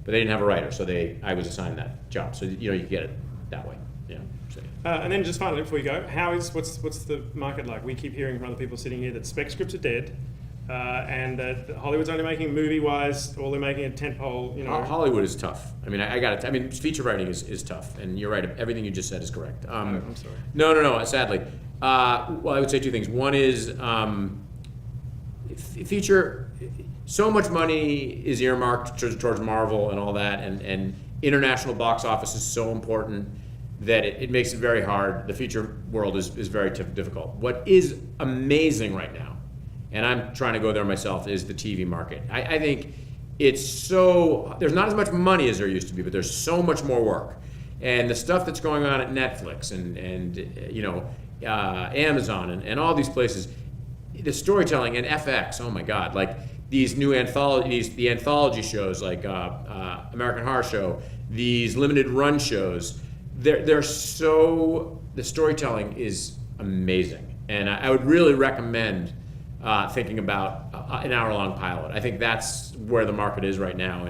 but they didn't have a writer, so I was assigned that job. So you know, you get it that way. Yeah. So. And then just finally, before we go, what's the market like? We keep hearing from other people sitting here that spec scripts are dead. And Hollywood's only making movie-wise, all they're making a tentpole, you know. Hollywood is tough. I mean, I got it. I mean, feature writing is tough, and you're right. Everything you just said is correct. I'm sorry. No. Sadly, well, I would say two things. One is feature. So much money is earmarked towards Marvel and all that, and international box office is so important that it makes it very hard. The feature world is very difficult. What is amazing right now, and I'm trying to go there myself, is the TV market. I think there's not as much money as there used to be, but there's so much more work. And the stuff that's going on at Netflix and you know, Amazon and all these places, the storytelling, and FX, oh my God, like these new anthologies, the anthology shows like American Horror Show, these limited run shows, the storytelling is amazing. And I would really recommend thinking about an hour-long pilot. I think that's where the market is right now,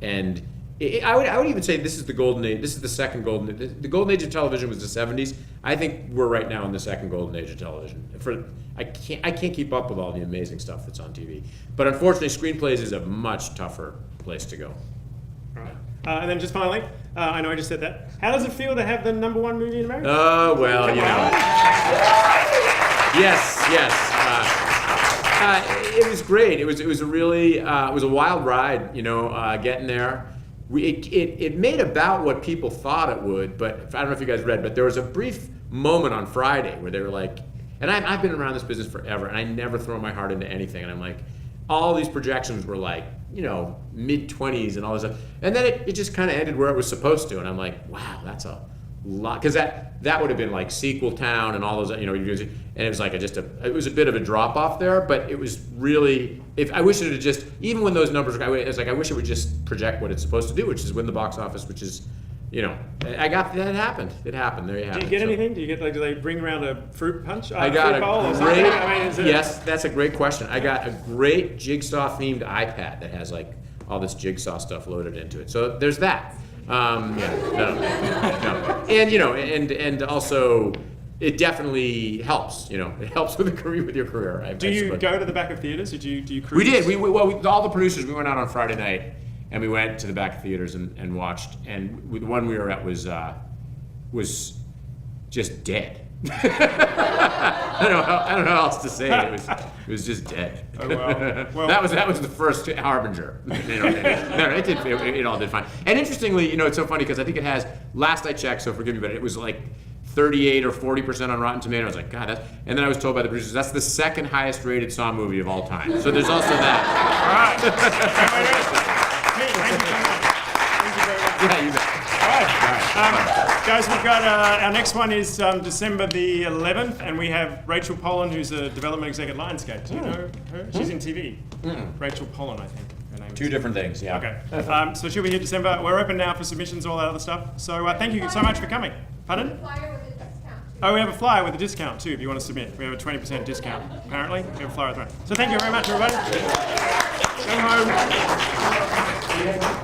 and I would even say this is the golden age. This is the second golden age. The golden age of television was the 70s. I think we're right now in the second golden age of television. I can't keep up with all the amazing stuff that's on TV, but unfortunately, screenplays is a much tougher place to go. All right. And then just finally, I know I just said that. How does it feel to have the #1 movie in America? Oh well, you know. Yes. It was great. It was a really it was a wild ride, you know, getting there. It made about what people thought it would, but I don't know if you guys read, but there was a brief moment on Friday where they were like, and I've been around this business forever, and I never throw my heart into anything, and I'm like, all these projections were like, you know, mid-20s and all this stuff, and then it just kind of ended where it was supposed to, and I'm like, wow, that's a lot, because that would have been like Sequel Town and all those, you know, and it was like it was a bit of a drop off there, but it was really, I wish it had just, even when those numbers, it's like I wish it would just project what it's supposed to do, which is win the box office, which is, you know, that happened. It happened. There you have it. Do you get anything? Do you get, like, do they bring around a fruit punch? I got fruit bowl or a something? great, I mean, yes, that's a great question. I got a great Jigsaw themed iPad that has like all this Jigsaw stuff loaded into it. So there's that. No. And you know, and also it definitely helps. You know, it helps with your career. Do you go to the back of theaters? Do you cruise? We did. All the producers. We went out on Friday night, and we went to the back of theaters and watched. And the one we were at was just dead. I don't know how else to say it. It was just dead. Oh, wow. Well, that was the first harbinger. It all did fine. And interestingly, you know, it's so funny because I think it has. Last I checked, so forgive me, but it was like 38 or 40% on Rotten Tomatoes. I was like, God, and then I was told by the producers that's the second highest rated Saw movie of all time. So there's also that. All right. Thank you very much. Yeah, you bet. All right. Guys, we've got our next one is December the 11th, and we have Rachel Pollan, who's a development exec at Lionsgate. Do you know her? She's in TV. Rachel Pollan, I think. Her name Two different things, yeah. Okay. So she'll be here December. We're open now for submissions, all that other stuff. So thank you so much for coming. Pardon? Oh, we have a flyer with a discount too, if you want to submit. We have a 20% discount, apparently. We have a flyer at the front. So thank you very much, everybody. Go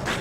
home.